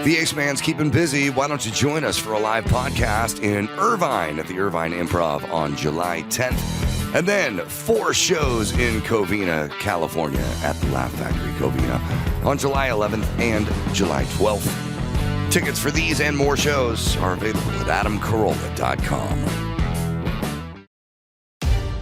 The Ace Man's keeping busy. Why don't you join us for a live podcast in Irvine at the Irvine Improv on July 10th. And then 4 shows in Covina, California at the Laugh Factory Covina on July 11th and July 12th. Tickets for these and more shows are available at adamcarolla.com.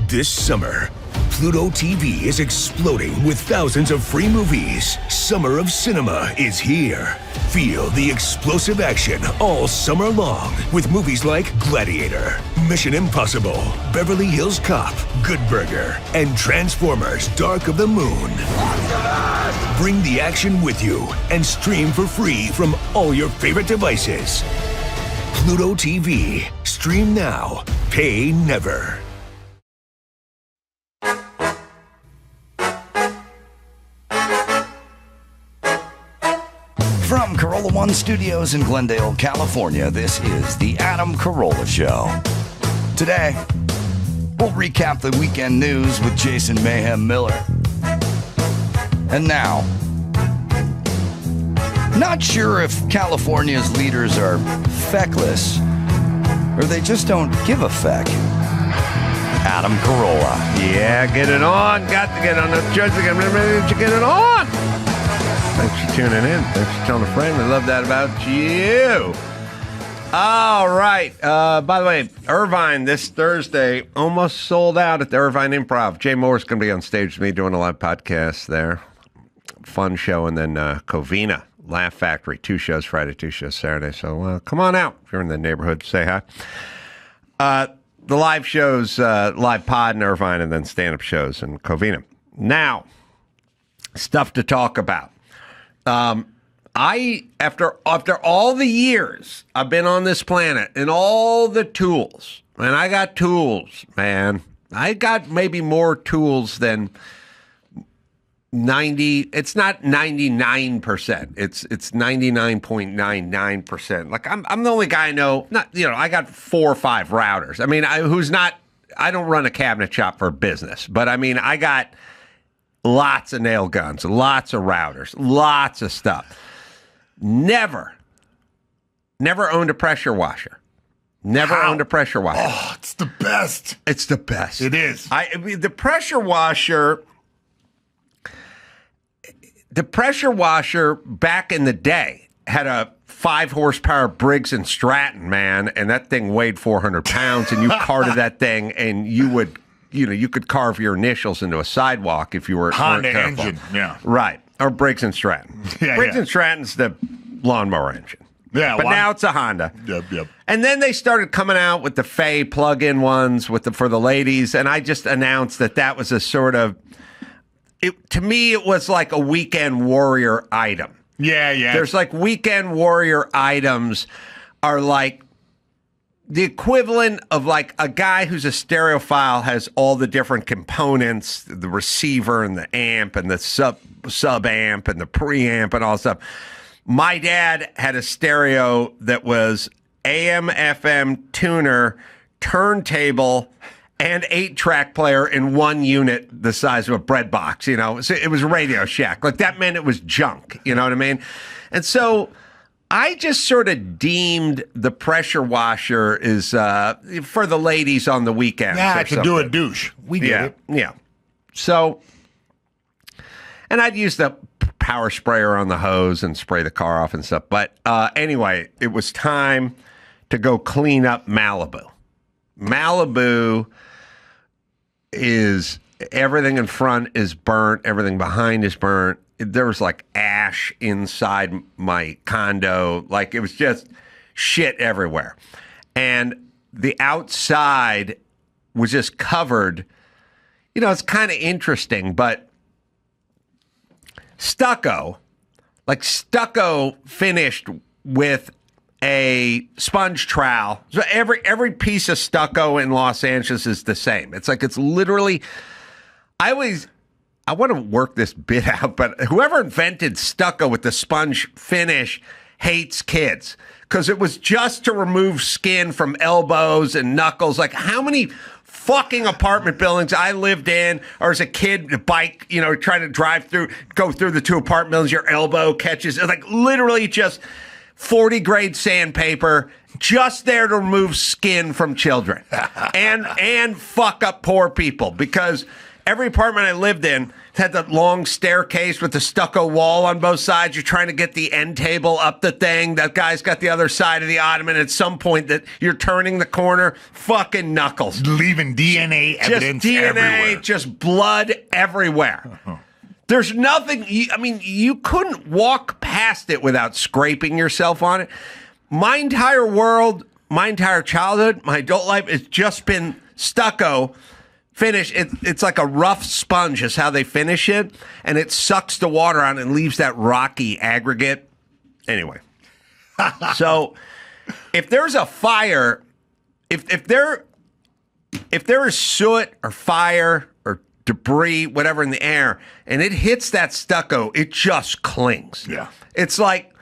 This summer, Pluto TV is exploding with thousands of free movies. Summer of Cinema is here. Feel the explosive action all summer long with movies like Gladiator, Mission Impossible, Beverly Hills Cop, Good Burger, and Transformers: Dark of the Moon. Bring the action with you and stream for free from all your favorite devices. Pluto TV. Stream now. Pay never. From Carolla One Studios in Glendale, California, this is the Adam Carolla Show. Today, we'll recap the weekend news with Jason Mayhem Miller. And now, not sure if California's leaders are feckless or they just don't give a feck. Adam Carolla. Yeah, get it on. Got to get on the judge again. Remember to get it on. Thanks for tuning in. Thanks for telling a friend. We love that about you. All right. By the way, Irvine this Thursday almost sold out at the Irvine Improv. Jay Moore's going to be on stage with me doing a live podcast there. Fun show. And then Covina, Laugh Factory, 2 shows Friday, 2 shows Saturday. So come on out if you're in the neighborhood. Say hi. The live shows, live pod in Irvine, and then stand-up shows in Covina. Now, stuff to talk about. After all the years I've been on this planet and all the tools, and I got tools, man. I got maybe more tools than 90. It's not 99%. It's 99.99%. Like I'm the only guy I know. I got 4 or 5 routers. I mean, I don't run a cabinet shop for business, but I mean, I got lots of nail guns, lots of routers, lots of stuff. Never owned a pressure washer. Never owned a pressure washer. Oh, it's the best. It's the best. It is. The pressure washer back in the day had a 5 horsepower Briggs and Stratton, man, and that thing weighed 400 pounds, and you carted that thing, and you could carve your initials into a sidewalk if you were Honda careful. engine, yeah. Right. Or Briggs and Stratton. Briggs and Stratton's the lawnmower engine. Yeah. But now it's a Honda. Yep. And then they started coming out with the Fay plug-in ones for the ladies, and I just announced that was a sort of, to me, it was like a weekend warrior item. Yeah. There's like weekend warrior items are like the equivalent of like a guy who's a stereophile has all the different components, the receiver and the amp and the sub amp and the preamp and all that stuff. My dad had a stereo that was AM, FM, tuner, turntable, and 8-track player in one unit the size of a bread box, So it was a Radio Shack. Like that meant it was junk, you know what I mean? And so I just sort of deemed the pressure washer is for the ladies on the weekends. Yeah, to do a douche. We get it. Yeah. So, and I'd use the power sprayer on the hose and spray the car off and stuff. But anyway, it was time to go clean up Malibu. Malibu is everything in front is burnt, everything behind is burnt. There was like ash inside my condo. Like it was just shit everywhere. And the outside was just covered. It's kind of interesting, but stucco finished with a sponge trowel. So every piece of stucco in Los Angeles is the same. It's literally, I want to work this bit out, but whoever invented stucco with the sponge finish hates kids because it was just to remove skin from elbows and knuckles. Like how many fucking apartment buildings I lived in, or as a kid, a bike, trying to go through the 2 apartment buildings, your elbow catches, like literally just 40 grade sandpaper just there to remove skin from children and fuck up poor people, because every apartment I lived in had that long staircase with the stucco wall on both sides. You're trying to get the end table up the thing. That guy's got the other side of the ottoman. At some point that you're turning the corner, fucking knuckles. Leaving DNA evidence everywhere. Just blood everywhere. There's nothing, you couldn't walk past it without scraping yourself on it. My entire world, my entire childhood, my adult life has just been stucco. Finish it's like a rough sponge is how they finish it, and it sucks the water out and leaves that rocky aggregate. Anyway, so if there's a fire, if there is soot or fire or debris, whatever in the air, and it hits that stucco, it just clings. Yeah, it's like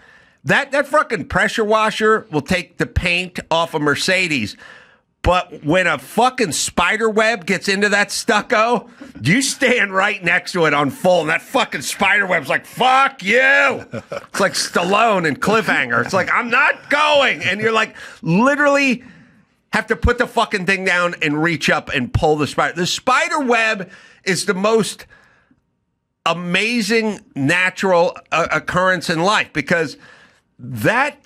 that fucking pressure washer will take the paint off a Mercedes. But when a fucking spider web gets into that stucco, you stand right next to it on full, and that fucking spider web's like, fuck you. It's like Stallone and Cliffhanger. It's like, I'm not going. And you're like, literally have to put the fucking thing down and reach up and pull the spider. The spider web is the most amazing natural occurrence in life, because that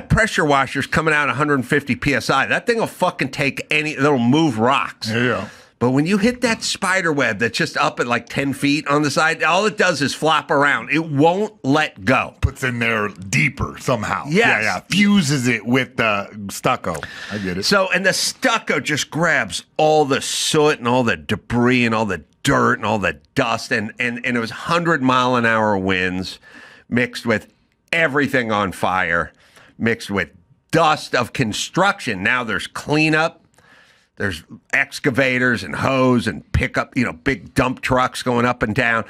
pressure washer's coming out 150 psi. That thing will fucking take it'll move rocks. Yeah. But when you hit that spider web that's just up at like 10 feet on the side, all it does is flop around. It won't let go. Puts in there deeper somehow. Yes. Yeah. Fuses it with the stucco. I get it. So, and the stucco just grabs all the soot and all the debris and all the dirt and all the dust. And it was 100-mile-an-hour winds mixed with everything on fire, mixed with dust of construction. Now there's cleanup. There's excavators and hose and pickup, big dump trucks going up and down.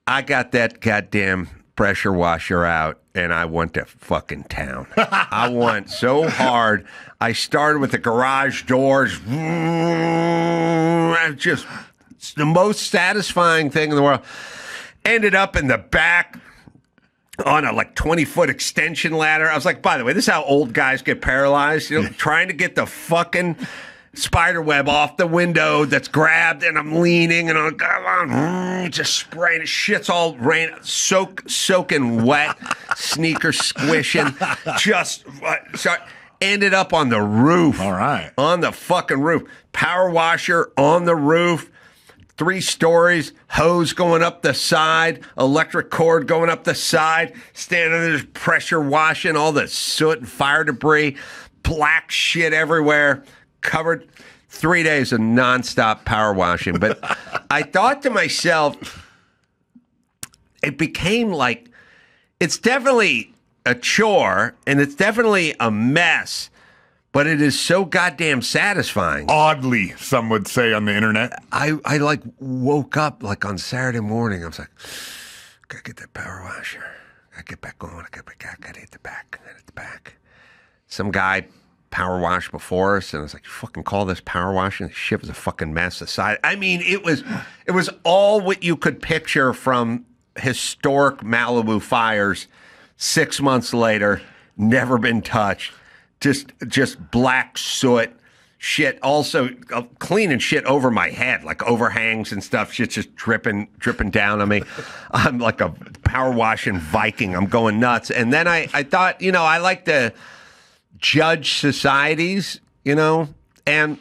I got that goddamn pressure washer out, and I went to fucking town. I went so hard. I started with the garage doors. Just it's the most satisfying thing in the world. Ended up in the back on a 20-foot extension ladder. I was like, by the way, this is how old guys get paralyzed. Trying to get the fucking spider web off the window that's grabbed, and I'm leaning, and I'm just spraying it. Shit's all rain, soaking wet, sneaker squishing. Ended up on the roof. All right. On the fucking roof. Power washer on the roof. 3 stories, hose going up the side, electric cord going up the side, standing there pressure washing all the soot and fire debris, black shit everywhere, covered. 3 days of nonstop power washing. But I thought to myself, it became like, it's definitely a chore and it's definitely a mess, but it is so goddamn satisfying. Oddly, some would say on the internet. I woke up on Saturday morning. I was like, gotta get that power washer. Gotta get back going. Gotta hit the back. Some guy power washed before us, and I was like, fucking call this power washing. The shit was a fucking mess aside. I mean, it was all what you could picture from historic Malibu fires 6 months later, never been touched. Just black soot, shit. Also, cleaning shit over my head, like overhangs and stuff. Shit's just dripping down on me. I'm like a power washing Viking. I'm going nuts. And then I thought, I like to judge societies, and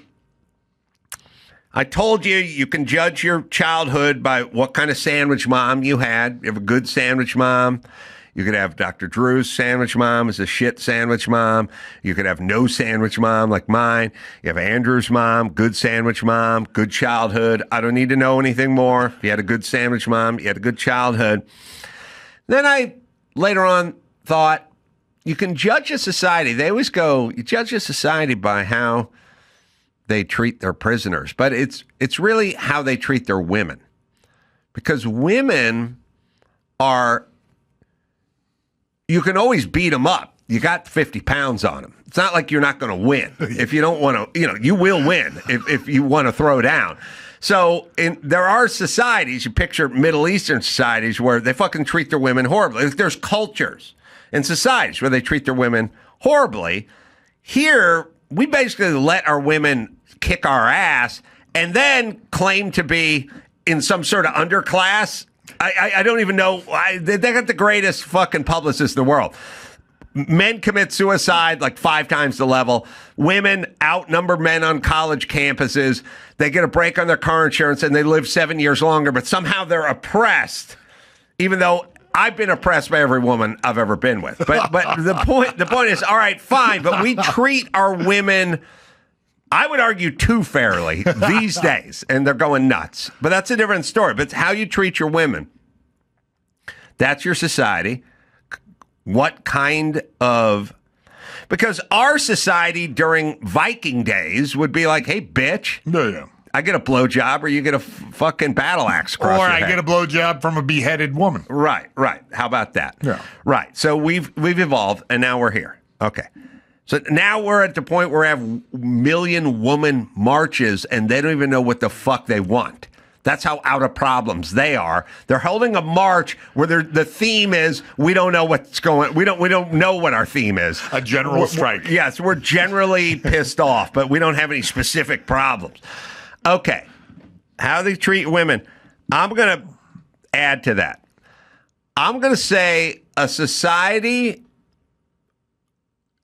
I told you can judge your childhood by what kind of sandwich mom you had. You have a good sandwich mom. You could have Dr. Drew's sandwich mom as a shit sandwich mom. You could have no sandwich mom like mine. You have Andrew's mom, good sandwich mom, good childhood. I don't need to know anything more. If you had a good sandwich mom, you had a good childhood. Then I later on thought, you can judge a society. They always go, you judge a society by how they treat their prisoners. But it's really how they treat their women. Because women are... You can always beat them up. you got 50 pounds on them. It's not like you're not going to win. If you don't want to, you will win if you want to throw down. So there are societies, you picture Middle Eastern societies, where they fucking treat their women horribly. There's cultures and societies where they treat their women horribly. Here, we basically let our women kick our ass and then claim to be in some sort of underclass. I don't even know. They got the greatest fucking publicists in the world. Men commit suicide like 5 times the level. Women outnumber men on college campuses. They get a break on their car insurance and they live 7 years longer, but somehow they're oppressed, even though I've been oppressed by every woman I've ever been with. But the point is, all right, fine, but we treat our women, I would argue, too fairly these days, and they're going nuts. But that's a different story. But it's how you treat your women. That's your society. What kind of... Because our society during Viking days would be like, hey, bitch, Yeah. I get a blowjob or you get a fucking battle axe across Or your I head. get a blowjob from a beheaded woman. Right. How about that? Yeah. Right. So we've evolved, and now we're here. Okay. So now we're at the point where we have million woman marches, and they don't even know what the fuck they want. That's how out of problems they are. They're holding a march where the theme is we don't know what's going. We don't know what our theme is. A general strike. Yes, we're generally pissed off, but we don't have any specific problems. Okay, how they treat women. I'm going to add to that. I'm going to say a society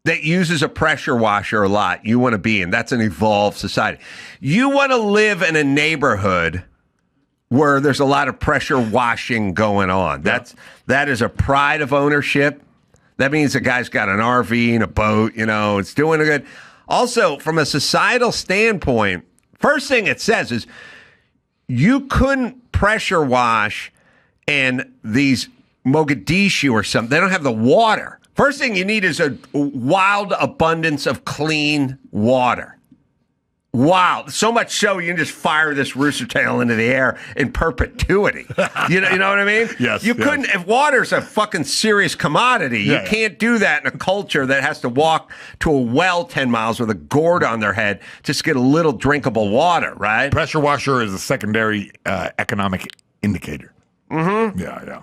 that uses a pressure washer a lot, you want to be in. That's an evolved society. You want to live in a neighborhood where there's a lot of pressure washing going on. That is a pride of ownership. That means the guy's got an RV and a boat, it's doing a good. Also, from a societal standpoint, first thing it says is you couldn't pressure wash in these Mogadishu or something. They don't have the water. First thing you need is a wild abundance of clean water. Wild. So much so you can just fire this rooster tail into the air in perpetuity. You know what I mean? Yes. You couldn't, if water's a fucking serious commodity, you can't do that in a culture that has to walk to a well 10 miles with a gourd on their head just to get a little drinkable water, right? Pressure washer is a secondary economic indicator. Mm-hmm. Yeah.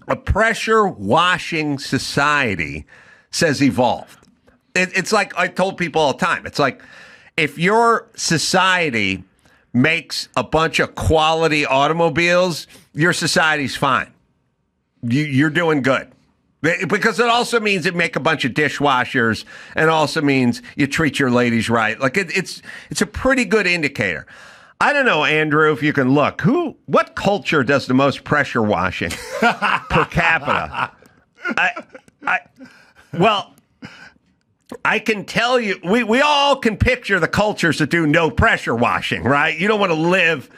A pressure washing society says evolved. It's like I told people all the time. It's like, if your society makes a bunch of quality automobiles, your society's fine. You're doing good. Because it also means it make a bunch of dishwashers, and also means you treat your ladies right. Like it's a pretty good indicator. I don't know, Andrew, if you can look. What culture does the most pressure washing per capita? I can tell you, we all can picture the cultures that do no pressure washing, right? You don't want to live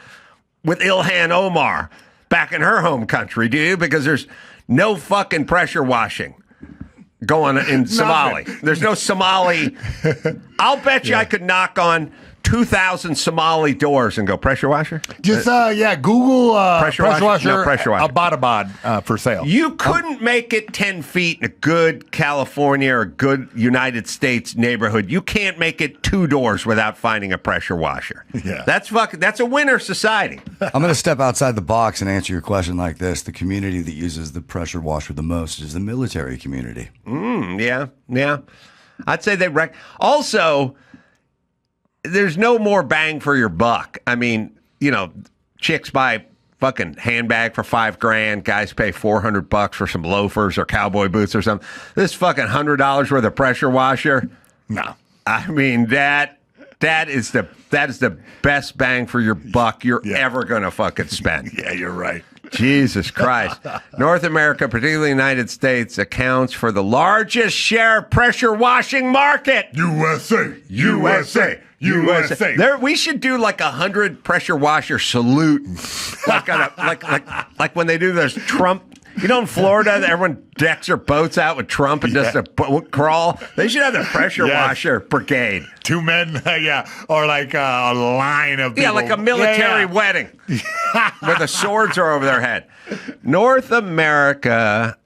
with Ilhan Omar back in her home country, do you? Because there's no fucking pressure washing going in Somali. There's no Somali. I'll bet you I could knock on 2,000 Somali doors and go, pressure washer? Just, Google pressure washer, no pressure washer. Abbottabad for sale. You couldn't make it 10 feet in a good California or good United States neighborhood. You can't make it 2 doors without finding a pressure washer. Yeah. That's a winner society. I'm going to step outside the box and answer your question like this. The community that uses the pressure washer the most is the military community. Yeah. I'd say they also, there's no more bang for your buck. I mean, chicks buy fucking handbag for $5,000. Guys pay $400 for some loafers or cowboy boots or something. This fucking $100 worth of pressure washer. No. I mean, that is the best bang for your buck you're ever gonna fucking spend. Yeah, you're right. Jesus Christ. North America, particularly the United States, accounts for the largest share of pressure washing market. USA. We should do like 100 pressure washer salute, like when they do those Trump. In Florida, everyone decks their boats out with Trump and does the boat crawl. They should have the pressure washer brigade. 2 men, or like a line of people. Yeah, like a military wedding where the swords are over their head. North America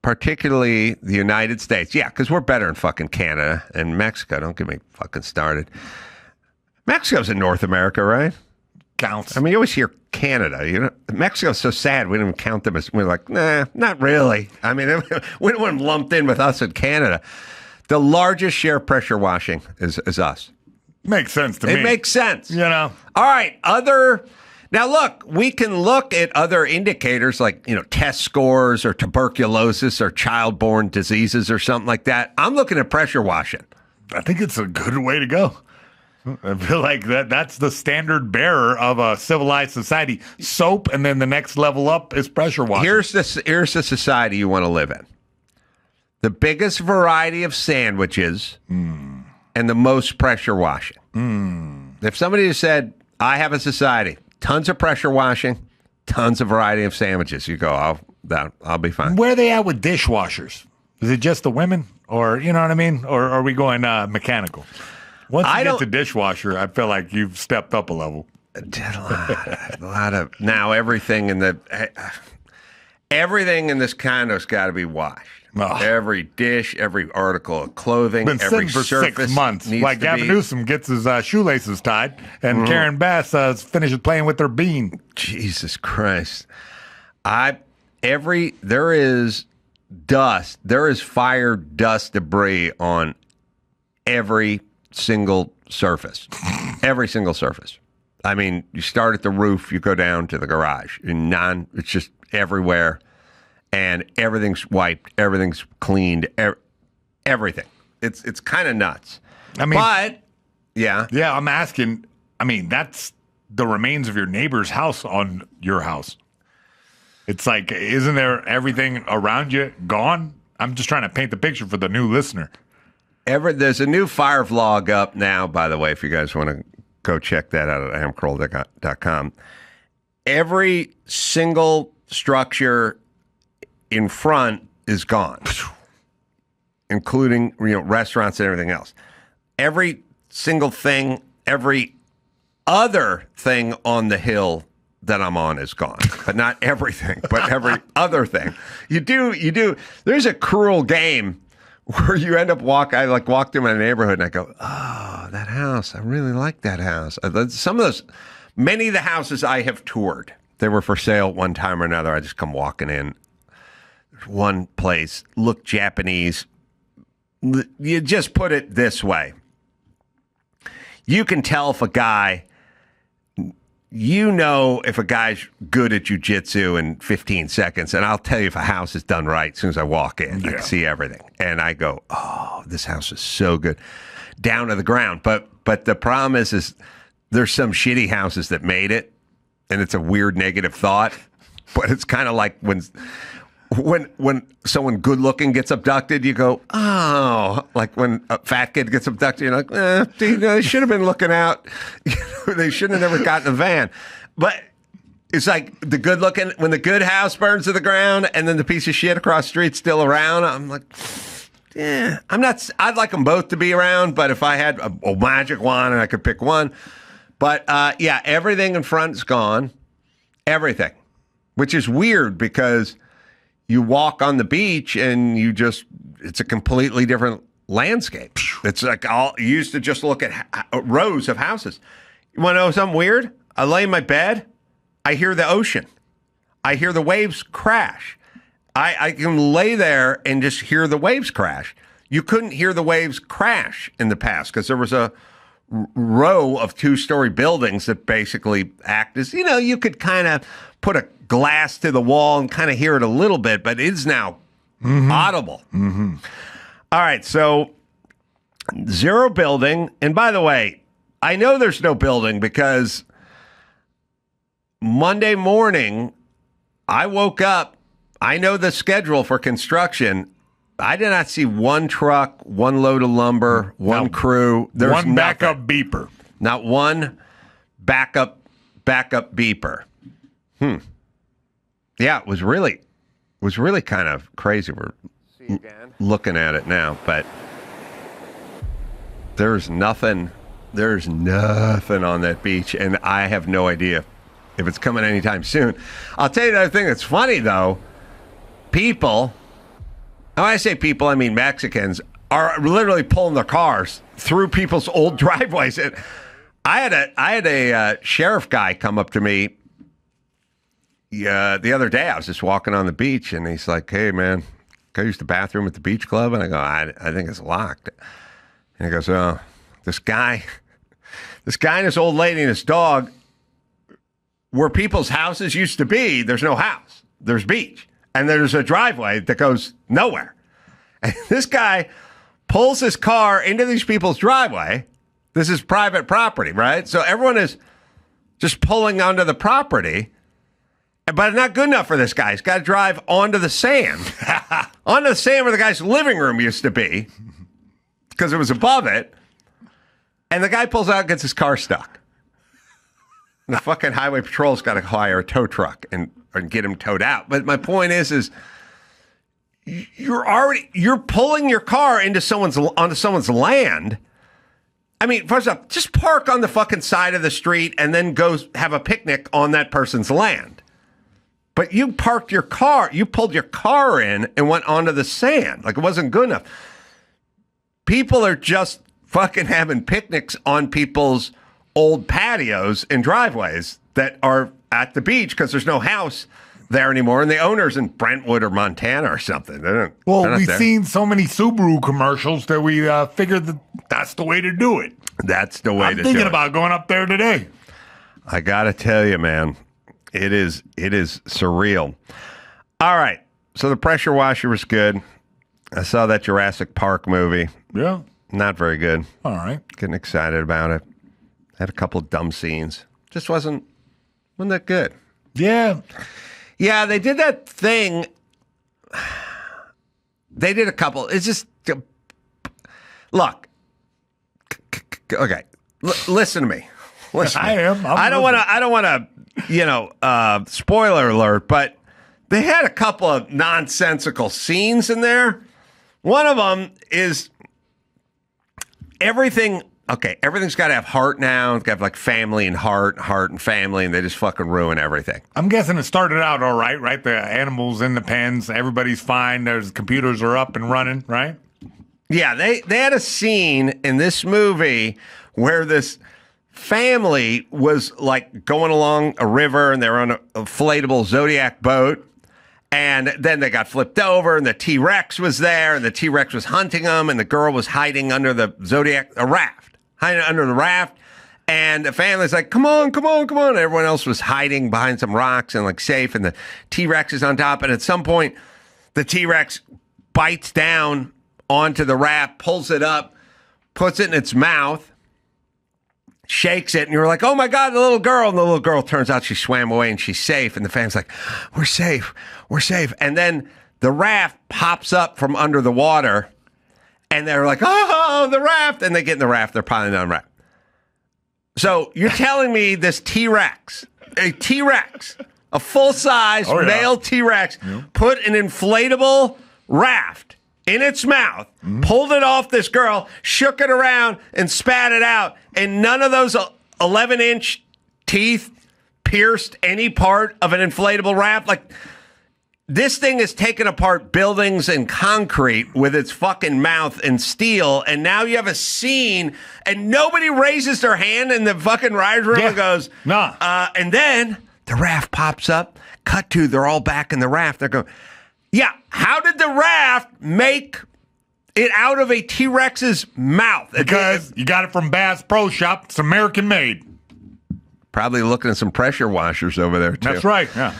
particularly the United States. Yeah, because we're better in fucking Canada and Mexico. Don't get me fucking started. Mexico's in North America, right? Counts. I mean, you always hear Canada. You know, Mexico's so sad. We didn't count them as. We're like, nah, not really. I mean, we don't want them lumped in with us in Canada. The largest share of pressure washing is us. Makes sense to me. It makes sense. You know. All right. Now, look, we can look at other indicators like, test scores or tuberculosis or child-borne diseases or something like that. I'm looking at pressure washing. I think it's a good way to go. I feel like that's the standard bearer of a civilized society. Soap, and then the next level up is pressure washing. Here's the society you want to live in. The biggest variety of sandwiches and the most pressure washing. If somebody said, I have a society, tons of pressure washing, tons of variety of sandwiches, you go, I'll be fine. Where are they at with dishwashers? Is it just the women? Or, you know what I mean? Or are we going mechanical? Once you get to dishwasher, I feel like you've stepped up a level. A lot of now everything in this condo's got to be washed. Oh. Every dish, every article of clothing, been every sitting for surface 6 months. Like Gavin Newsom gets his shoelaces tied, and Karen Bass finishes playing with her bean. Jesus Christ! There is dust. There is fire, dust, debris on every single surface. Every single surface. I mean, you start at the roof, you go down to the garage. It's just everywhere. And everything's wiped, everything's cleaned, everything. It's kind of nuts. I mean, but yeah, I'm asking. I mean, that's the remains of your neighbor's house on your house. It's like, isn't there everything around you gone? I'm just trying to paint the picture for the new listener. There's a new fire vlog up now, by the way, if you guys want to go check that out at amcarolla.com. Every single structure in front is gone, including restaurants and everything else. Every single thing, every other thing on the hill that I'm on is gone, but not everything, but every other thing. You do. There's a cruel game where you end up I walk through my neighborhood and I go, oh, that house, I really like that house. Many of the houses I have toured, they were for sale one time or another. I just come walking in. One place looked Japanese. You just put it this way. You can tell if a guy's good at jiu-jitsu in 15 seconds, and I'll tell you if a house is done right as soon as I walk in. I can see everything. And I go, oh, this house is so good. Down to the ground. But the problem is there's some shitty houses that made it, and it's a weird negative thought. But it's kind of like when someone good-looking gets abducted, you go, oh, like when a fat kid gets abducted, you're like, they should have been looking out. They shouldn't have never gotten a van. But it's like the good-looking, when the good house burns to the ground and then the piece of shit across the street's still around, I'm like, yeah, I'd like them both to be around, but if I had a magic wand and I could pick one. But, everything in front's gone. Everything. Which is weird because you walk on the beach and it's a completely different landscape. It's like you used to just look at rows of houses. You want to know something weird? I lay in my bed. I hear the ocean. I hear the waves crash. I can lay there and just hear the waves crash. You couldn't hear the waves crash in the past because there was a row of 2-story buildings that basically act as, you could kind of put a glass to the wall and kind of hear it a little bit, but it's now audible. Mm-hmm. All right, so zero building. And by the way, I know there's no building because Monday morning, I woke up. I know the schedule for construction. I did not see one truck, one load of lumber, one crew. There's one backup beeper. Not one backup beeper. Yeah, it was really kind of crazy. We're looking at it now, but there's nothing on that beach, and I have no idea if it's coming anytime soon. I'll tell you another thing that's funny, though. People When I say people, I mean Mexicans, are literally pulling their cars through people's old driveways. And I had a sheriff guy come up to me the other day. I was just walking on the beach, and he's like, "Hey, man, can I use the bathroom at the beach club?" And I go, I think it's locked. And he goes, "Oh, this guy and this old lady and his dog, where people's houses used to be, there's no house. There's beach. And there's a driveway that goes nowhere. And this guy pulls his car into these people's driveway. This is private property, right? So everyone is just pulling onto the property. But it's not good enough for this guy. He's got to drive onto the sand. Onto the sand where the guy's living room used to be. Because it was above it. And the guy pulls out and gets his car stuck. And the fucking highway patrol's got to hire a tow truck and get him towed out. But my point is you're pulling your car onto someone's land. I mean, first off, just park on the fucking side of the street and then go have a picnic on that person's land. But you pulled your car in and went onto the sand. Like, it wasn't good enough. People are just fucking having picnics on people's old patios and driveways that are at the beach because there's no house there anymore, and the owner's in Brentwood or Montana or something. We've seen so many Subaru commercials that we figured that's the way to do it. That's the way to do it. I'm thinking about going up there today. I gotta tell you, man, it is surreal. All right, so the pressure washer was good. I saw that Jurassic Park movie. Yeah. Not very good. All right. Getting excited about it. Had a couple of dumb scenes. Just wasn't that good. Yeah. Yeah, they did that thing. They did a couple. It's just, look. Okay, listen to me. Listen. I am. I don't want to. Spoiler alert. But they had a couple of nonsensical scenes in there. One of them is everything. Okay, everything's got to have heart now. It's got to have like family and heart and family, and they just fucking ruin everything. I'm guessing it started out all right, right? The animals in the pens, everybody's fine. There's computers are up and running, right? Yeah, they had a scene in this movie where this family was like going along a river, and they were on a inflatable Zodiac boat. And then they got flipped over, and the T-Rex was there, and the T-Rex was hunting them, and the girl was hiding under the raft, hiding under the raft. And the family's like, come on. And everyone else was hiding behind some rocks and like safe, and the T-Rex is on top. And at some point, the T-Rex bites down onto the raft, pulls it up, puts it in its mouth, shakes it, and you're like, oh my God, the little girl. And the little girl, turns out she swam away and she's safe. And the family's like, we're safe. And then the raft pops up from under the water, and they're like, oh, the raft. And they get in the raft, they're piling down the raft. So you're telling me this T-Rex, a full-size male T-Rex, put an inflatable raft in its mouth, pulled it off this girl, shook it around, and spat it out, and none of those 11-inch teeth pierced any part of an inflatable raft? Like, this thing has taken apart buildings and concrete with its fucking mouth and steel, and now you have a scene, and nobody raises their hand in the fucking rider's room and goes, nah. And then the raft pops up, cut to, they're all back in the raft. They're going, yeah, how did the raft make it out of a T-Rex's mouth? Because you got it from Bass Pro Shop. It's American made. Probably looking at some pressure washers over there, too. That's right, yeah.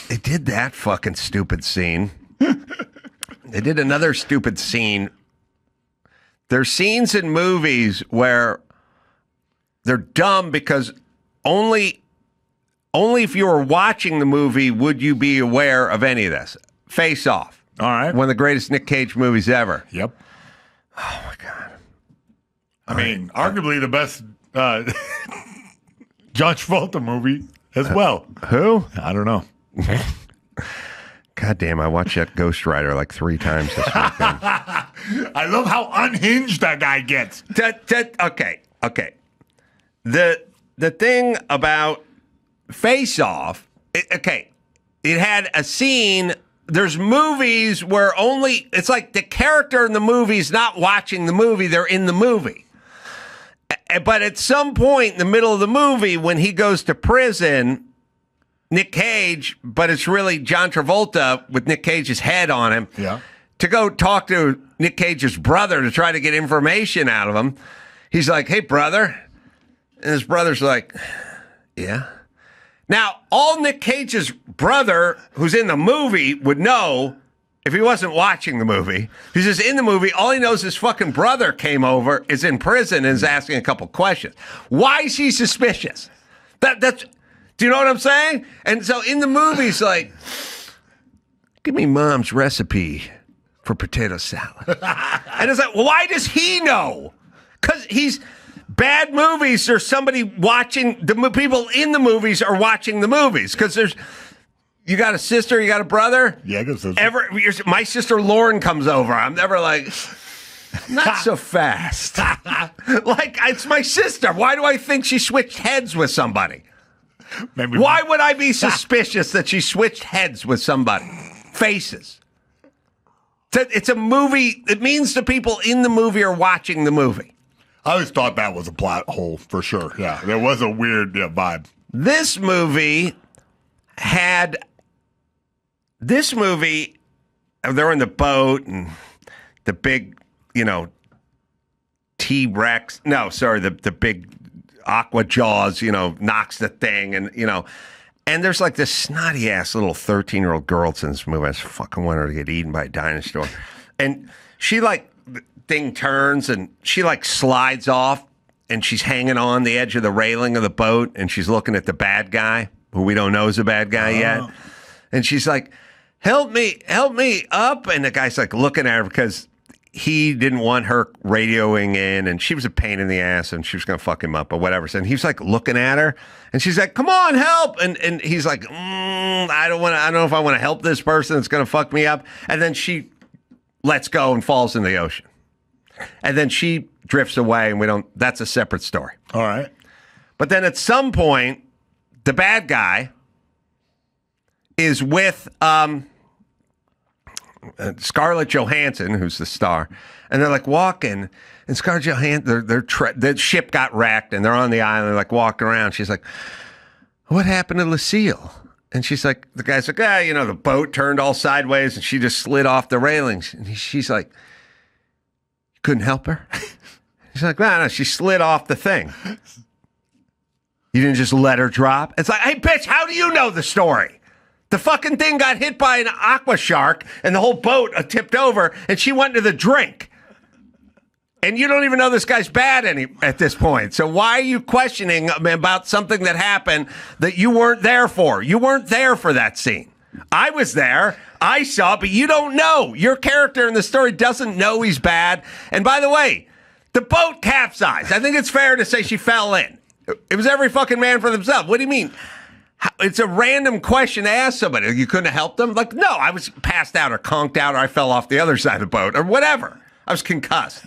They did that fucking stupid scene. They did another stupid scene. There's scenes in movies where they're dumb because only if you were watching the movie would you be aware of any of this. Face Off. All right. One of the greatest Nick Cage movies ever. Yep. Oh, my God. I mean, arguably the best John Travolta movie as well. Who? I don't know. God damn, I watched that Ghost Rider like 3 times this weekend. I love how unhinged that guy gets. Okay. The thing about Face Off, it had a scene there's movies where it's like the character in the movie is not watching the movie, they're in the movie. But at some point in the middle of the movie, when he goes to prison, Nick Cage, but it's really John Travolta with Nick Cage's head on him, to go talk to Nick Cage's brother to try to get information out of him. He's like, hey, brother. And his brother's like, yeah. Now, all Nick Cage's brother, who's in the movie, would know if he wasn't watching the movie. He's just in the movie. All he knows is fucking brother came over, is in prison, and is asking a couple questions. Why is he suspicious? That's. Do you know what I'm saying? And so in the movie, he's like, give me mom's recipe for potato salad. And it's like, well, why does he know? Because he's bad movies. There's somebody watching people in the movies are watching the movies. Because you got a sister, you got a brother. Yeah, I got a sister. My sister Lauren comes over. I'm never like, not so fast. Like, it's my sister. Why do I think she switched heads with somebody? Maybe. Why would I be suspicious that she switched heads with somebody? Faces. It's a movie. It means the people in the movie are watching the movie. I always thought that was a plot hole for sure. Yeah, there was a weird vibe. This movie, they're in the boat and the big, T-Rex. No, sorry, the big Aqua Jaws, knocks the thing and, and there's like this snotty ass little 13-year-old girl in this movie. I just fucking want her to get eaten by a dinosaur. And she the thing turns and she slides off and she's hanging on the edge of the railing of the boat and she's looking at the bad guy who we don't know is a bad guy yet. And she's like, help me up. And the guy's looking at her because he didn't want her radioing in, and she was a pain in the ass, and she was going to fuck him up or whatever. So, and he's looking at her, and she's like, "Come on, help!" And he's like, "I don't know if I want to help this person. It's going to fuck me up." And then she lets go and falls in the ocean, and then she drifts away, and we don't. That's a separate story. All right. But then at some point, the bad guy is with Scarlett Johansson, who's the star, and they're walking, and Scarlett Johansson, the ship got wrecked, and they're on the island, walking around. She's like, "What happened to Lucille?" And she's like, the guy's like, the boat turned all sideways, and she just slid off the railings. And she's like, "You couldn't help her?" She's like, "No, she slid off the thing. You didn't just let her drop?" It's like, hey, bitch, how do you know the story? The fucking thing got hit by an aqua shark and the whole boat tipped over and she went to the drink. And you don't even know this guy's bad at this point. So why are you questioning about something that happened that you weren't there for? You weren't there for that scene. I was there. I saw, but you don't know. Your character in the story doesn't know he's bad. And by the way, the boat capsized. I think it's fair to say she fell in. It was every fucking man for themselves. What do you mean? It's a random question to ask somebody. You couldn't have helped them? No, I was passed out or conked out or I fell off the other side of the boat or whatever. I was concussed.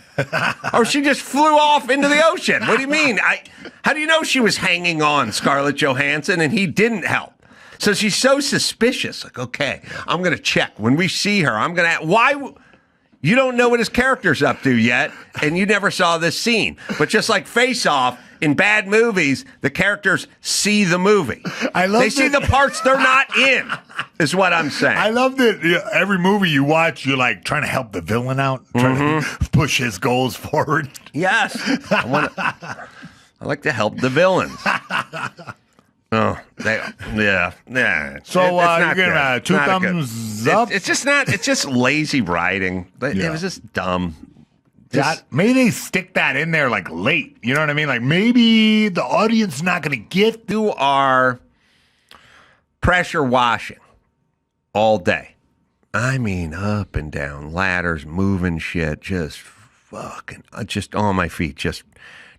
Or she just flew off into the ocean. What do you mean? How do you know she was hanging on, Scarlett Johansson, and he didn't help? So she's so suspicious. Okay, I'm going to check. When we see her, I'm going to ask, why... You don't know what his character's up to yet, and you never saw this scene. But just like Face Off, in bad movies, the characters see the movie. They see the parts they're not in, is what I'm saying. I love that every movie you watch, you're trying to help the villain out, trying to push his goals forward. Yes. I like to help the villains. Oh, yeah. So you're getting two thumbs up? It's just lazy writing. It was just dumb. Maybe they stick that in there late. You know what I mean? Maybe the audience is not going to get. You are pressure washing all day. I mean, up and down ladders, moving shit, just on my feet, just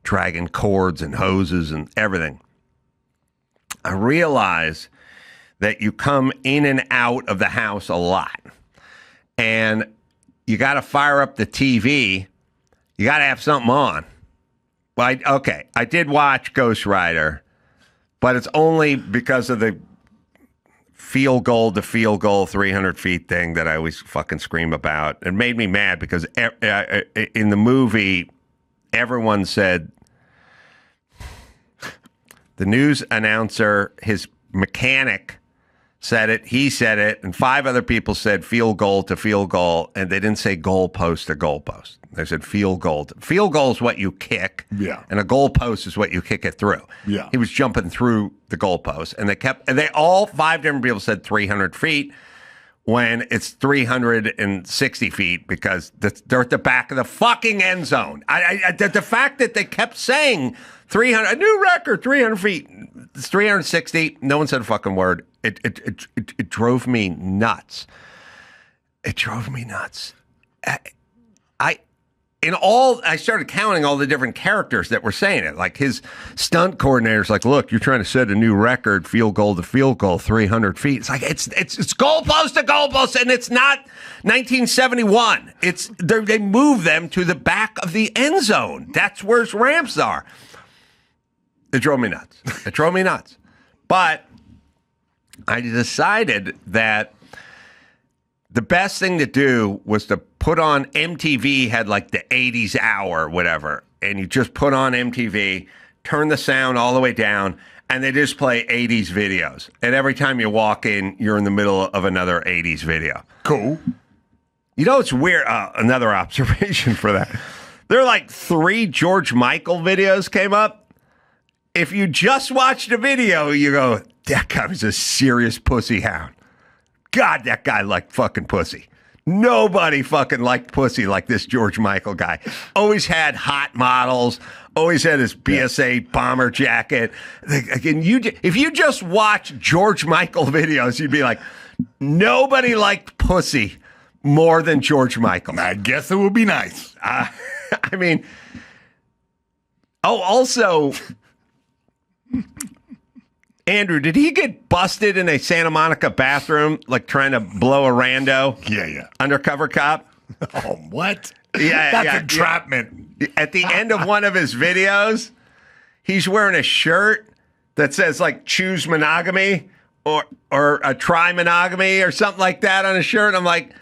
dragging cords and hoses and everything. I realize that you come in and out of the house a lot, and you got to fire up the TV. You got to have something on. Well, I did watch Ghost Rider, but it's only because of the field goal to field goal 300 feet thing that I always fucking scream about. It made me mad because in the movie, everyone said the news announcer, his mechanic said it, he said it, and 5 other people said field goal to field goal, and they didn't say goalpost to goalpost. They said field goal. Field goal is what you kick, and a goalpost is what you kick it through. Yeah. He was jumping through the goalpost, and they all 5 different people said 300 feet when it's 360 feet because they're at the back of the fucking end zone. The fact that they kept saying 300, a new record, 300 feet, it's 360. No one said a fucking word. It drove me nuts. It drove me nuts. I started counting all the different characters that were saying it. Like his stunt coordinator's like, look, you're trying to set a new record, field goal to field goal, 300 feet. It's like, it's goalpost to goalpost, and it's not 1971. They move them to the back of the end zone. That's where ramps are. It drove me nuts. It drove me nuts. But I decided that the best thing to do was to put on MTV, had like the 80s hour or whatever, and you just put on MTV, turn the sound all the way down, and they just play 80s videos. And every time you walk in, you're in the middle of another 80s video. Cool. You know, it's weird. Another observation for that. There are like 3 George Michael videos came up. If you just watch the video, you go, that guy was a serious pussy hound. God, that guy liked fucking pussy. Nobody fucking liked pussy like this George Michael guy. Always had hot models. Always had his BSA bomber jacket. Again, if you just watch George Michael videos, you'd be like, nobody liked pussy more than George Michael. I guess it would be nice. I mean, also, Andrew, did he get busted in a Santa Monica bathroom, like trying to blow a rando? Yeah. Undercover cop? Oh, what? Yeah, That's entrapment. Yeah. At the end of one of his videos, he's wearing a shirt that says, like, choose monogamy or a try monogamy or something like that on his shirt. I'm like,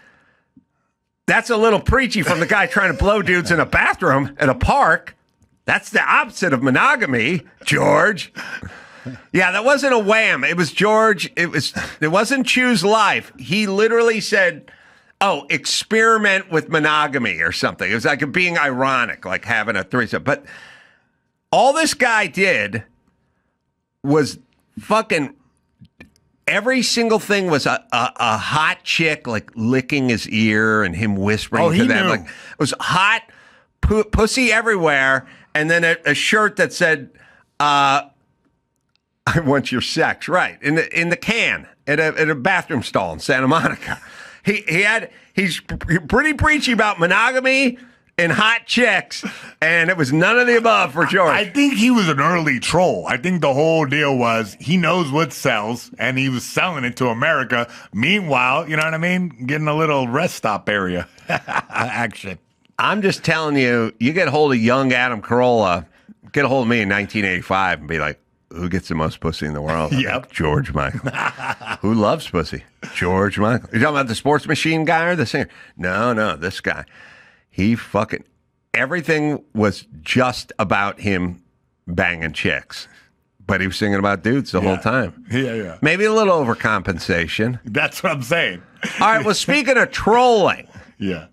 that's a little preachy from the guy trying to blow dudes in a bathroom at a park. That's the opposite of monogamy, George. Yeah, that wasn't a wham. It was George. It wasn't choose life. He literally said, oh, experiment with monogamy or something. It was like being ironic, like having a threesome. But all this guy did was fucking every single thing was a hot chick like licking his ear and him whispering to them. Like, it was hot pussy everywhere. And then a shirt that said, I want your sex, right? In the can at a bathroom stall in Santa Monica. He's pretty preachy about monogamy and hot chicks, and it was none of the above for George. I think he was an early troll. I think the whole deal was he knows what sells, and he was selling it to America. Meanwhile, you know what I mean? Getting a little rest stop area action. I'm just telling you, you get a hold of young Adam Carolla, get a hold of me in 1985 and be like, who gets the most pussy in the world? Yep. Like, George Michael. Who loves pussy? George Michael. You're talking about the sports machine guy or the singer? No, this guy. He fucking, everything was just about him banging chicks. But he was singing about dudes the whole time. Yeah. Maybe a little overcompensation. That's what I'm saying. All right, well, speaking of trolling. Yeah.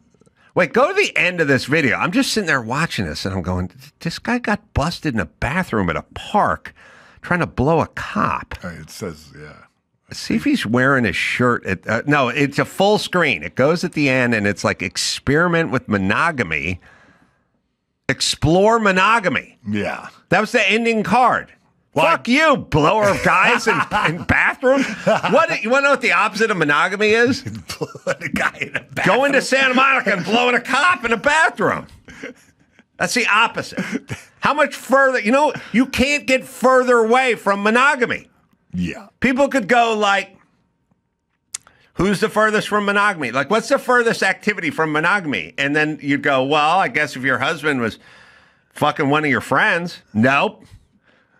Wait, go to the end of this video. I'm just sitting there watching this, and I'm going, this guy got busted in a bathroom at a park trying to blow a cop. It says, yeah. See if he's wearing a shirt. No, it's a full screen. It goes at the end, and it's like experiment with monogamy. Explore monogamy. Yeah. That was the ending card. What? Fuck you, blower of guys in bathrooms. You want to know what the opposite of monogamy is? Blowing a guy in a bathroom. Going to Santa Monica and blowing a cop in a bathroom. That's the opposite. How much further? You know, you can't get further away from monogamy. Yeah. People could go like, who's the furthest from monogamy? Like, what's the furthest activity from monogamy? And then you'd go, well, I guess if your husband was fucking one of your friends. Nope,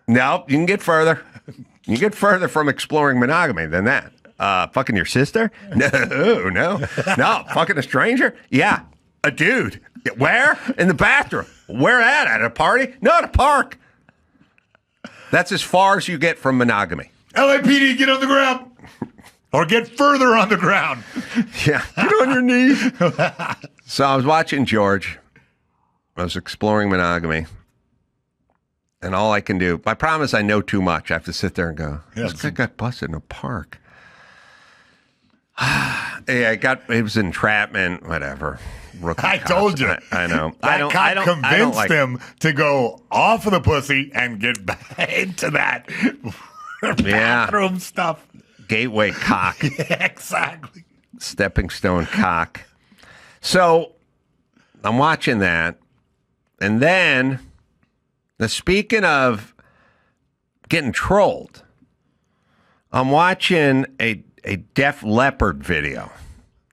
you can get further. You can get further from exploring monogamy than that. Fucking your sister? No. Fucking a stranger? Yeah. A dude. Where? In the bathroom. Where at a party? No, at a park. That's as far as you get from monogamy. LAPD, get on the ground. Or get further on the ground. Yeah. Get on your knees. So I was watching George. I was exploring monogamy. And all I can do, I promise I know too much. I have to sit there and go, this guy got busted in a park. It was entrapment, whatever. I told you. I know. That cop convinced him to go off of the pussy and get back into that bathroom stuff. Gateway cock. Yeah, exactly. Stepping stone cock. So I'm watching that. And then, speaking of getting trolled, I'm watching a Def Leppard video.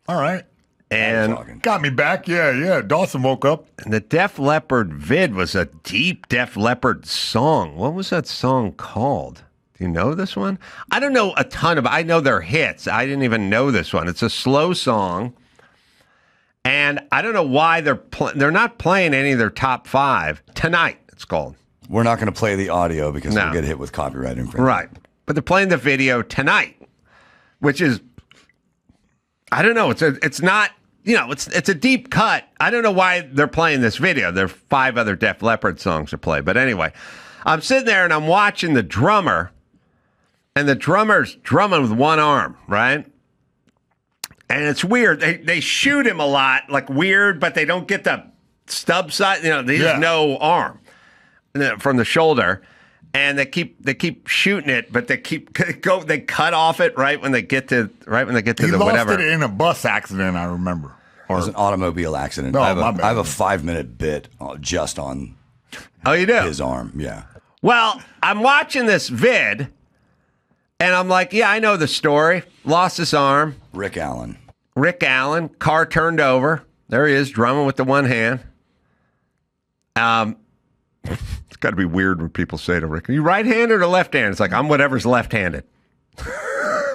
All right. And got me back. Yeah. Dawson woke up. And the Def Leppard vid was a deep Def Leppard song. What was that song called? Do you know this one? I don't know a ton of. I know their hits. I didn't even know this one. It's a slow song, and I don't know why they're not playing any of their top 5 tonight. It's called. We're not going to play the audio because we'll get hit with copyright infringement. Right, but they're playing the video tonight, which is, I don't know. It's not. It's a deep cut. I don't know why they're playing this video. There are 5 other Def Leppard songs to play, but anyway, I'm sitting there and I'm watching the drummer. And the drummer's drumming with one arm, right? And it's weird. They shoot him a lot, like weird, but they don't get the stub side. There's no arm from the shoulder, and they keep shooting it, but they cut off it right when they get to the whatever. He lost it in a bus accident, I remember. It was an automobile accident. No, I have a 5-minute bit just on. Oh, you do? His arm, yeah. Well, I'm watching this vid. And I'm like, yeah, I know the story. Lost his arm. Rick Allen. Car turned over. There he is, drumming with the one hand. It's got to be weird when people say to Rick, are you right-handed or left-handed? It's like, I'm whatever's left-handed.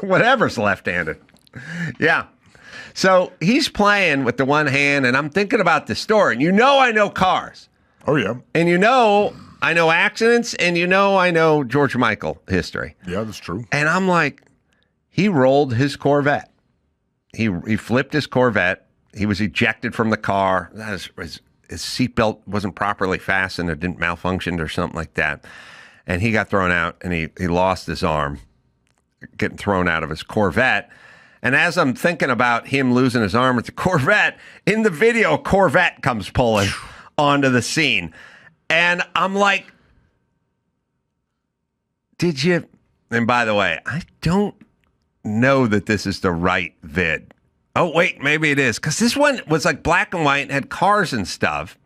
Whatever's left-handed. Yeah. So he's playing with the one hand, and I'm thinking about the story. And I know cars. Oh, yeah. And I know accidents, and I know George Michael history. Yeah, that's true. And I'm like, he rolled his Corvette. He flipped his Corvette. He was ejected from the car. His seatbelt wasn't properly fastened. It didn't malfunction or something like that. And he got thrown out, and he lost his arm getting thrown out of his Corvette. And as I'm thinking about him losing his arm with the Corvette, in the video, a Corvette comes pulling onto the scene. And I'm like, did you? And by the way, I don't know that this is the right vid. Oh, wait, maybe it is. Because this one was like black and white and had cars and stuff.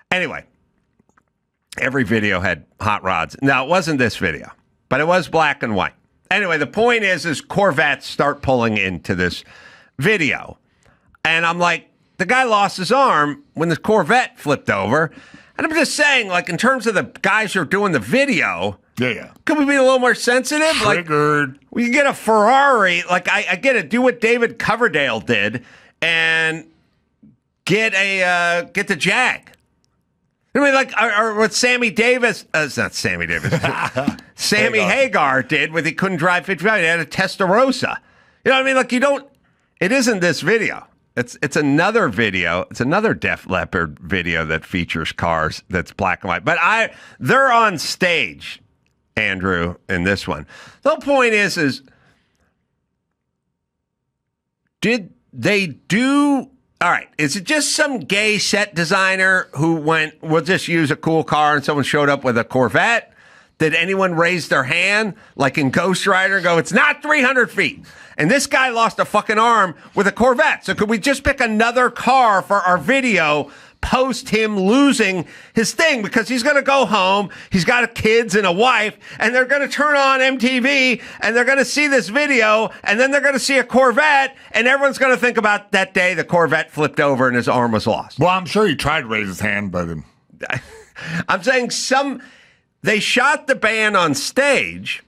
Anyway, every video had hot rods. Now, it wasn't this video, but it was black and white. Anyway, the point is Corvettes start pulling into this video. And I'm like, the guy lost his arm when the Corvette flipped over. And I'm just saying, like, in terms of the guys who are doing the video, could we be a little more sensitive? Triggered. Like, we can get a Ferrari. Like, I get it. Do what David Coverdale did and get the Jag. I mean, like, or what Sammy Davis, it's not Sammy Davis, Sammy Hagar did with he couldn't drive 55. He had a Testarossa. You know what I mean? Like, it isn't this video. It's another video. It's another Def Leppard video that features cars that's black and white. But they're on stage, Andrew, in this one. The whole point is did they do... All right, is it just some gay set designer who went, we'll just use a cool car, and someone showed up with a Corvette? Did anyone raise their hand, like in Ghost Rider, and go, it's not 300 feet? And this guy lost a fucking arm with a Corvette. So could we just pick another car for our video post him losing his thing? Because he's going to go home. He's got kids and a wife. And they're going to turn on MTV. And they're going to see this video. And then they're going to see a Corvette. And everyone's going to think about that day the Corvette flipped over and his arm was lost. Well, I'm sure he tried to raise his hand, but... I'm saying they shot the band on stage.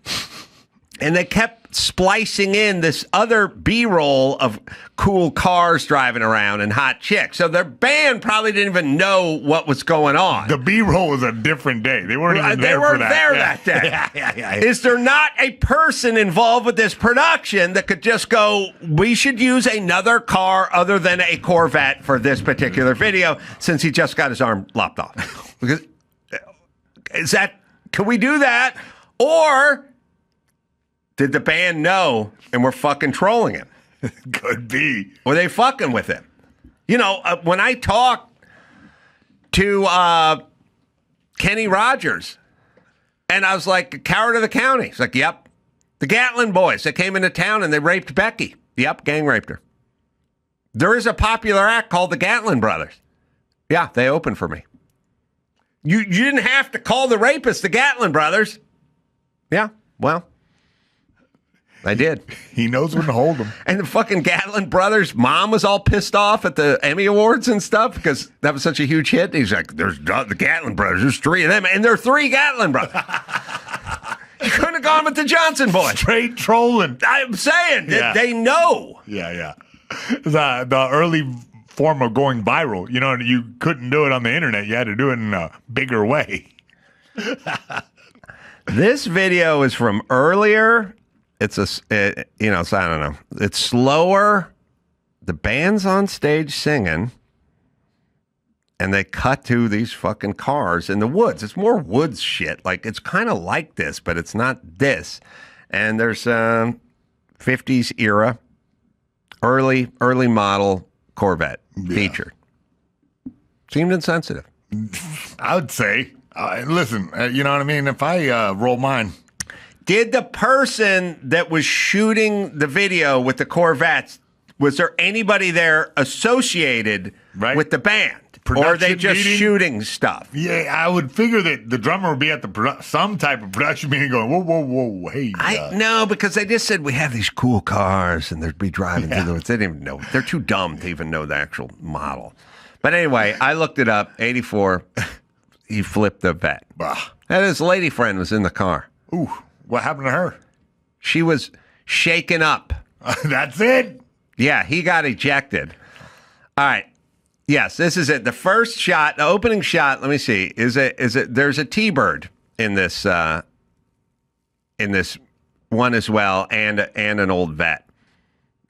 And they kept splicing in this other B-roll of cool cars driving around and hot chicks. So their band probably didn't even know what was going on. The B-roll was a different day. They weren't even there for that. They weren't there that day. Yeah. Is there not a person involved with this production that could just go, we should use another car other than a Corvette for this particular video since he just got his arm lopped off? Because can we do that? Or did the band know and we're fucking trolling him? Could be. Were they fucking with him? You know, when I talked to Kenny Rogers, and I was like, coward of the county. He's like, yep. The Gatlin boys that came into town and they raped Becky. Yep, gang raped her. There is a popular act called the Gatlin Brothers. Yeah, they opened for me. You didn't have to call the rapists the Gatlin Brothers. Yeah, well, I did. He knows when to hold them. And the fucking Gatlin Brothers' mom was all pissed off at the Emmy Awards and stuff because that was such a huge hit. He's like, there's the Gatlin Brothers. There's three of them. And there are three Gatlin Brothers. You couldn't have gone with the Johnson boys. Straight trolling. I'm saying, they know. Yeah. The early form of going viral. You know, you couldn't do it on the internet. You had to do it in a bigger way. This video is from earlier. It's I don't know. It's slower. The band's on stage singing, and they cut to these fucking cars in the woods. It's more woods shit. Like, it's kind of like this, but it's not this. And there's 50s era, early model Corvette featured. Seemed insensitive. I would say, listen, you know what I mean? If I roll mine. Did the person that was shooting the video with the Corvettes, was there anybody there associated with the band? Or are they just shooting stuff? Yeah, I would figure that the drummer would be at some type of production meeting going, whoa, hey. No, because they just said we have these cool cars and they'd be driving through the woods. They didn't even know. They're too dumb to even know the actual model. But anyway, I looked it up. 84, he flipped the vet. And his lady friend was in the car. Ooh, what happened to her? She was shaken up. That's it? Yeah, he got ejected. All right. Yes, this is it. The first shot, the opening shot, let me see. Is it there's a T-bird in this one as well, and an old vet.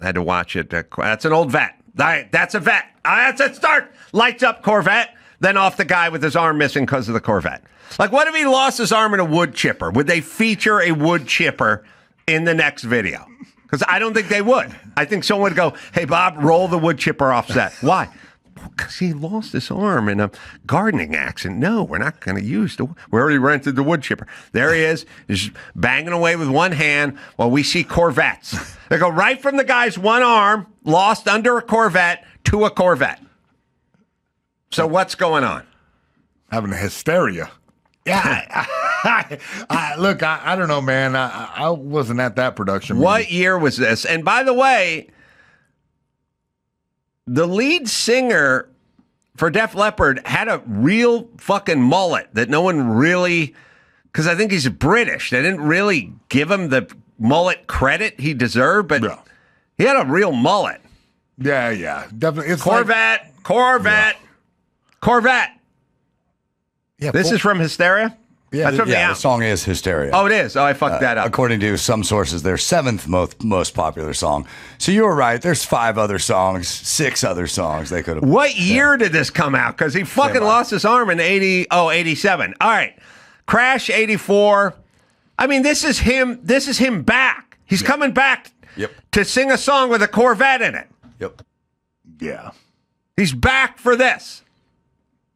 I had to watch it. That's an old vet. All right, that's a vet. That's a start. Lights up Corvette, then off the guy with his arm missing because of the Corvette. Like, what if he lost his arm in a wood chipper? Would they feature a wood chipper in the next video? Because I don't think they would. I think someone would go, hey, Bob, roll the wood chipper off set. Why? Because he lost his arm in a gardening accident. No, we're not going to use we already rented the wood chipper. There he is, just banging away with one hand while we see Corvettes. They go right from the guy's one arm, lost under a Corvette, to a Corvette. So what's going on? Having a hysteria. Yeah. Look, I don't know, man. I wasn't at that production. What year was this? And by the way, the lead singer for Def Leppard had a real fucking mullet that no one really, because I think he's British. They didn't really give him the mullet credit he deserved, but he had a real mullet. Yeah, definitely. It's Corvette. Yeah, this is from Hysteria? Yeah, the song is Hysteria. Oh, it is? Oh, I fucked that up. According to some sources, their seventh most popular song. So you were right. There's 5 other songs, 6 other songs they could have. What year did this come out? Because he fucking lost his arm in 87. All right. Crash 84. I mean, this is him back. He's coming back to sing a song with a Corvette in it. Yep. Yeah. He's back for this.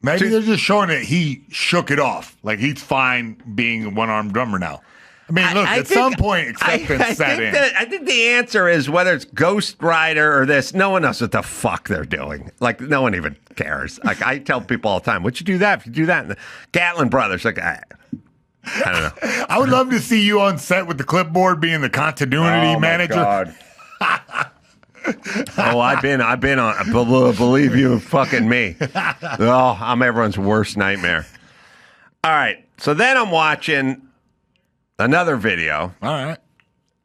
Maybe they're just showing that he shook it off. Like, he's fine being a one-armed drummer now. I mean, look, at some point, acceptance set in. I think the answer is whether it's Ghost Rider or this, no one knows what the fuck they're doing. Like, no one even cares. Like, I tell people all the time, would you do that if you do that? And the Gatlin Brothers, like, I don't know. I would love to see you on set with the clipboard being the continuity manager. God. I've been on. Believe you, fucking me. Oh, I'm everyone's worst nightmare. All right, so then I'm watching another video. All right,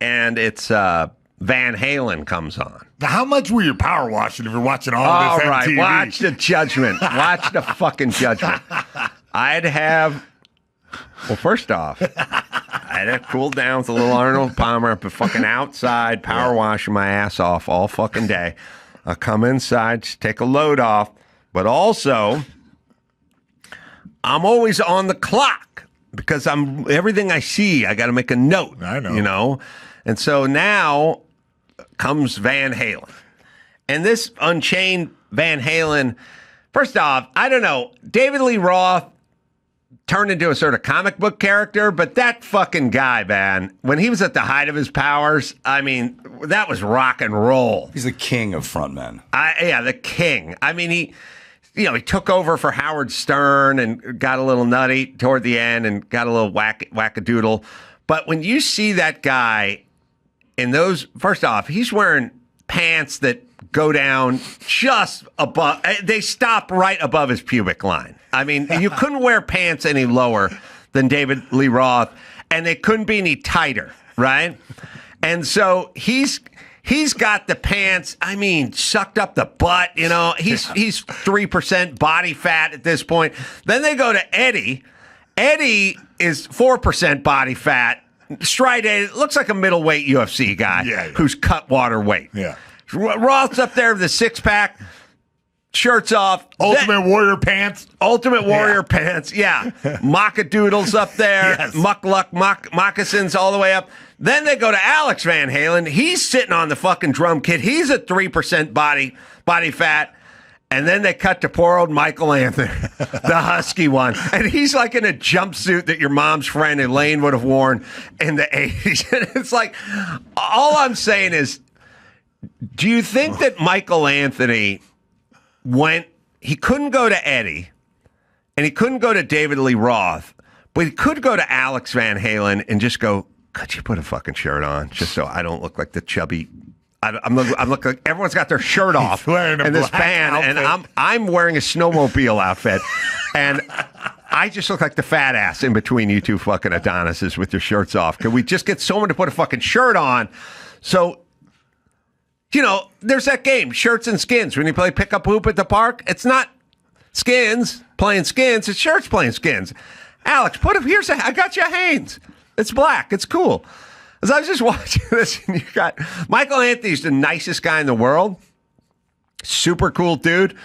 and it's Van Halen comes on. Now, how much were you power washing if you're watching all this right, MTV? watch the judgment. Watch the fucking judgment. I'd have. Well, first off, I'd have cooled down with a little Arnold Palmer. I'd be fucking outside, power washing my ass off all fucking day. I'll come inside, just take a load off, but also I'm always on the clock because everything I see, I got to make a note. I know. You know, and so now comes Van Halen, and this Unchained Van Halen. First off, I don't know, David Lee Roth turned into a sort of comic book character, but that fucking guy, man, when he was at the height of his powers, I mean, that was rock and roll. He's the king of frontmen. The king. I mean, he took over for Howard Stern and got a little nutty toward the end and got a little wackadoodle. But when you see that guy in those, first off, he's wearing pants that go down just above, they stop right above his pubic line. I mean, you couldn't wear pants any lower than David Lee Roth, and they couldn't be any tighter, right? And so he's got the pants, I mean, sucked up the butt, you know. He's 3% body fat at this point. Then they go to Eddie. Eddie is 4% body fat. Striated, looks like a middleweight UFC guy who's cut water weight. Yeah. Roth's up there with the six-pack, shirts off. Ultimate Warrior pants. Ultimate Warrior pants, yeah. Mockadoodles up there. Yes. Moccasins all the way up. Then they go to Alex Van Halen. He's sitting on the fucking drum kit. He's at 3% body fat. And then they cut to poor old Michael Anthony, the husky one. And he's like in a jumpsuit that your mom's friend Elaine would have worn in the 80s. And it's like, all I'm saying is, do you think that Michael Anthony he couldn't go to Eddie and he couldn't go to David Lee Roth, but he could go to Alex Van Halen and just go, could you put a fucking shirt on just so I don't look like the chubby, I'm looking like everyone's got their shirt off in this band outfit. And I'm wearing a snowmobile outfit and I just look like the fat ass in between you two fucking Adonises with your shirts off. Can we just get someone to put a fucking shirt on? So, you know, there's that game, Shirts and Skins. When you play pickup hoop at the park, it's not skins playing skins, it's shirts playing skins. Alex, I got you a Hanes. It's black. It's cool. As I was just watching this, and you got Michael Anthony's the nicest guy in the world. Super cool dude.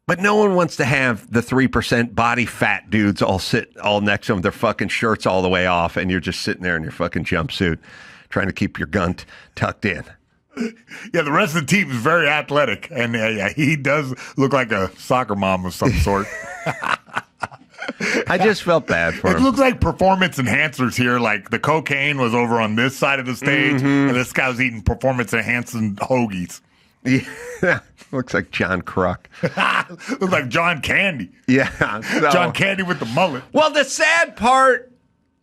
But no one wants to have the 3% body fat dudes all next to them, their fucking shirts all the way off, and you're just sitting there in your fucking jumpsuit trying to keep your gun tucked in. Yeah, the rest of the team is very athletic, and he does look like a soccer mom of some sort. I just felt bad for him. It looks like performance enhancers here. Like the cocaine was over on this side of the stage, and this guy was eating performance enhancing hoagies. Yeah, looks like John Kruk. Looks like John Candy. Yeah, John Candy with the mullet. Well, the sad part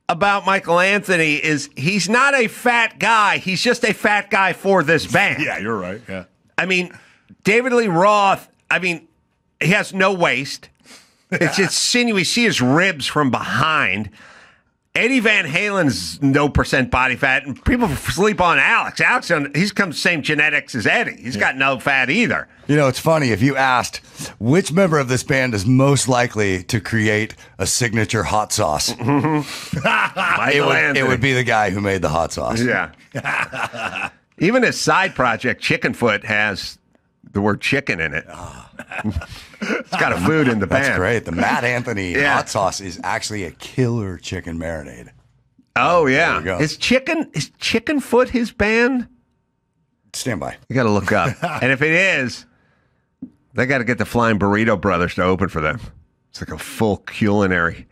about Michael Anthony is he's not a fat guy. He's just a fat guy for this band. Yeah, you're right. Yeah. I mean, David Lee Roth, he has no waist. It's just sinewy. You see his ribs from behind. Eddie Van Halen's no percent body fat, and people sleep on Alex. He's come same genetics as Eddie. He's got no fat either. You know, it's funny. If you asked which member of this band is most likely to create a signature hot sauce, it would be the guy who made the hot sauce. Yeah. Even his side project, Chicken Foot, has the word chicken in it. It's got a food in the band. That's great. The Matt Anthony hot sauce is actually a killer chicken marinade. Oh, yeah. Is Chicken Foot his band? Stand by. You got to look up. And if it is, they got to get the Flying Burrito Brothers to open for them. It's like a full culinary.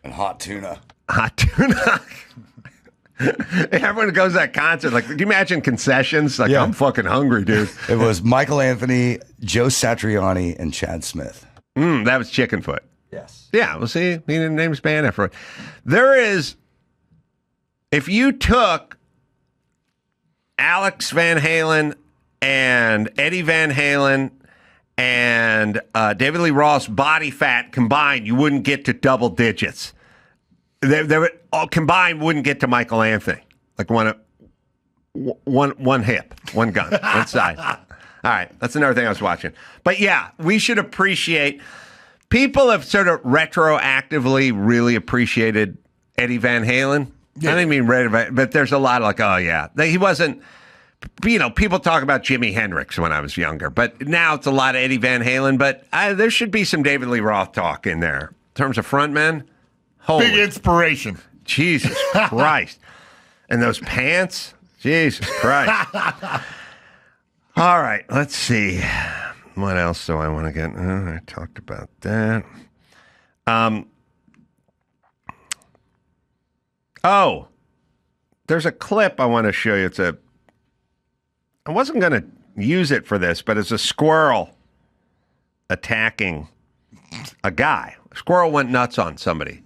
And hot tuna. Hot tuna. Everyone goes to that concert. Like, do you imagine concessions? Like, I'm fucking hungry, dude. It was Michael Anthony, Joe Satriani, and Chad Smith. That was Chicken Foot. Yes. Yeah, well, see, he didn't name his band after it. There is, if you took Alex Van Halen and Eddie Van Halen and David Lee Roth's body fat combined, you wouldn't get to double digits. They would all combined wouldn't get to Michael Anthony. Like one hip, one gun, one side. All right, that's another thing I was watching. But yeah, we should appreciate. People have sort of retroactively really appreciated Eddie Van Halen. Yeah. I didn't mean but there's a lot of like, oh yeah, he wasn't. People talk about Jimi Hendrix when I was younger, but now it's a lot of Eddie Van Halen. But there should be some David Lee Roth talk in there in terms of frontmen. Holy big inspiration. Jesus Christ. And those pants. Jesus Christ. All right, let's see. What else do I want to get? I talked about that. There's a clip I want to show you. I wasn't going to use it for this, but it's a squirrel attacking a guy. A squirrel went nuts on somebody.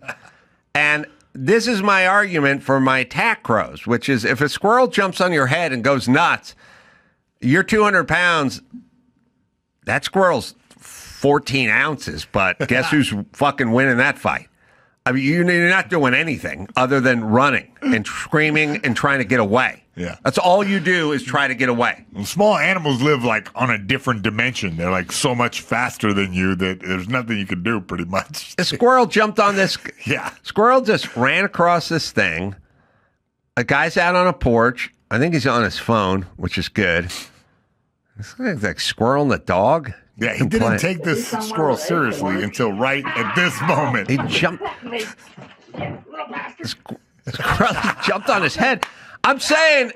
And this is my argument for my attack crows, which is if a squirrel jumps on your head and goes nuts, you're 200 pounds. That squirrel's 14 ounces, but guess who's fucking winning that fight? I mean, you're not doing anything other than running and screaming and trying to get away. Yeah. That's all you do is try to get away. Well, small animals live like on a different dimension. They're like so much faster than you that there's nothing you can do pretty much. The squirrel jumped on this. Yeah. Squirrel just ran across this thing. A guy's out on a porch. I think he's on his phone, which is good. It's like Squirrel and the Dog. Yeah, he didn't take this squirrel seriously until right at this moment. He jumped. Squirrel jumped on his head. I'm saying,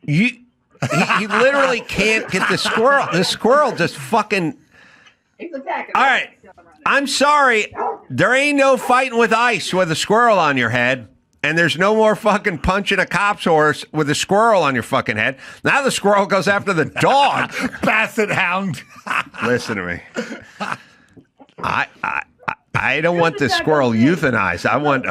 he literally can't get the squirrel. The squirrel just fucking. All right, I'm sorry. There ain't no fighting with ice with a squirrel on your head. And there's no more fucking punching a cop's horse with a squirrel on your fucking head. Now the squirrel goes after the dog. Basset hound. Listen to me. I don't want this squirrel euthanized. I want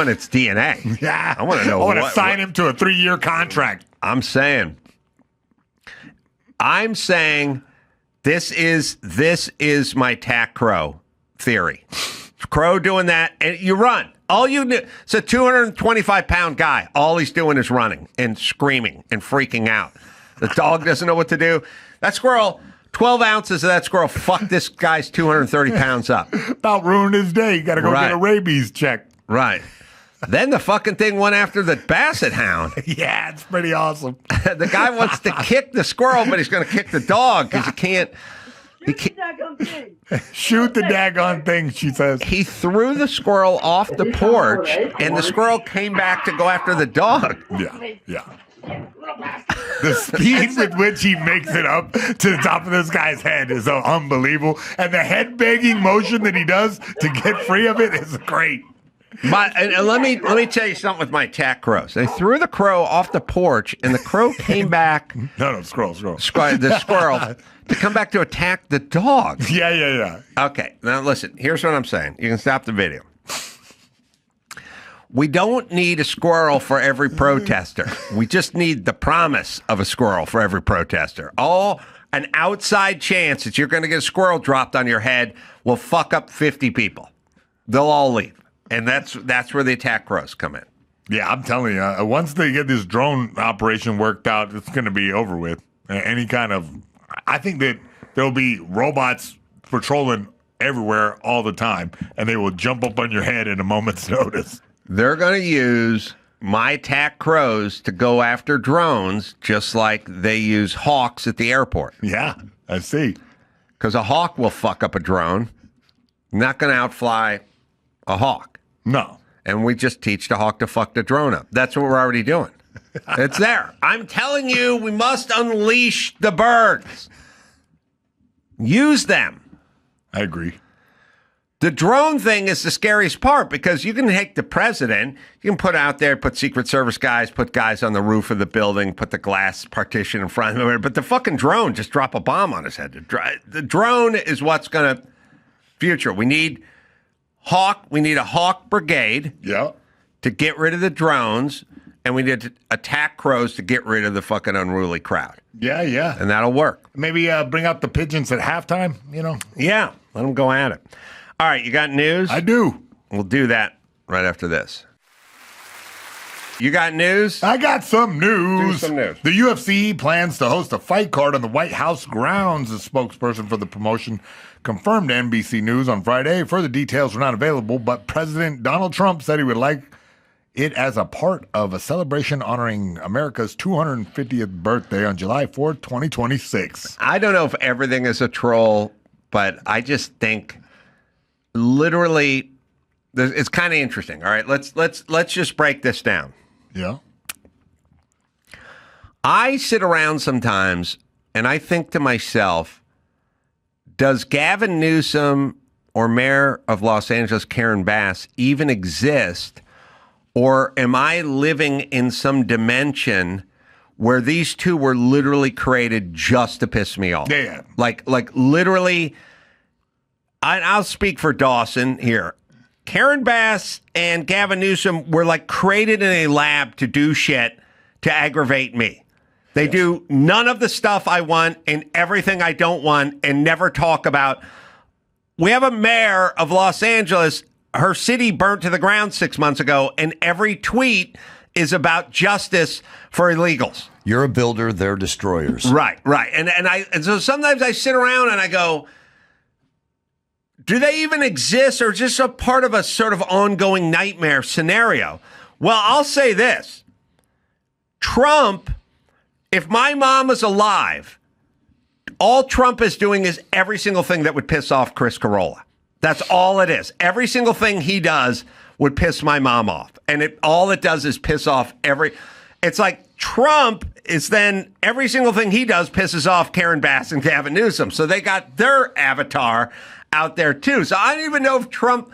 its DNA. Yeah. I want to know. I want to sign him to a 3-year contract. I'm saying this is my tack crow theory. Crow doing that, and you run. All you do, it's a 225-pound guy. All he's doing is running and screaming and freaking out. The dog doesn't know what to do. That squirrel, 12 ounces of that squirrel fucked this guy's 230 pounds up. About ruined his day. You got to go get a rabies check. Right. Then the fucking thing went after the basset hound. Yeah, it's pretty awesome. The guy wants to kick the squirrel, but he's going to kick the dog because he can't. Shoot the daggone thing, she says. He threw the squirrel off the porch, and the squirrel came back to go after the dog. Yeah. The speed with which he makes it up to the top of this guy's head is so unbelievable. And the head banging motion that he does to get free of it is great. Let me tell you something with my attack crows. They threw the crow off the porch, and the crow came back. No, squirrel. The squirrel to come back to attack the dog. Yeah. Okay, now listen. Here's what I'm saying. You can stop the video. We don't need a squirrel for every protester. We just need the promise of a squirrel for every protester. An outside chance that you're going to get a squirrel dropped on your head will fuck up 50 people. They'll all leave. And that's where the attack crows come in. Yeah, I'm telling you, once they get this drone operation worked out, it's going to be over with. Any kind of, I think that there'll be robots patrolling everywhere all the time, and they will jump up on your head in a moment's notice. They're going to use my attack crows to go after drones, just like they use hawks at the airport. Yeah, I see. Because a hawk will fuck up a drone. Not going to outfly a hawk. No. And we just teach the hawk to fuck the drone up. That's what we're already doing. It's there. I'm telling you, we must unleash the birds. Use them. I agree. The drone thing is the scariest part because you can take the president, you can put out there, put Secret Service guys, put guys on the roof of the building, put the glass partition in front of him, but the fucking drone just drop a bomb on his head. The drone is what's going to future. We need a hawk brigade to get rid of the drones, and we need to attack crows to get rid of the fucking unruly crowd. Yeah. And that'll work. Maybe bring out the pigeons at halftime, Yeah, let them go at it. All right, you got news? I do. We'll do that right after this. You got news? I got some news. Do some news. The UFC plans to host a fight card on the White House grounds. A spokesperson for the promotion confirmed to NBC News on Friday. Further details were not available, but President Donald Trump said he would like it as a part of a celebration honoring America's 250th birthday on July 4th, 2026. I don't know if everything is a troll, but I just think literally it's kind of interesting. All right, let's just break this down. Yeah. I sit around sometimes and I think to myself, does Gavin Newsom or Mayor of Los Angeles Karen Bass even exist? Or am I living in some dimension where these two were literally created just to piss me off? Yeah. Like literally, I'll speak for Dawson here. Karen Bass and Gavin Newsom were like created in a lab to do shit to aggravate me. They do none of the stuff I want and everything I don't want and never talk about. We have a mayor of Los Angeles. Her city burnt to the ground 6 months ago, and every tweet is about justice for illegals. You're a builder, they're destroyers. Right. And so sometimes I sit around and I go, do they even exist or just a part of a sort of ongoing nightmare scenario? Well, I'll say this. Trump, if my mom was alive, all Trump is doing is every single thing that would piss off Chris Carolla. That's all it is. Every single thing he does would piss my mom off. And all it does is piss off it's like Trump is then every single thing he does pisses off Karen Bass and Gavin Newsom. So they got their avatar out there too. So I don't even know if Trump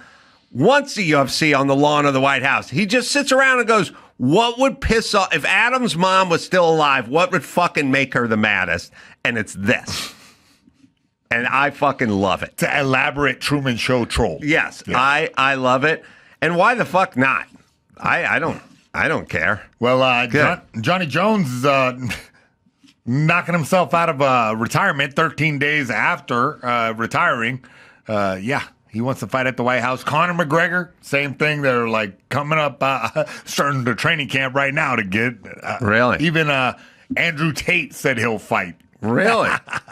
wants the UFC on the lawn of the White House. He just sits around and goes, what would piss off, if Adam's mom was still alive, what would fucking make her the maddest? And it's this. And I fucking love it. It's an elaborate Truman Show troll. Yes, yeah. I love it. And why the fuck not? I don't care. Well, Johnny Jones is knocking himself out of retirement 13 days after retiring. He wants to fight at the White House. Conor McGregor, same thing. They're like coming up, starting the training camp right now to get. Really? Even Andrew Tate said he'll fight. Really?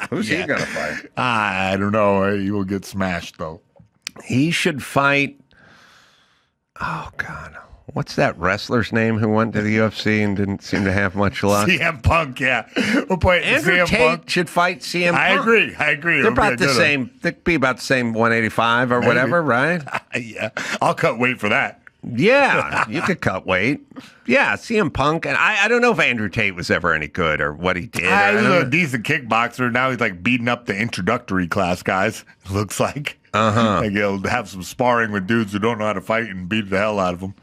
Who's he going to fight? I don't know. He will get smashed, though. He should fight. Oh, God. What's that wrestler's name who went to the UFC and didn't seem to have much luck? CM Punk, yeah. We'll play Andrew CM Tate Punk. should fight CM Punk. I agree. They're about the same. They'd be about the same 185 or whatever, right? Yeah. I'll cut weight for that. Yeah, you could cut weight. Yeah, CM Punk. And I don't know if Andrew Tate was ever any good or what he did. He was a decent kickboxer. Now he's like beating up the introductory class guys, it looks like. Like he'll have some sparring with dudes who don't know how to fight and beat the hell out of them.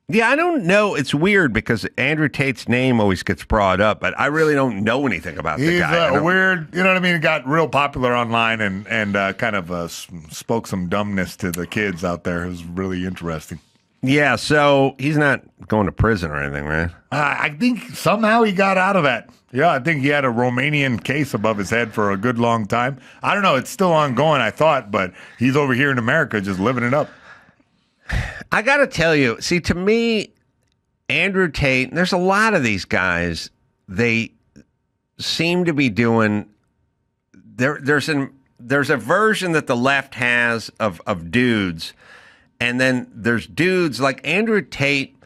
Yeah, I don't know. It's weird because Andrew Tate's name always gets brought up, but I really don't know anything about the guy. He's weird, you know what I mean? He got real popular online and kind of spoke some dumbness to the kids out there. It was really interesting. Yeah, so he's not going to prison or anything, right? I think somehow he got out of that. Yeah, I think he had a Romanian case above his head for a good long time. I don't know. It's still ongoing, I thought, but he's over here in America just living it up. I got to tell you, see, to me, Andrew Tate, there's a lot of these guys, they seem to be doing, there's a version that the left has of dudes, and then there's dudes like Andrew Tate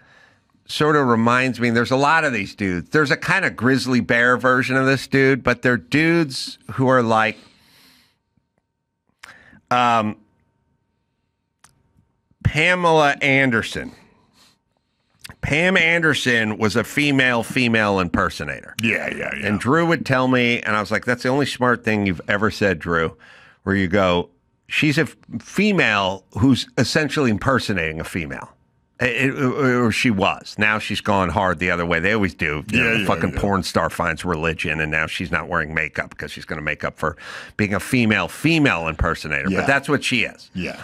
sort of reminds me, there's a lot of these dudes. There's a kind of grizzly bear version of this dude, but they're dudes who are like, Pamela Anderson. Pam Anderson was a female impersonator. Yeah. And Drew would tell me, and I was like, that's the only smart thing you've ever said, Drew, where you go, she's a female who's essentially impersonating a female. Or she was. Now she's gone hard the other way. They always do. Fucking porn star finds religion, and now she's not wearing makeup because she's going to make up for being a female impersonator. Yeah. But that's what she is. Yeah.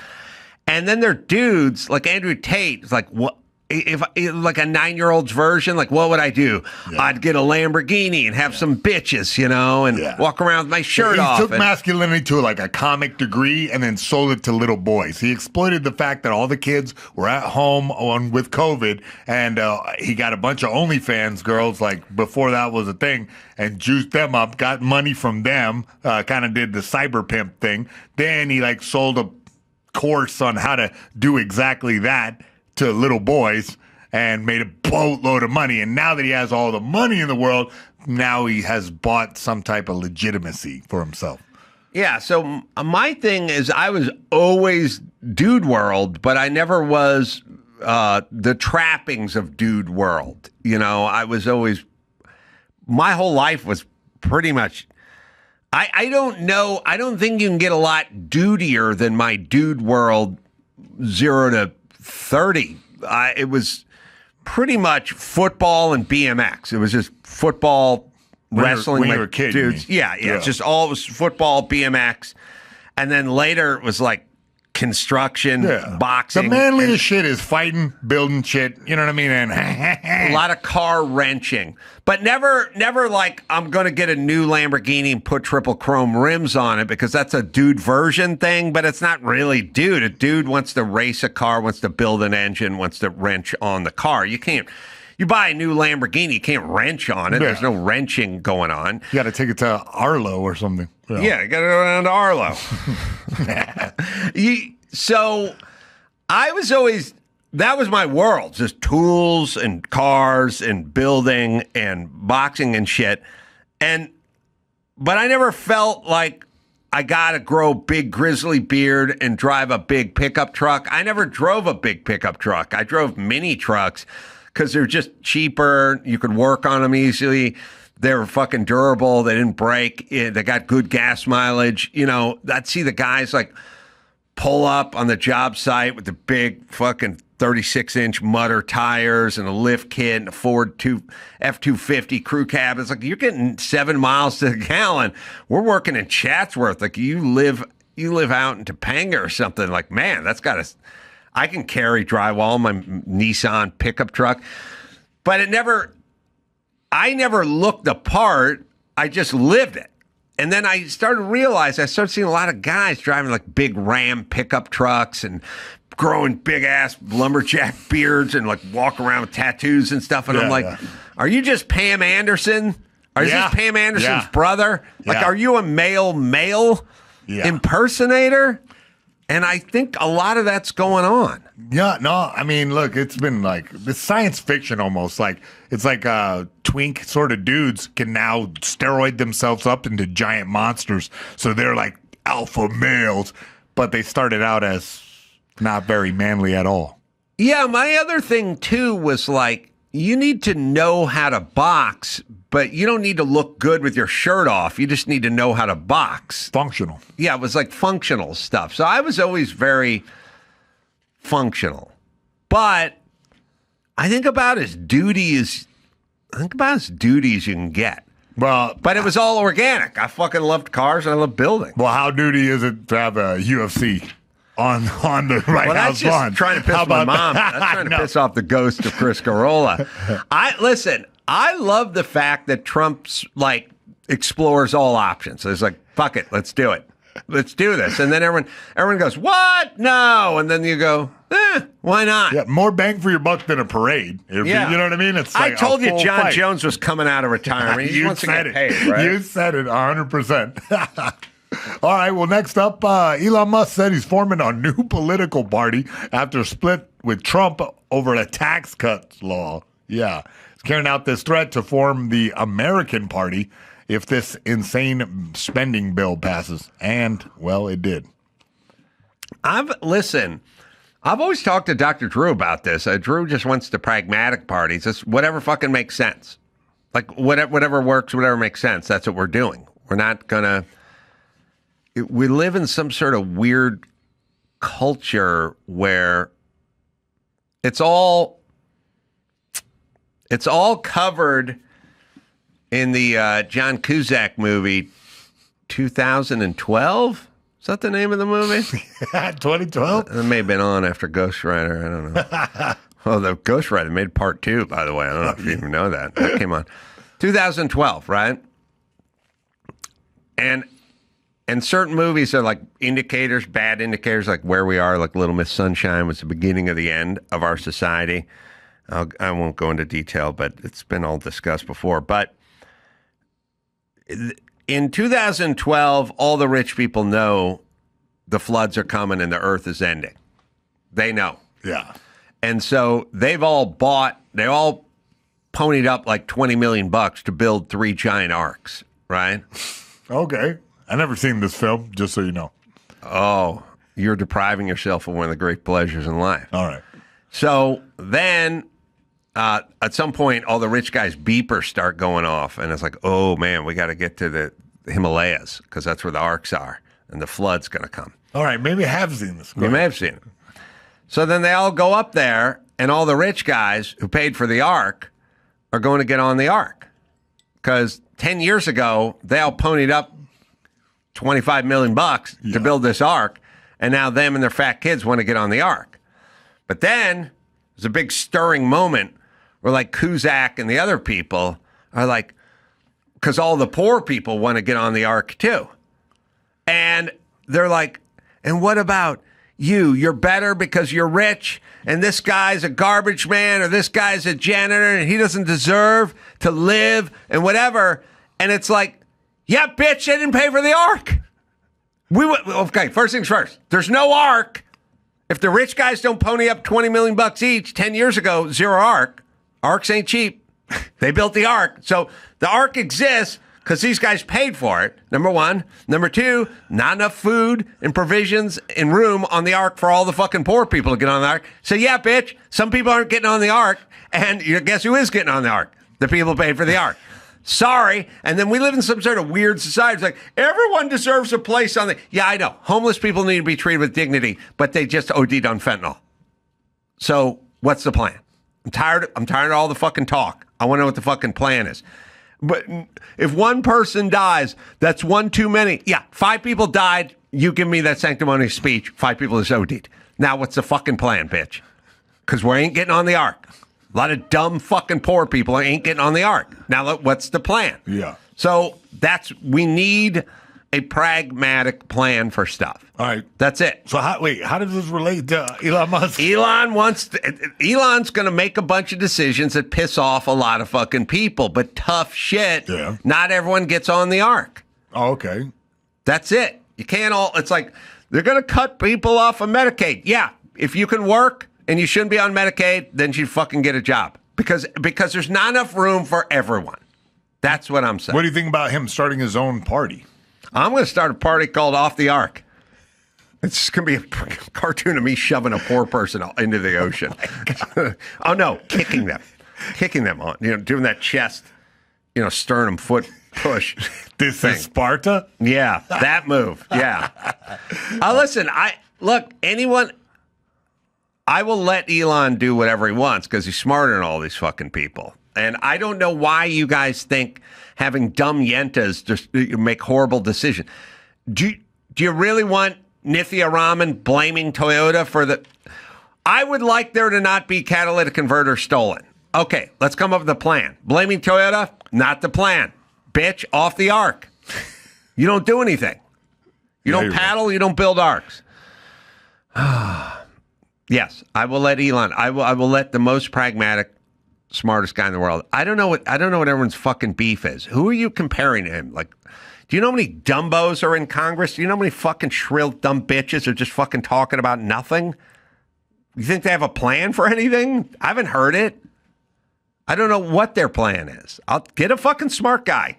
And then there are dudes like Andrew Tate. It's like, what? if like a 9-year-old's version, like what would I do? Yeah. I'd get a Lamborghini and have some bitches, and walk around with my shirt off. He took masculinity to like a comic degree and then sold it to little boys. He exploited the fact that all the kids were at home with COVID, and he got a bunch of OnlyFans girls like before that was a thing, and juiced them up, got money from them, kind of did the cyber pimp thing. Then he like sold a course on how to do exactly that to little boys and made a boatload of money. And now that he has all the money in the world, now he has bought some type of legitimacy for himself. Yeah, so my thing is I was always dude world, but I never was the trappings of dude world. I was always, my whole life was pretty much, I don't know, I don't think you can get a lot dudier than my dude world 0 to 30. It was pretty much football and BMX. It was just football, wrestling. When you were a kid, dudes. Yeah. It's just all it was football, BMX. And then later it was like construction, boxing. The manliest shit is fighting, building shit. You know what I mean? And a lot of car wrenching, but never like I'm going to get a new Lamborghini and put triple chrome rims on it because that's a dude version thing, but it's not really dude. A dude wants to race a car, wants to build an engine, wants to wrench on the car. You buy a new Lamborghini, you can't wrench on it. Yeah. There's no wrenching going on. You got to take it to Arlo or something. Yeah, you got to go down to Arlo. So I was always, that was my world, just tools and cars and building and boxing and shit. But I never felt like I got to grow a big grizzly beard and drive a big pickup truck. I never drove a big pickup truck. I drove mini trucks because they're just cheaper. You could work on them easily. They were fucking durable. They didn't break. They got good gas mileage. I'd see the guys like pull up on the job site with the big fucking 36-inch Mutter tires and a lift kit and a Ford F-250 crew cab. It's like, you're getting 7 miles to the gallon. We're working in Chatsworth. Like you live out in Topanga or something. Like, man, I can carry drywall in my Nissan pickup truck. But I never looked the part. I just lived it. And then I started to realize, I started seeing a lot of guys driving like big Ram pickup trucks and growing big ass lumberjack beards and like walk around with tattoos and stuff. And I'm like, are you just Pam Anderson? Is this Pam Anderson's brother? Like, are you a male impersonator? And I think a lot of that's going on. Yeah, no, I mean, look, it's been like it's science fiction almost. Like it's like twink sort of dudes can now steroid themselves up into giant monsters. So they're like alpha males, but they started out as not very manly at all. Yeah, my other thing too was like, you need to know how to box, but you don't need to look good with your shirt off. You just need to know how to box. Functional. Yeah, it was like functional stuff. So I was always very functional. But I think about as duty as you can get. Well, but it was all organic. I fucking loved cars and I loved building. Well, how duty is it to have a UFC on the White House lawn? That's just trying to piss my mom. That's trying to piss off the ghost of Chris Carolla. I love the fact that Trump's like explores all options. So it's like, fuck it, let's do it. Let's do this. And then everyone goes, what? No. And then you go, why not? Yeah, more bang for your buck than a parade. You know what I mean? It's like I told you John Jones was coming out of retirement. He wants to get paid, right? You said it 100%. All right, well, next up, Elon Musk said he's forming a new political party after a split with Trump over a tax cuts law. Yeah, he's carrying out this threat to form the American Party if this insane spending bill passes. And, well, it did. I've always talked to Dr. Drew about this. Drew just wants the pragmatic parties. It's whatever fucking makes sense. Like, whatever works, whatever makes sense, that's what we're doing. We're not going to... We live in some sort of weird culture where it's all covered in the John Cusack movie 2012. Is that the name of the movie? 2012? It may have been on after Ghost Rider. I don't know. Oh, the Ghost Rider made part 2, by the way. I don't know if you even know that. That came on 2012, right? And certain movies are like indicators, bad indicators, like where we are, like Little Miss Sunshine was the beginning of the end of our society. I won't go into detail, but it's been all discussed before. But in 2012, all the rich people know the floods are coming and the earth is ending. They know. Yeah. And so they all ponied up like $20 million to build 3 giant arcs, right? Okay. I never seen this film, just so you know. Oh, you're depriving yourself of one of the great pleasures in life. All right. So then at some point, all the rich guys' beepers start going off. And it's like, oh, man, we got to get to the Himalayas because that's where the arcs are. And the flood's going to come. All right. Maybe I have seen this. You may have seen it. So then they all go up there, and all the rich guys who paid for the ark are going to get on the ark. Because 10 years ago, they all ponied up $25 million to build this ark, and now them and their fat kids want to get on the ark. But then there's a big stirring moment where like Cusack and the other people are like, because all the poor people want to get on the ark too. And they're like, and what about you? You're better because you're rich, and this guy's a garbage man, or this guy's a janitor, and he doesn't deserve to live, and whatever. And it's like, yeah, bitch, they didn't pay for the ark. Okay, first things first. There's no ark. If the rich guys don't pony up $20 million each, 10 years ago, zero ark. Arks ain't cheap. They built the ark. So the ark exists because these guys paid for it, number one. Number two, not enough food and provisions and room on the ark for all the fucking poor people to get on the ark. So yeah, bitch, some people aren't getting on the ark, and guess who is getting on the ark? The people who paid for the ark. Sorry. And then we live in some sort of weird society. It's like, everyone deserves a place on the... Yeah, I know. Homeless people need to be treated with dignity, but they just OD'd on fentanyl. So what's the plan? I'm tired of all the fucking talk. I want to know what the fucking plan is. But if one person dies, that's one too many. Yeah, 5 people died. You give me that sanctimonious speech. 5 people is OD'd. Now what's the fucking plan, bitch? Because we ain't getting on the ark. A lot of dumb fucking poor people ain't getting on the ark. Now, what's the plan? Yeah. So we need a pragmatic plan for stuff. All right. That's it. So how does this relate to Elon Musk? Elon's going to make a bunch of decisions that piss off a lot of fucking people, but tough shit. Yeah. Not everyone gets on the ark. Oh, okay. That's it. You can't it's like, they're going to cut people off of Medicaid. Yeah. If you can work and you shouldn't be on Medicaid, then you fucking get a job. Because there's not enough room for everyone. That's what I'm saying. What do you think about him starting his own party? I'm going to start a party called Off the Ark. It's going to be a cartoon of me shoving a poor person into the ocean. Oh, no, kicking them on, doing that chest, sternum foot push. This thing. Is Sparta? Yeah, that move. Yeah. Listen, I will let Elon do whatever he wants because he's smarter than all these fucking people. And I don't know why you guys think having dumb yentas just make horrible decisions. Do you really want Nithya Raman blaming Toyota for the... I would like there to not be catalytic converters stolen. Okay, let's come up with a plan. Blaming Toyota, not the plan. Bitch, off the ark. You don't do anything. You don't paddle, you don't build arcs. Yes, I will let Elon. I will let the most pragmatic, smartest guy in the world. I don't know what everyone's fucking beef is. Who are you comparing to him? Like, do you know how many dumbos are in Congress? Do you know how many fucking shrill dumb bitches are just fucking talking about nothing? You think they have a plan for anything? I haven't heard it. I don't know what their plan is. I'll get a fucking smart guy.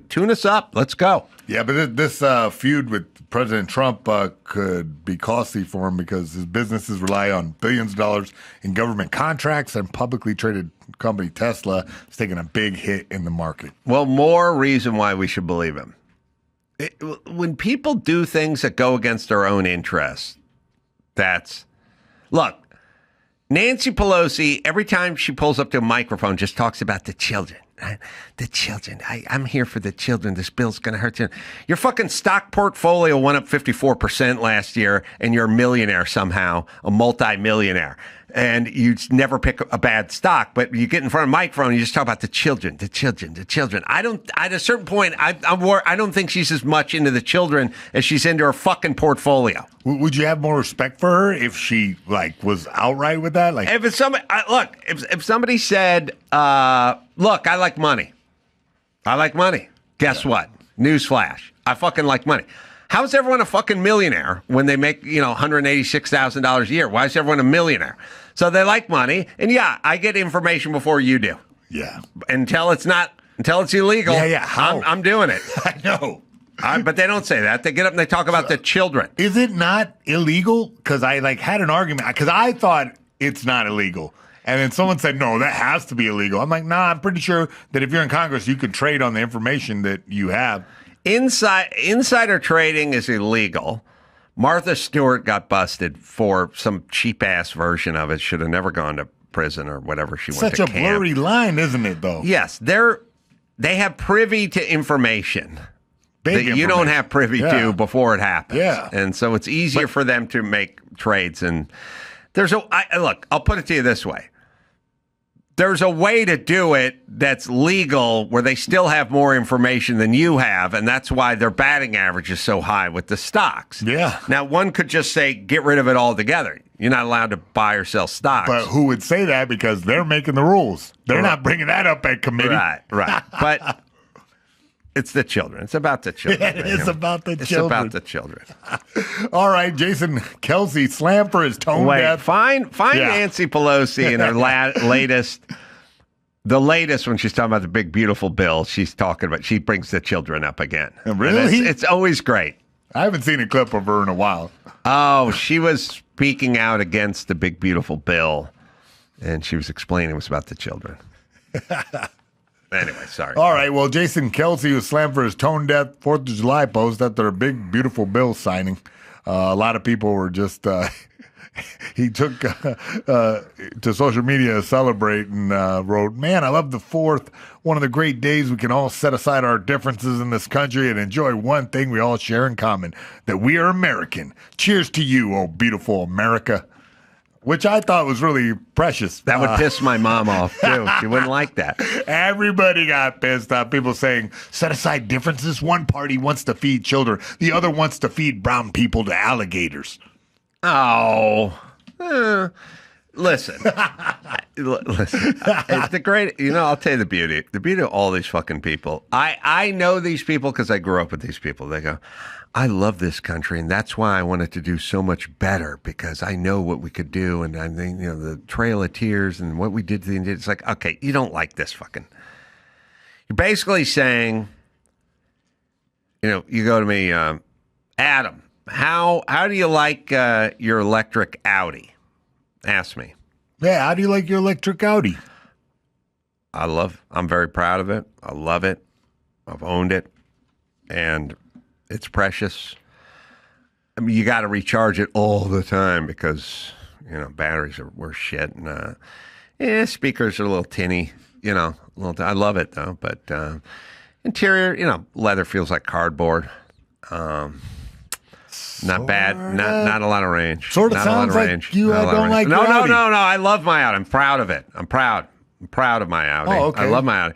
Tune us up. Let's go. Yeah, but this feud with President Trump could be costly for him because his businesses rely on billions of dollars in government contracts, and publicly traded company Tesla is taking a big hit in the market. Well, more reason why we should believe him. When people do things that go against their own interests, look, Nancy Pelosi, every time she pulls up to a microphone, just talks about the children. The children. I'm here for the children. This bill's going to hurt you. Your fucking stock portfolio went up 54% last year, and you're a millionaire somehow, a multi-millionaire. and you never pick a bad stock. But you get in front of a microphone, and you just talk about the children. At a certain point, I don't think she's as much into the children as she's into her fucking portfolio. Would you have more respect for her if she was outright with that? Like, If somebody, if somebody said, "Look, I like money. I like money." Guess what? Newsflash: I fucking like money. How is everyone a fucking millionaire when they make, $186,000 a year? Why is everyone a millionaire? So they like money, and I get information before you do. Yeah. Until it's illegal. Yeah. How? I'm doing it. I know. But they don't say that. They get up and they talk about the children. Is it not illegal? Because I had an argument because I thought it's not illegal. And then someone said, no, that has to be illegal. I'm like, nah, I'm pretty sure that if you're in Congress, you could trade on the information that you have. Insider trading is illegal. Martha Stewart got busted for some cheap-ass version of it. Should have never gone to prison or whatever she went to camp. Such a blurry line, isn't it, though? Yes. They have privy to information that you don't have privy to before it happens. Yeah. And so it's easier for them to make trades. And look, I'll put it to you this way. There's a way to do it that's legal where they still have more information than you have, and that's why their batting average is so high with the stocks. Yeah. Now, one could just say, get rid of it altogether. You're not allowed to buy or sell stocks. But who would say that? Because they're making the rules. They're not bringing that up at committee. Right. But it's the children. It's about the children. It is about the children. It's about the children. All right, Jason Kelsey slammed for his tone deaf. Find Nancy Pelosi in her latest. The latest when she's talking about the big beautiful bill, she brings the children up again. Really? It's always great. I haven't seen a clip of her in a while. Oh, she was speaking out against the big beautiful bill, and she was explaining it was about the children. Anyway, sorry. All right, well, Jason Kelsey was slammed for his tone-deaf 4th of July post after a big, beautiful bill signing. A lot of people were just, he took to social media to celebrate and wrote, "Man, I love the 4th, one of the great days we can all set aside our differences in this country and enjoy one thing we all share in common, that we are American. Cheers to you, oh beautiful America." Which I thought was really precious. That would piss my mom off, too. She wouldn't like that. Everybody got pissed off. People saying, set aside differences. One party wants to feed children. The other wants to feed brown people to alligators. Oh. Listen. It's the great, I'll tell you the beauty of all these fucking people. I know these people because I grew up with these people. They go, I love this country, and that's why I wanted to do so much better, because I know what we could do, and I think, the Trail of Tears and what we did to the Indians. It's like, okay, you don't like this fucking. You're basically saying, you go to me, Adam, how do you like your electric Audi? Ask me. Yeah, how do you like your electric Audi? I'm very proud of it. I love it. I've owned it, and it's precious. I mean, you got to recharge it all the time because, batteries were shit. And speakers are a little tinny, I love it, though. But interior, leather feels like cardboard. Not bad. Not a lot of range. Sort of sounds like you don't like your Audi. No. I love my Audi. I'm proud of it. I'm proud of my Audi. Oh, okay. I love my Audi.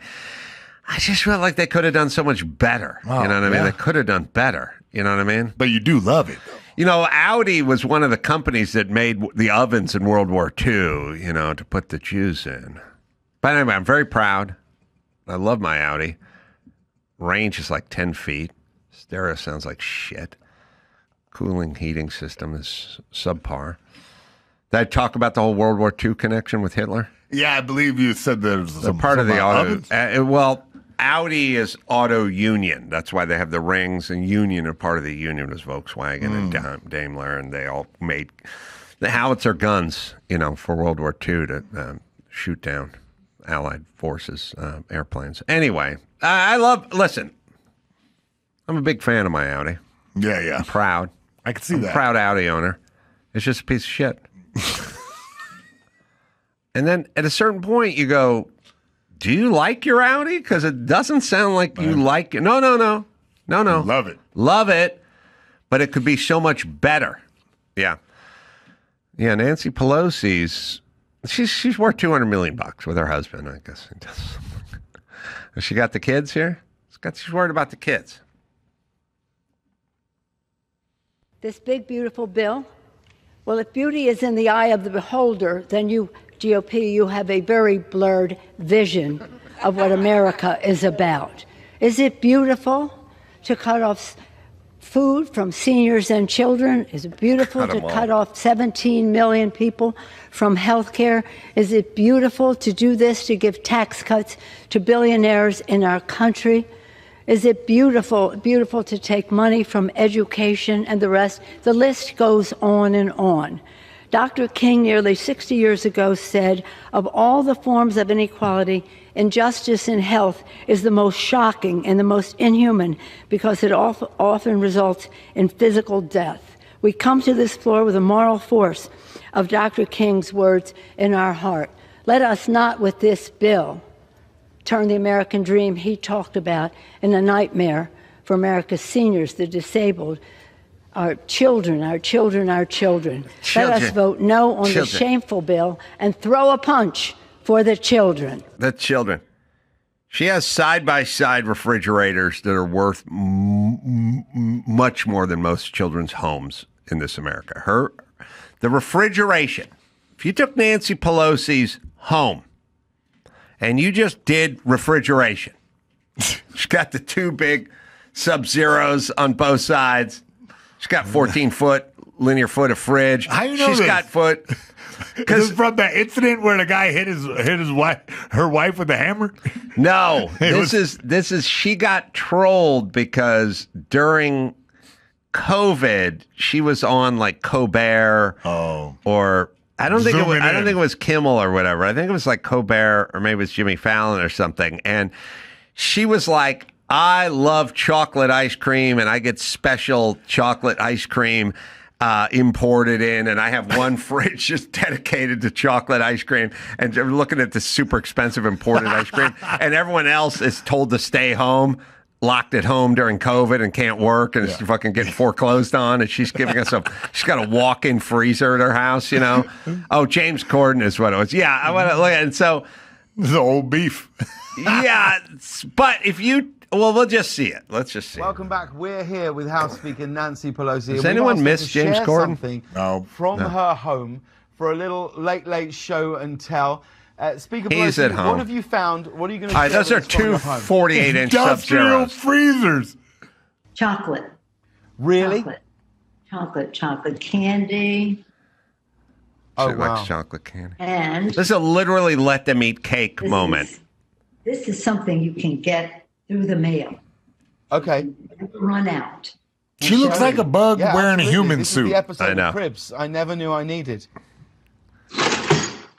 I just felt like they could have done so much better. Oh, you know what I mean? They could have done better. You know what I mean? But you do love it, though. Audi was one of the companies that made the ovens in World War II, to put the Jews in. But anyway, I'm very proud. I love my Audi. Range is like 10 feet. Stereo sounds like shit. Cooling heating system is subpar. Did I talk about the whole World War II connection with Hitler? Yeah, I believe you said there's some part of the auto. ovens? Audi is Auto Union. That's why they have the rings, and Union, a part of the Union was Volkswagen and Daimler, and they all made the howitzer guns, for World War II to shoot down Allied forces, airplanes. Anyway, listen, I'm a big fan of my Audi. Yeah. I'm proud. I can see I'm that. A proud Audi owner. It's just a piece of shit. And then at a certain point, you go, do you like your Audi? Because it doesn't sound like you like it. No. Love it. Love it, but it could be so much better. Yeah. Yeah, Nancy Pelosi's She's worth $200 million with her husband, I guess. Has she got the kids here? She's worried about the kids. This big, beautiful bill. Well, if beauty is in the eye of the beholder, then you, GOP, you have a very blurred vision of what America is about. Is it beautiful to cut off food from seniors and children? Is it beautiful to cut off 17 million people from health care? Is it beautiful to do this, to give tax cuts to billionaires in our country? Is it beautiful to take money from education and the rest? The list goes on and on. Dr. King nearly 60 years ago said, of all the forms of inequality, injustice in health is the most shocking and the most inhuman because it often results in physical death. We come to this floor with the moral force of Dr. King's words in our heart. Let us not, with this bill, turn the American dream he talked about in a nightmare for America's seniors, the disabled, our children. Let us vote no on the shameful bill and throw a punch for the children. The children. She has side-by-side refrigerators that are worth much more than most children's homes in this America. The refrigeration. If you took Nancy Pelosi's home and you just did refrigeration, she's got the two big Sub-Zeros on both sides. She's got 14-foot linear foot of fridge. How you know She's this? got foot. Because from the incident where the guy hit her wife with a hammer. No, this is she got trolled because during COVID she was on like Colbert. Or I don't think it was Kimmel or whatever. I think it was like Colbert or maybe it was Jimmy Fallon or something. And she was like, I love chocolate ice cream and I get special chocolate ice cream imported in, and I have one fridge just dedicated to chocolate ice cream, and they're looking at this super expensive imported ice cream, and everyone else is told to stay home, locked at home during COVID and can't work, and it's fucking getting foreclosed on, and she's giving us she's got a walk-in freezer at her house, you know? Oh, James Corden is what it was. Yeah, I want to look at it. And so this is old beef. Yeah, but if you... Well, we'll just see it. Let's just see. Welcome back. We're here with House Speaker Nancy Pelosi. Does anyone miss James Corden? No. From her home for a little late show and tell. Speaker Pelosi, he's at home. What have you found? What are you going to do? All right, those are two 48-inch Sub-Zero freezers. Chocolate. Really? Chocolate candy. She likes chocolate candy. And this is a literally let them eat cake moment. This is something you can get through the mail. Okay. Run out. She looks like a bug wearing a human this suit. Is the episode I know. Of Cribs I never knew I needed.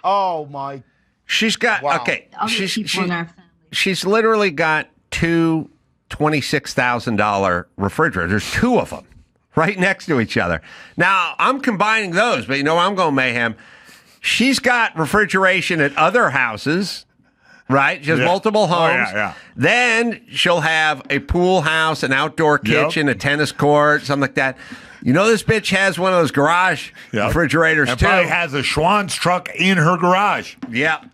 Oh my! She's got okay. Other people in our family. She's literally got two $26,000 refrigerators, two of them, right next to each other. Now I'm combining those, but you know I'm going mayhem. She's got refrigeration at other houses. Right? She has multiple homes. Then she'll have a pool house, an outdoor kitchen, a tennis court, something like that. You know this bitch has one of those garage refrigerators, and too. Probably has a Schwann's truck in her garage. Yeah.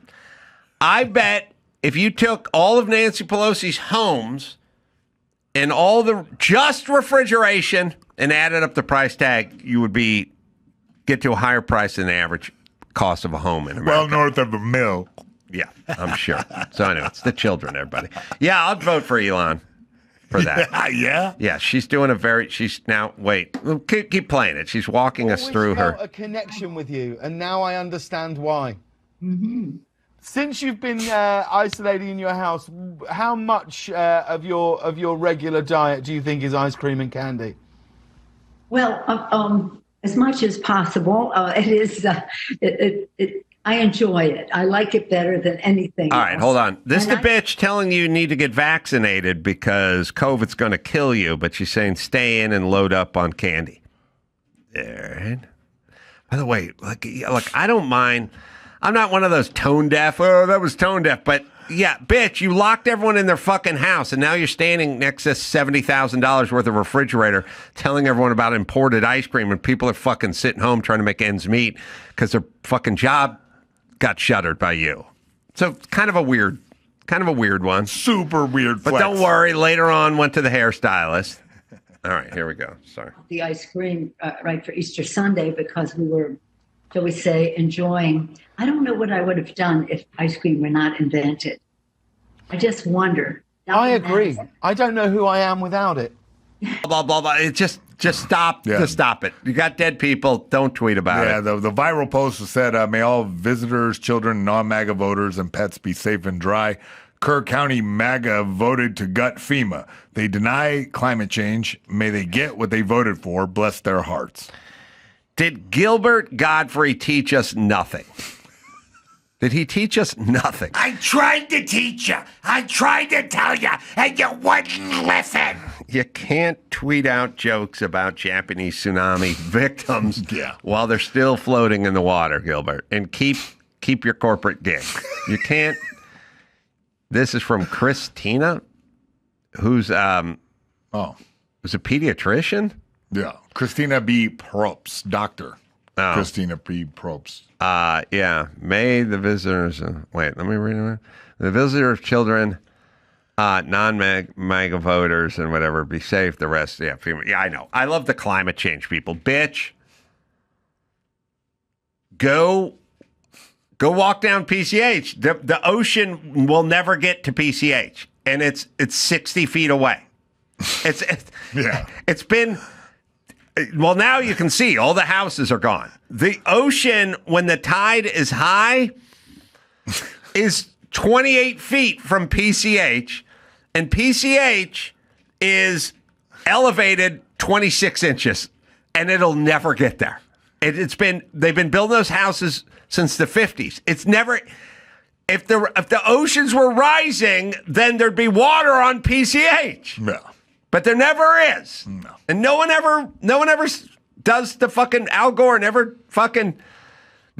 I bet if you took all of Nancy Pelosi's homes and all the just refrigeration and added up the price tag, you would get to a higher price than the average cost of a home in America. Well north of a mill. Yeah, I'm sure. So anyway, it's the children, everybody. Yeah, I'll vote for Elon for that. Yeah? Yeah, she's doing she's now, wait, keep playing it. She's walking us through her. A connection with you, and now I understand why. Mm-hmm. Since you've been isolating in your house, how much of your regular diet do you think is ice cream and candy? Well, as much as possible. It is. I enjoy it. I like it better than anything. All right, else. hold on. This is the bitch telling you need to get vaccinated because COVID's going to kill you, but she's saying stay in and load up on candy. All right. By the way, look, I don't mind. I'm not one of those tone deaf. Oh, that was tone deaf. But yeah, bitch, you locked everyone in their fucking house, and now you're standing next to $70,000 worth of refrigerator telling everyone about imported ice cream, and people are fucking sitting home trying to make ends meet because their fucking job got shuttered by you. So kind of a weird one. Super weird But flex. don't worry, later on went to the hairstylist. All right, here we go. Sorry. The ice cream right for Easter Sunday because we were, shall we say, enjoying. I don't know what I would have done if ice cream were not invented. I just wonder. I agree. I don't know who I am without it. Blah, blah, blah. It just stop. Yeah. Just stop it. You got dead people. Don't tweet about Yeah, it. the viral post said, may all visitors, children, non-MAGA voters, and pets be safe and dry. Kerr County MAGA voted to gut FEMA. They deny climate change. May they get what they voted for. Bless their hearts. Did Gilbert Godfrey teach us nothing? Did he teach us nothing? I tried to teach you. I tried to tell you, and you wouldn't listen. You can't tweet out jokes about Japanese tsunami victims while they're still floating in the water, Gilbert, and keep your corporate gig. You can't. This is from Christina, who's a pediatrician. Yeah, Christina B. Probst, doctor. Oh. Christina B. Probst. Yeah. May the visitors. Wait, let me read it. The visitors, children, non-MAGA voters, and whatever, be safe. The rest, yeah, I know. I love the climate change people. Bitch, go walk down PCH. The ocean will never get to PCH, and it's 60 feet away. It's been. Well, now you can see all the houses are gone. The ocean, when the tide is high, is 28 feet from PCH, and PCH is elevated 26 inches, and it'll never get there. They've been building those houses since the 50s. It's never. If the oceans were rising, then there'd be water on PCH. No. But there never is. No. And no one ever does the fucking Al Gore never fucking,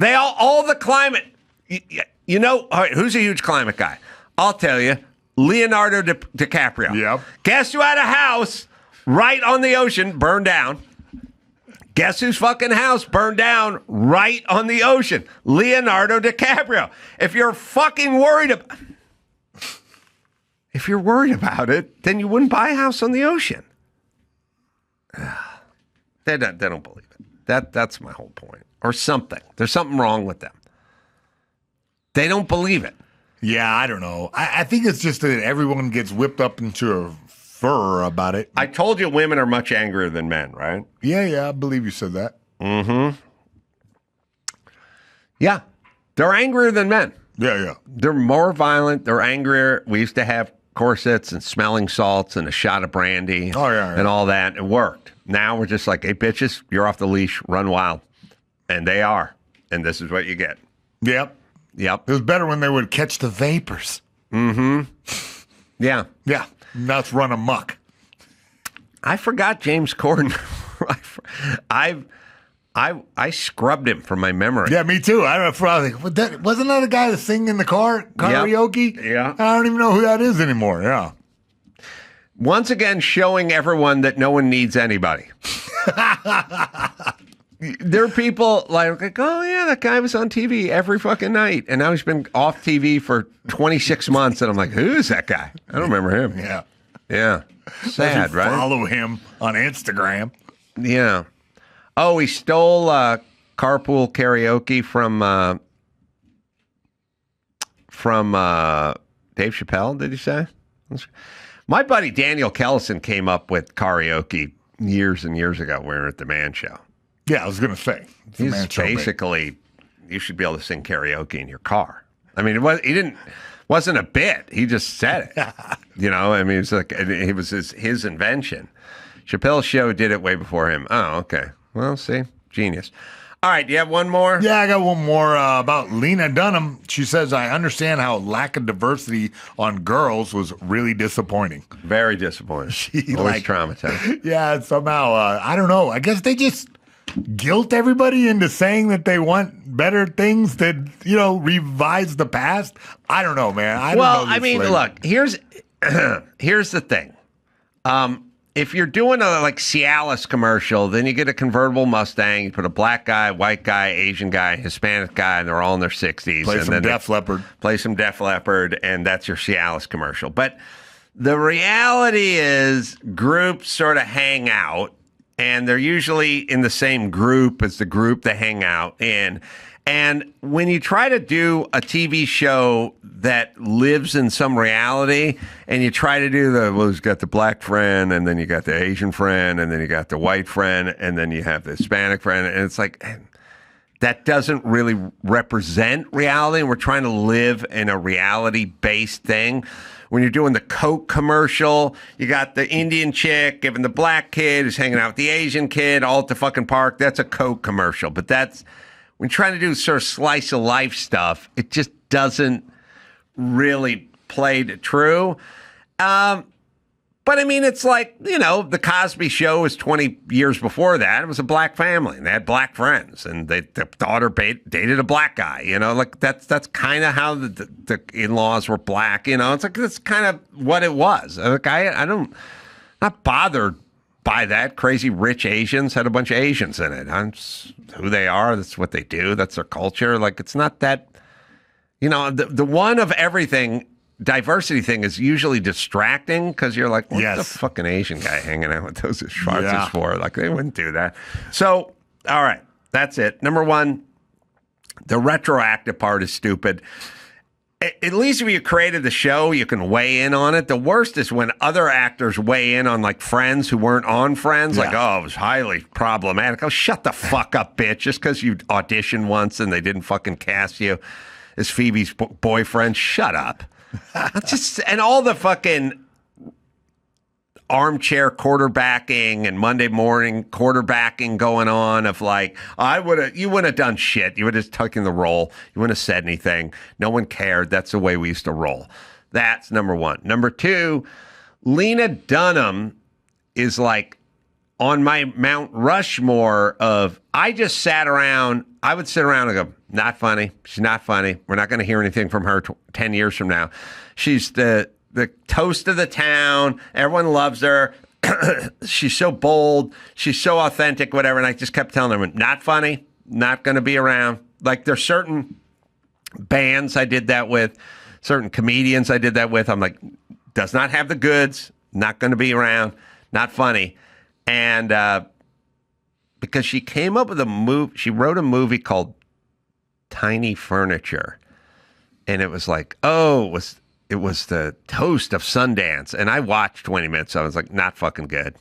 all the climate, you know, all right, who's a huge climate guy? I'll tell you, Leonardo DiCaprio. Yep. Guess who had a house right on the ocean, burned down? Guess whose fucking house burned down right on the ocean? Leonardo DiCaprio. If you're fucking worried about... If you're worried about it, then you wouldn't buy a house on the ocean. They don't believe it. That's my whole point. Or something. There's something wrong with them. They don't believe it. Yeah, I don't know. I think it's just that everyone gets whipped up into a fur about it. I told you women are much angrier than men, right? Yeah, I believe you said that. Mm-hmm. Yeah, they're angrier than men. Yeah. They're more violent. They're angrier. We used to have corsets and smelling salts and a shot of brandy and all that. It worked. Now we're just like, hey, bitches, you're off the leash. Run wild. And they are. And this is what you get. Yep. It was better when they would catch the vapors. Mm-hmm. Yeah. Now it's run amok. I forgot James Corden. I scrubbed him from my memory. Yeah, me too. I was like, wasn't that a guy that sing in the car karaoke? Yep. Yeah. I don't even know who that is anymore. Yeah. Once again, showing everyone that no one needs anybody. There are people like, oh yeah, that guy was on TV every fucking night, and now he's been off TV for 26 months, and I'm like, who is that guy? I don't remember him. Yeah. Sad, right? Follow him on Instagram. Yeah. Oh, he stole carpool karaoke from Dave Chappelle, did you say? My buddy Daniel Kellison came up with karaoke years and years ago. We were at the Man Show. Yeah, I was going to say. He's basically, you should be able to sing karaoke in your car. I mean, wasn't a bit. He just said it. You know, I mean, it was his invention. Chappelle's show did it way before him. Oh, okay. Well, see, genius. All right, do you have one more? Yeah, I got one more about Lena Dunham. She says, I understand how lack of diversity on girls was really disappointing. Very disappointing. Always traumatized. Yeah, somehow, I don't know. I guess they just guilt everybody into saying that they want better things that, revise the past. I don't know, man. I mean, look, here's the thing. if you're doing a like Cialis commercial, then you get a convertible Mustang, you put a black guy, white guy, Asian guy, Hispanic guy, and they're all in their 60s. Play and some then Def Leppard. Play some Def Leppard, and that's your Cialis commercial. But the reality is groups sort of hang out, and they're usually in the same group as the group they hang out in. And when you try to do a TV show that lives in some reality, and you try to do who's got the black friend, and then you got the Asian friend, and then you got the white friend, and then you have the Hispanic friend, and it's like, that doesn't really represent reality, and we're trying to live in a reality-based thing. When you're doing the Coke commercial, you got the Indian chick giving the black kid who's hanging out with the Asian kid all at the fucking park. That's a Coke commercial, but that's... When trying to do sort of slice of life stuff, it just doesn't really play to true. But I mean, it's like, the Cosby Show was 20 years before that. It was a black family, and they had black friends, and the daughter dated a black guy. Like that's kind of how the in-laws were black. It's like that's kind of what it was. Like not bothered by that. Crazy rich Asians had a bunch of Asians in it. That's who they are. That's what they do. That's their culture. Like, it's not that, the one of everything diversity thing is usually distracting because you're like, what's the fucking Asian guy hanging out with those Schwarzes for? Like, they wouldn't do that. So, all right, that's it. Number one, the retroactive part is stupid. At least if you created the show, you can weigh in on it. The worst is when other actors weigh in on, like, Friends who weren't on Friends. Like, it was highly problematic. Oh, shut the fuck up, bitch. Just because you auditioned once and they didn't fucking cast you as Phoebe's boyfriend. Shut up. And all the fucking armchair quarterbacking and Monday morning quarterbacking going on of like, you wouldn't have done shit. You would have just taken the role. You wouldn't have said anything. No one cared. That's the way we used to roll. That's number one. Number two, Lena Dunham is like on my Mount Rushmore of, I would sit around and go, not funny. She's not funny. We're not going to hear anything from her 10 years from now. She's the toast of the town. Everyone loves her. She's so bold. She's so authentic, whatever. And I just kept telling them, not funny, not going to be around. Like, there's certain bands I did that with, certain comedians I did that with. I'm like, does not have the goods, not going to be around, not funny. And because she came up with she wrote a movie called Tiny Furniture. And it was like, it was the toast of Sundance. And I watched 20 minutes. So I was like, not fucking good.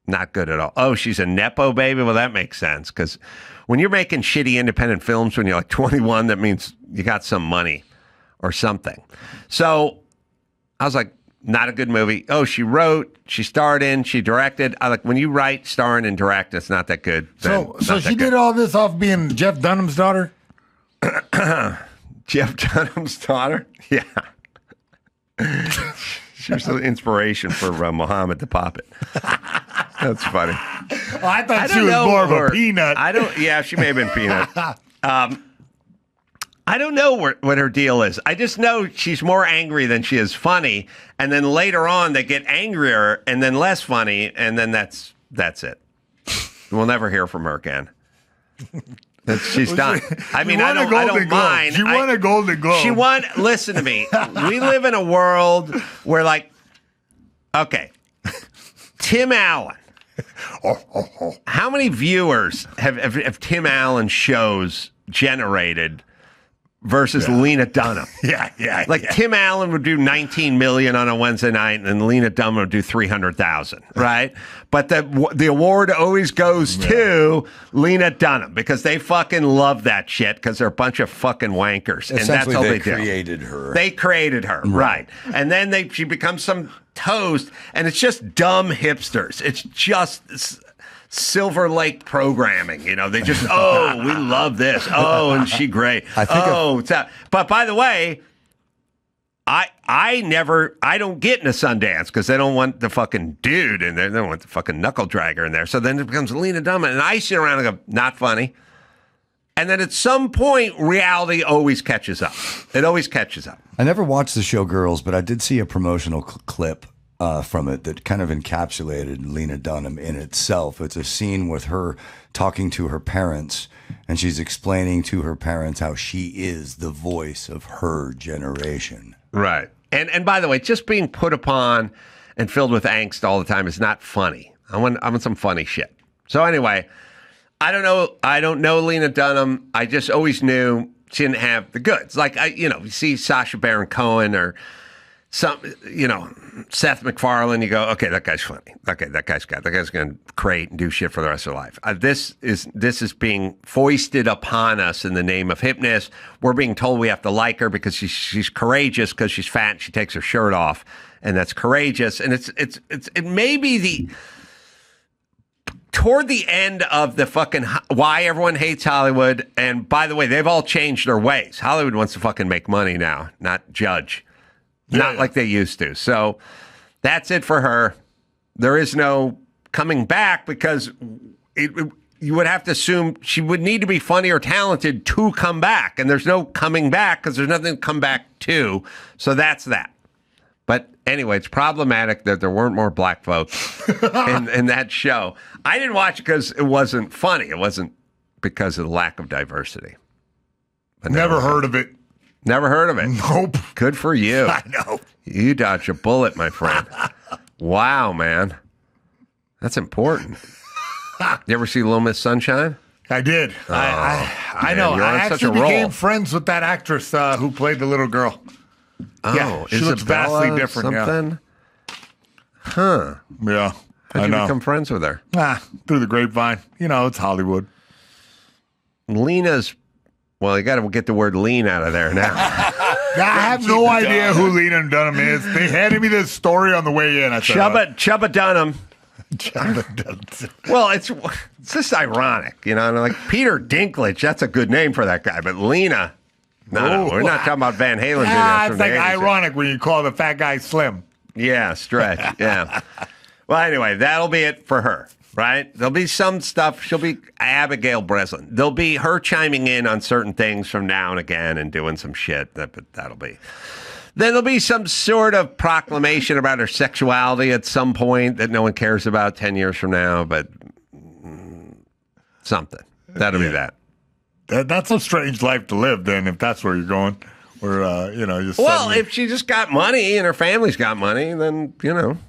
Not good at all. Oh, she's a Nepo baby? Well, that makes sense. Because when you're making shitty independent films when you're like 21, that means you got some money or something. So I was like, not a good movie. Oh, she wrote, she starred in, she directed. I like, when you write, star in, and direct, it's not that good. So she did all this off being Jeff Dunham's daughter? Jeff Dunham's daughter? Yeah. She was the inspiration for Muhammad the Puppet. That's funny. Oh, I thought she was more of a peanut. Yeah, she may have been peanut. I don't know what her deal is. I just know she's more angry than she is funny. And then later on, they get angrier and then less funny. And then that's it. We'll never hear from her again. She's done. I mean, I don't mind. She won a Golden Globe. Listen to me. We live in a world where, like, okay, Tim Allen. How many viewers have Tim Allen shows generated versus Lena Dunham? Yeah. Like, Tim Allen would do 19 million on a Wednesday night, and Lena Dunham would do 300,000, right? But the award always goes to Lena Dunham because they fucking love that shit because they're a bunch of fucking wankers. And that's all they do. They created her, right. And then she becomes some toast, and it's just dumb hipsters. It's just Silver Lake programming, they just, we love this. Oh, and she great. But by the way, I don't get into Sundance because they don't want the fucking dude in there. They don't want the fucking knuckle dragger in there. So then it becomes Lena Dunham, and I sit around and go, not funny. And then at some point, reality always catches up. It always catches up. I never watched the show Girls, but I did see a promotional clip from it that kind of encapsulated Lena Dunham in itself. It's a scene with her talking to her parents, and she's explaining to her parents how she is the voice of her generation. Right. And by the way, just being put upon and filled with angst all the time is not funny. I want some funny shit. So anyway, I don't know Lena Dunham. I just always knew she didn't have the goods. Like, you see Sacha Baron Cohen or some, Seth MacFarlane, you go, okay, that guy's funny. Okay, that guy's going to create and do shit for the rest of their life. This is being foisted upon us in the name of hipness. We're being told we have to like her because she's courageous because she's fat and she takes her shirt off, and that's courageous. And it may be toward the end of the fucking why everyone hates Hollywood. And by the way, they've all changed their ways. Hollywood wants to fucking make money now, not judge. Not like they used to. So that's it for her. There is no coming back because you would have to assume she would need to be funny or talented to come back. And there's no coming back because there's nothing to come back to. So that's that. But anyway, it's problematic that there weren't more black folks in that show. I didn't watch it because it wasn't funny. It wasn't because of the lack of diversity. But Never heard of it. Never heard of it. Nope. Good for you. I know. You dodged a bullet, my friend. Wow, man. That's important. You ever see Little Miss Sunshine? I did. I know. You're I on such a actually roll. became friends with that actress who played the little girl. Oh, Yeah, she looks Isabella vastly different, yeah. Something? Huh. Yeah, How'd I you know. become friends with her? Through the grapevine. It's Hollywood. Lena's, well, you got to get the word lean out of there now. I have no idea who Lena Dunham is. They handed me this story on the way in. I said, Chubba Dunham. Chubba Dunham. Well, it's just ironic, and like Peter Dinklage, that's a good name for that guy, but Lena, no, we're not talking about Van Halen. It's like ironic when you call the fat guy slim. Yeah, stretch. Yeah. Well, anyway, that'll be it for her, right? There'll be some stuff. She'll be Abigail Breslin. There'll be her chiming in on certain things from now and again and doing some shit. But that'll be. Then there'll be some sort of proclamation about her sexuality at some point that no one cares about 10 years from now, but something. That'll be that. That's a strange life to live, then, if that's where you're going. Or, just Well, suddenly... if she just got money and her family's got money, then,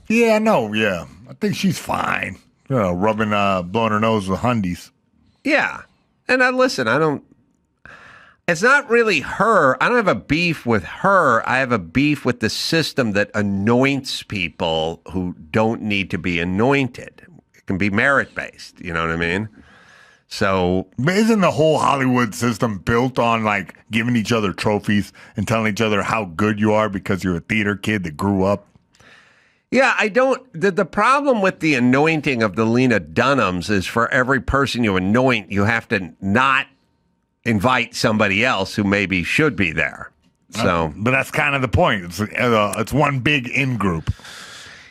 Yeah, no, yeah. I think she's fine. Blowing her nose with hundies. Yeah. And listen, it's not really her. I don't have a beef with her. I have a beef with the system that anoints people who don't need to be anointed. It can be merit-based. You know what I mean? So, But isn't the whole Hollywood system built on giving each other trophies and telling each other how good you are because you're a theater kid that grew up? yeah, I don't. The problem with the anointing of the Lena Dunhams is for every person you anoint, you have to not invite somebody else who maybe should be there. So, But that's kind of the point. It's one big in-group.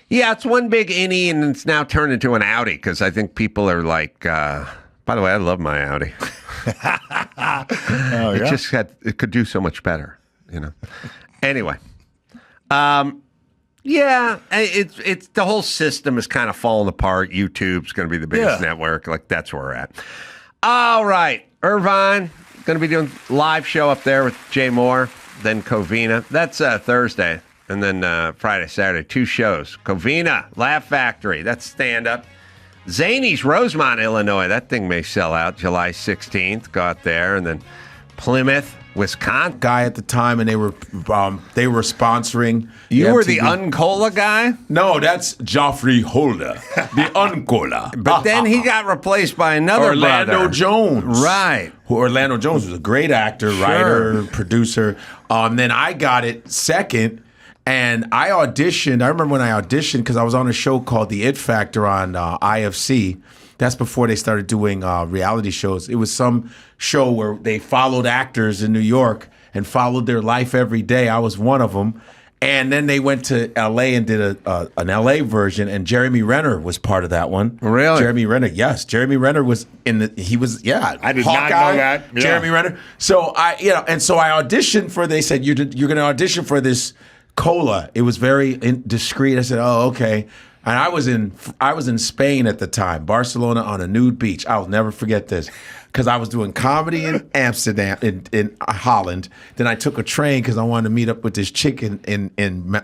yeah, it's one big innie, and it's now turned into an outie because I think people are like, by the way, I love my Audi. Oh, yeah? It could do so much better, Anyway, yeah, it's the whole system is kind of falling apart. YouTube's going to be the biggest network. That's where we're at. All right, Irvine going to be doing live show up there with Jay Moore, then Covina. That's Thursday, and then Friday, Saturday, 2 shows. Covina, Laugh Factory. That's stand up. Zany's Rosemont, Illinois. That thing may sell out July 16th. Go out there. And then Plymouth, Wisconsin. Guy at the time, and they were sponsoring. You were the MTV. Uncola guy? No, that's Joffrey Holder, the Uncola. But then he got replaced by another Orlando brother. Jones. Right. Orlando Jones was a great actor, writer, producer. Then I got it second. And I auditioned. I remember when I auditioned because I was on a show called The It Factor on IFC. That's before they started doing reality shows. It was some show where they followed actors in New York and followed their life every day. I was one of them. And then they went to L.A. and did an L.A. version, and Jeremy Renner was part of that one. Really? Jeremy Renner, yes. Jeremy Renner was I did not know Hawkeye, that. Yeah. Jeremy Renner. So I auditioned for. They said you're going to audition for this cola. It was very discreet. I said, "Oh, okay." And I was in Spain at the time, Barcelona, on a nude beach. I'll never forget this, because I was doing comedy in Amsterdam, in Holland. Then I took a train because I wanted to meet up with this chick in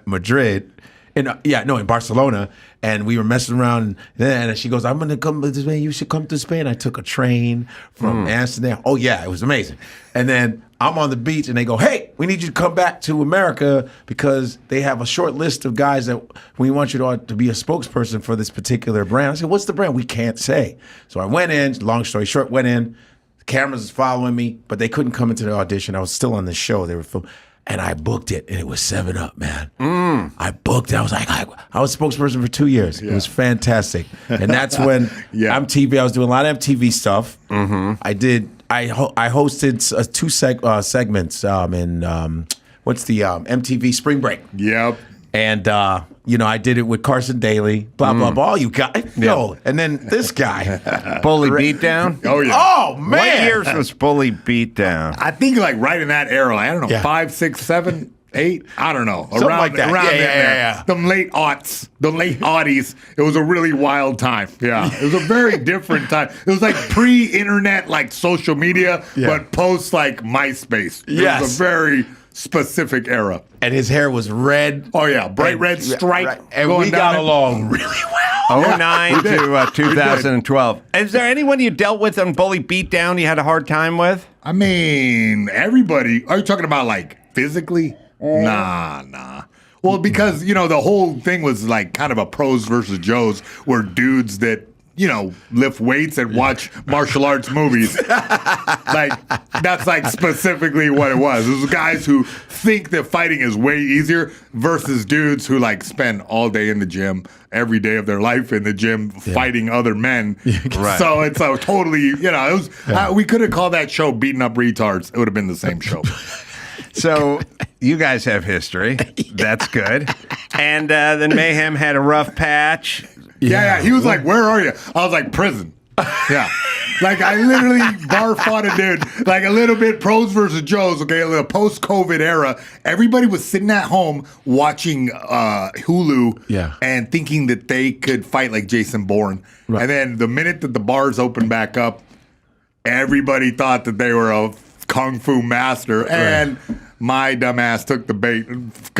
Madrid. In Barcelona, and we were messing around, and she goes, "I'm gonna come to Spain. You should come to Spain." I took a train from Amsterdam. Oh yeah, it was amazing. And then I'm on the beach, and they go, "Hey, we need you to come back to America because they have a short list of guys that we want you to be a spokesperson for this particular brand." I said, "What's the brand?" "We can't say." So I went in. Long story short, went in. The cameras was following me, but they couldn't come into the audition. I was still on the show. They were filming. And I booked it, and it was 7-Up, man. I booked it. I was like, I was spokesperson for 2 years. It was fantastic. And that's when MTV, I was doing a lot of MTV stuff. I hosted 2 segments in, what's the MTV Spring Break? Yep. And, I did it with Carson Daly, blah, blah, blah. All you guys. No. And then this guy. Bully Beatdown? Oh, yeah. Oh, man. What years was Bully Beatdown? I think like right in that era. I don't know, 5, 6, 7, 8. I don't know. Something like that. Around Yeah. Them late aughts, the late aughties. It was a really wild time. Yeah. It was a very different time. It was like pre-internet, like social media, but post like MySpace. It was a very specific era. And his hair was red. Oh, yeah. Bright red stripe. Right. And we got along really well. 09 to 2012. Is there anyone you dealt with on Bully Beatdown you had a hard time with? I mean, everybody. Are you talking about like physically? Nah. Well, because, the whole thing was like kind of a pros versus Joes, where dudes that, lift weights and watch martial arts movies. Like, that's like specifically what it was. It was guys who think that fighting is way easier versus dudes who like spend all day in the gym, every day of their life in the gym, fighting other men. Right. So it's a totally, it was, we could have called that show Beating Up Retards. It would have been the same show. So you guys have history. That's good. And then Mayhem had a rough patch. Yeah. He was like, "Where are you?" I was like, "Prison." Yeah. Like, I literally bar fought a dude. Like, a little bit pros versus Joes, okay? The post-COVID era, everybody was sitting at home watching Hulu and thinking that they could fight like Jason Bourne. Right. And then the minute that the bars opened back up, everybody thought that they were a kung fu master. And my dumbass took the bait a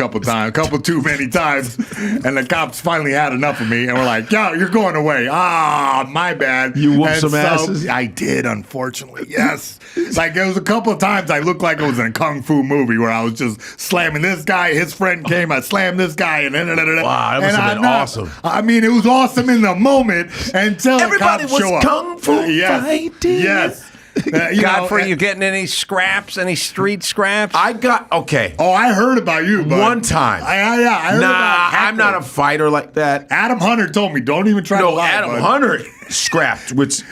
couple too many times, and the cops finally had enough of me and were like, "Yo, you're going away." Ah, my bad. You whooped some asses? I did, unfortunately. Yes. Like, it was a couple of times I looked like I was in a kung fu movie where I was just slamming this guy. His friend came, I slammed this guy, and wow, that must have been awesome. I mean, it was awesome in the moment until everybody the cops show up. Kung fu fighting. Yes. Godfrey, you getting any scraps? Any street scraps? I got okay. Oh, I heard about you, bud. One time. I heard about Hector. I'm not a fighter like that. Adam Hunter told me, don't even try to lie. Adam Hunter scrapped with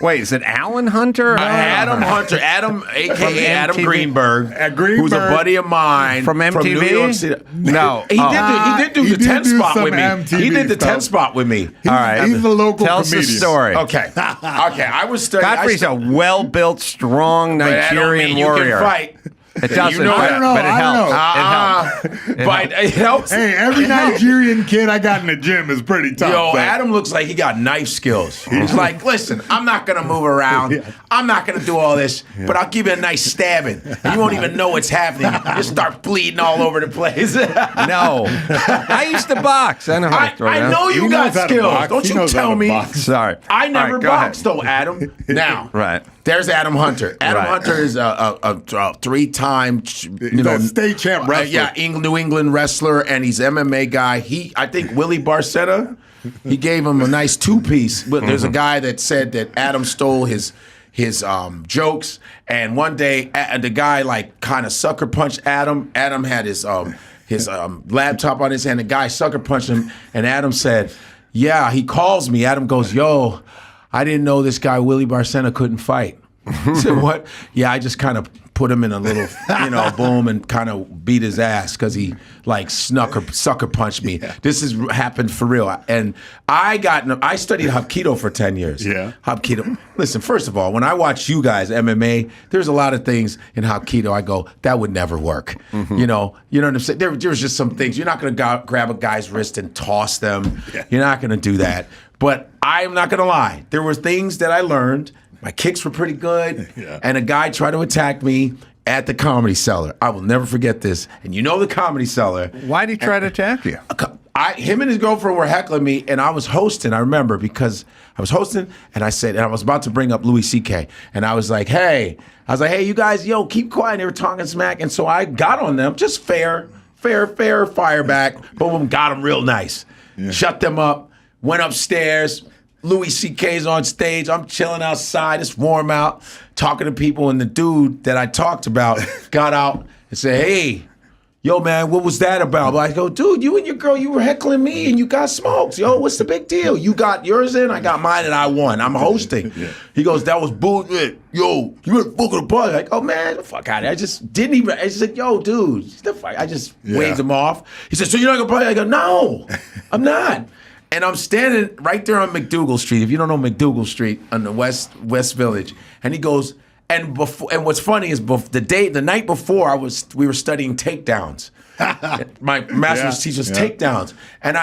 Wait, is it Alan Hunter? Adam Hunter, a.k.a. Adam Greenberg, Greenberg, who's a buddy of mine from MTV. From New York City. No, he did do the 10 spot with me. MTV he did the 10 stuff. spot with me. All right, he's a local Tell us comedian. the story. Okay. I was studying. Godfrey's a well-built, strong Nigerian warrior. You can fight. It doesn't, I don't know. but it helps. But it helps. Hey, every Nigerian kid I got in the gym is pretty tough. Yo, Adam looks like he got knife skills. He's like, listen, I'm not going to move around. I'm not going to do all this, but I'll give you a nice stabbing. And you won't even know what's happening. You start bleeding all over the place. No. I used to box. I know how to throw I down. know you got skills. Don't you tell me. Sorry. I never go boxed, ahead. though, Adam. Now, Right. There's Adam Hunter. Adam Hunter is a 3-time, state champ wrestler. New England wrestler, and he's MMA guy. I think Willie Barcetta, he gave him a nice 2-piece. But there's a guy that said that Adam stole his jokes, and one day the guy like kind of sucker punched Adam. Adam had his laptop on his hand. The guy sucker punched him, and Adam said, "Yeah." He calls me. Adam goes, "Yo, I didn't know this guy Willie Barcena couldn't fight." I said, "What?" "Yeah, I just kind of put him in a little, boom, and kind of beat his ass because he like sucker punched me. Yeah. This has happened for real. And I studied Hapkido for 10 years. Yeah. Hapkido. Listen, first of all, when I watch you guys, MMA, there's a lot of things in Hapkido I go, that would never work. Mm-hmm. You know what I'm saying? There's just some things. You're not going to grab a guy's wrist and toss them. Yeah. You're not going to do that. But I'm not going to lie. There were things that I learned. My kicks were pretty good. Yeah. And a guy tried to attack me at the Comedy Cellar. I will never forget this. And you know the Comedy Cellar. Why did he try to attack you? Him and his girlfriend were heckling me, and I was hosting. I remember because I was hosting, and I was about to bring up Louis C.K. And I was like, hey, you guys, keep quiet. And they were talking smack. And so I got on them, just fair, fire back. Boom, got them real nice. Yeah. Shut them up, went upstairs. Louis C.K.'s on stage. I'm chilling outside. It's warm out, talking to people. And the dude that I talked about got out and said, hey, yo, man, what was that about? I go, dude, you and your girl, you were heckling me and you got smoked. Yo, what's the big deal? You got yours in, I got mine, and I won. I'm hosting. Yeah. He goes, that was bullshit. Yo, you were fucking the party. Like, oh, man, the fuck out of here. I just didn't even, I just said, yo, dude, the fuck. I just waved him off. He said, so you're not going to party? I go, no, I'm not. And I'm standing right there on McDougal Street. If you don't know McDougal Street on the West Village, and he goes, and what's funny is the night before we were studying takedowns. My master's teaches takedowns, and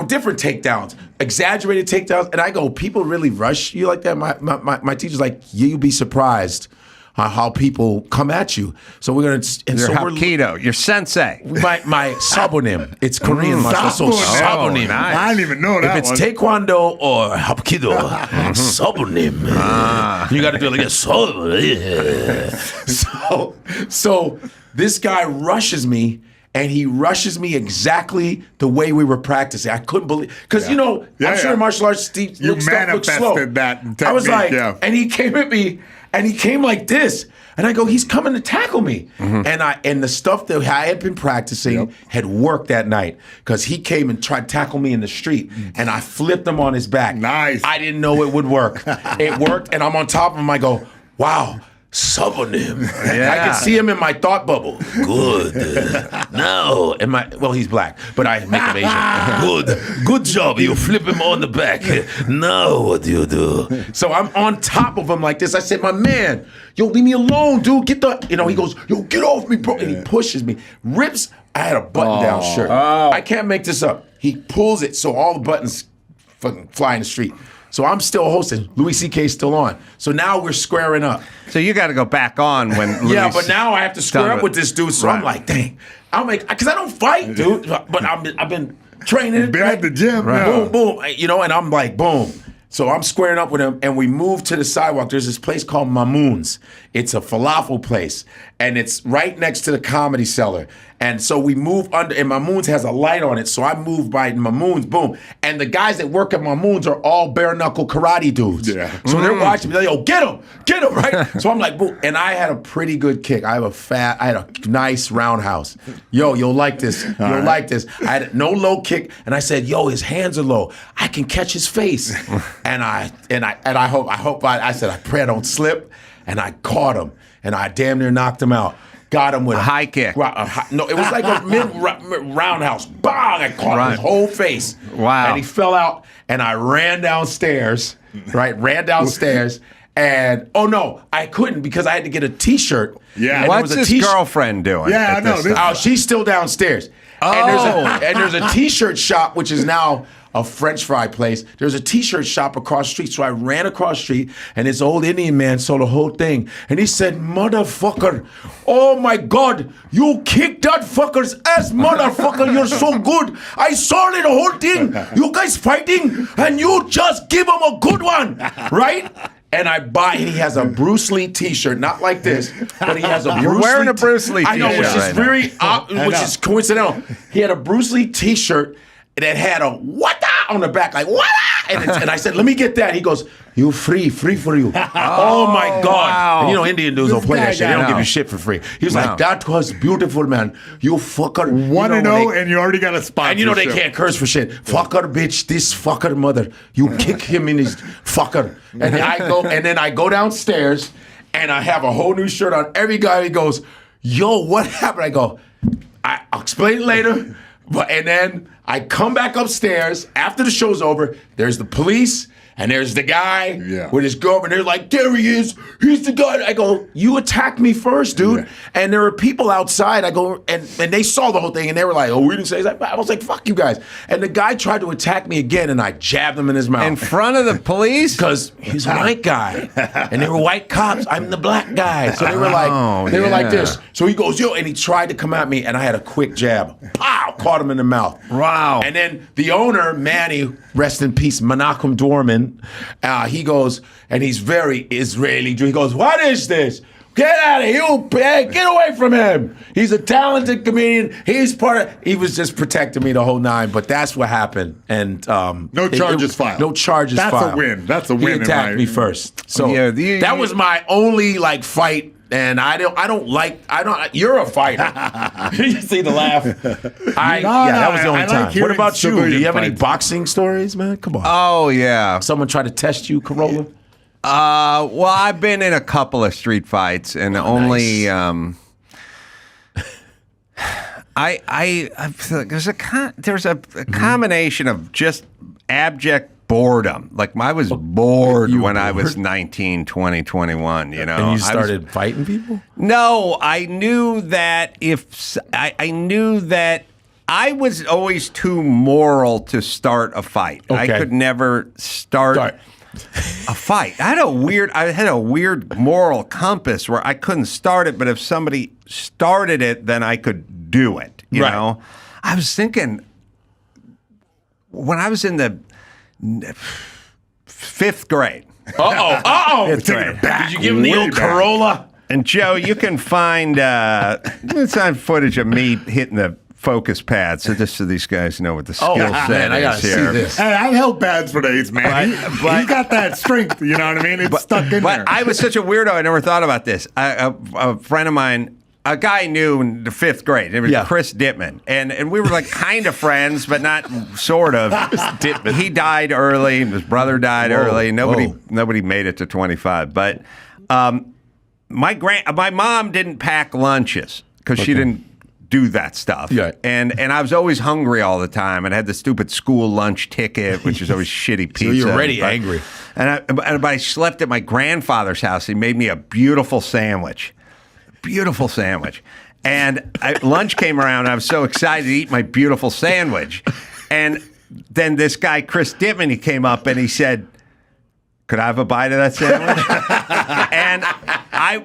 different takedowns, exaggerated takedowns. And I go, people really rush you like that? My teacher's like, you'd be surprised how people come at you. So we're gonna. And your so Hapkido, your sensei. My sabonim. It's Korean. Sabonim. Nice. I didn't even know that. If it's Taekwondo or Hapkido, sabonim. You got to do it like a So this guy rushes me. And he rushes me exactly the way we were practicing. I couldn't believe, because I'm sure in martial arts, you manifested that technique. I was like, and he came at me, and he came like this, and I go, he's coming to tackle me, and the stuff that I had been practicing had worked that night, because he came and tried to tackle me in the street, and I flipped him on his back. Nice. I didn't know it would work. It worked, and I'm on top of him. I go, wow. Subonym. Yeah. I can see him in my thought bubble. Good. No. He's black, but I make him Asian. Good job. You flip him on the back. Now what do you do? So I'm on top of him like this. I said, my man, yo, leave me alone, dude. Get the, he goes, yo, get off me, bro. And he pushes me. Rips, I had a button-down shirt. Oh. I can't make this up. He pulls it so all the buttons fucking fly in the street. So I'm still hosting. Louis C.K.'s still on. So now we're squaring up. So you got to go back on when Louis but now I have to square up with this dude. So I'm like, dang. Because I don't fight, dude. But I've been training. Been at the gym. Right. Boom, boom. And I'm like, boom. So I'm squaring up with him, and we move to the sidewalk. There's this place called Mamoon's. It's a falafel place, and it's right next to the Comedy Cellar. And so we move under, and Mamoon's has a light on it, so I move by Mamoon's, boom. And the guys that work at Mamoon's are all bare-knuckle karate dudes. Yeah. So they're watching me. They're like, yo, get him, right? So I'm like, boom. And I had a pretty good kick. I had a nice roundhouse. Yo, you'll like this. You'll like this. I had no low kick, and I said, yo, his hands are low. I can catch his face. And I said, I pray I don't slip. And I caught him, and I damn near knocked him out. Got him with a high kick. No, it was like a mid-roundhouse. Bang! I caught his whole face. Wow. And he fell out, and I ran downstairs, and, oh, no, I couldn't because I had to get a T-shirt. Yeah. What's his girlfriend doing? Yeah, I know. She's still downstairs. Oh. And there's a T-shirt shop, which is now a French fry place. There's a T-shirt shop across the street. So I ran across the street, and this old Indian man saw the whole thing. And he said, motherfucker, oh my God, you kicked that fucker's ass, motherfucker. You're so good. I saw the whole thing. You guys fighting, and you just give him a good one, right? And he has a Bruce Lee T-shirt, not like this, but he has a Bruce Lee. You're wearing a Bruce Lee T-shirt. I know, which is coincidental. He had a Bruce Lee T-shirt that had a "what" on the back, like "what," and I said, "Let me get that." He goes, "You free for you." Oh my God! Wow. And Indian dudes don't play that shit. They don't give you shit for free. He was like, "That was beautiful, man. You fucker." 1-0, and you already got a spot. And they can't curse for shit. Fucker, bitch, this fucker mother. You kick him in his fucker. And then I go downstairs. and I have a whole new shirt on. Every guy, he goes, yo, what happened? I go, I'll explain it later. And then I come back upstairs after the show's over. There's the police. And there's the guy with his girlfriend. They're like, there he is. He's the guy. I go, you attacked me first, dude. Yeah. And there were people outside. I go, and they saw the whole thing. And they were like, oh, we didn't say that. I was like, fuck you guys. And the guy tried to attack me again. And I jabbed him in his mouth. In front of the police? Because he's a white guy. And they were white cops. I'm the black guy. So they were like, were like this. So he goes, yo. And he tried to come at me. And I had a quick jab. Pow! Caught him in the mouth. Wow. And then the owner, Manny, rest in peace, Menachem Dorman, he goes, and he's very Israeli. He goes, what is this? Get out of here, you pig. Get away from him. He's a talented comedian. He was just protecting me the whole nine, but that's what happened. And no charges filed. No charges filed. That's a win. That's a win. He attacked me first. So that was my only fight. And you're a fighter. You see the laugh. That was the only time. What about you? Do you have any boxing stories, man? Come on. Oh, yeah. Someone tried to test you, Carolla? Well, I've been in a couple of street fights, and only I feel like there's a combination of just abject boredom. Like, I was bored when I was 19, 20, 21, you know. And you started fighting people? No, I knew that I knew that I was always too moral to start a fight. Okay. I could never start a fight. I had a weird moral compass where I couldn't start it, but if somebody started it, then I could do it, you know. I was thinking when I was in the 5th grade. Did you give him the old Carolla? And Joe, you can find footage of me hitting the focus pad, so just so these guys know what the skill set I gotta is here. See this. Hey, I've held pads for days, man. He's got that strength, you know what I mean? It's stuck in there. But I was such a weirdo, I never thought about this. A friend of mine, a guy I knew in the 5th grade. It was Chris Dittman. And we were like kind of friends, but not sort of. He died early, and his brother died early. Nobody made it to 25. But my mom didn't pack lunches because she didn't do that stuff. Yeah. And I was always hungry all the time, and I had the stupid school lunch ticket, which is always shitty pizza. So you're already angry. And I slept at my grandfather's house. He made me a beautiful sandwich. And lunch came around, and I was so excited to eat my beautiful sandwich. And then this guy, Chris Dittman, he came up and he said, could I have a bite of that sandwich? And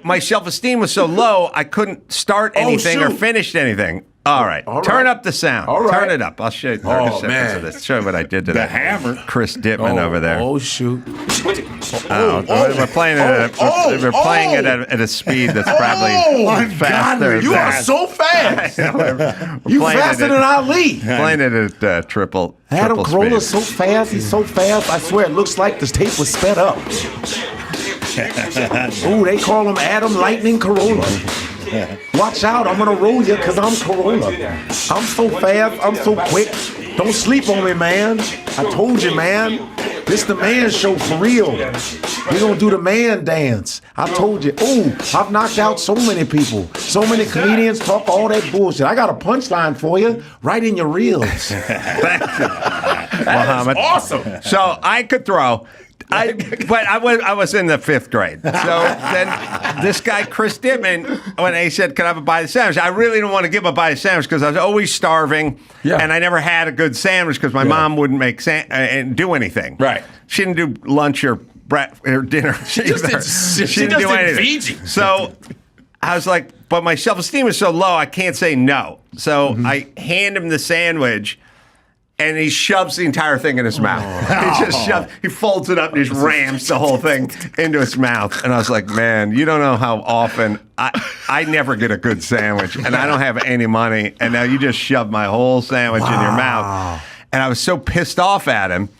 my self-esteem was so low, I couldn't start anything or finish anything. All right. Turn up the sound. All right. Turn it up. I'll show you 30 seconds of this. Show you what I did to the hammer. Chris Dittman over there. Oh, shoot. We're playing it at a speed that's probably faster. You are so fast. You faster than Ali. Playing it at triple Adam Carolla's speed. so fast. He's so fast. I swear, it looks like this tape was sped up. Ooh, they call him Adam Lightning Carolla. Watch out, I'm gonna roll you because I'm Carolla. I'm so fast, I'm so quick. Don't sleep on me, man. I told you, man. This the man show for real. We're gonna do the man dance. I told you. Ooh, I've knocked out so many people. So many comedians talk all that bullshit. I got a punchline for you right in your reels. Thank you, Muhammad. Awesome. So I could throw. But I was in the 5th grade. So then this guy, Chris Dittman, when he said, can I have a bite of sandwich? I really didn't want to give him a bite of sandwich because I was always starving. Yeah. And I never had a good sandwich because my mom wouldn't make and do anything. Right. She didn't do lunch or dinner. She didn't do anything. So I was like, but my self-esteem is so low, I can't say no. So I hand him the sandwich. And he shoves the entire thing in his mouth. He folds it up and just rams the whole thing into his mouth. And I was like, man, you don't know how often I never get a good sandwich, and I don't have any money, and now you just shoved my whole sandwich in your mouth. And I was so pissed off at him,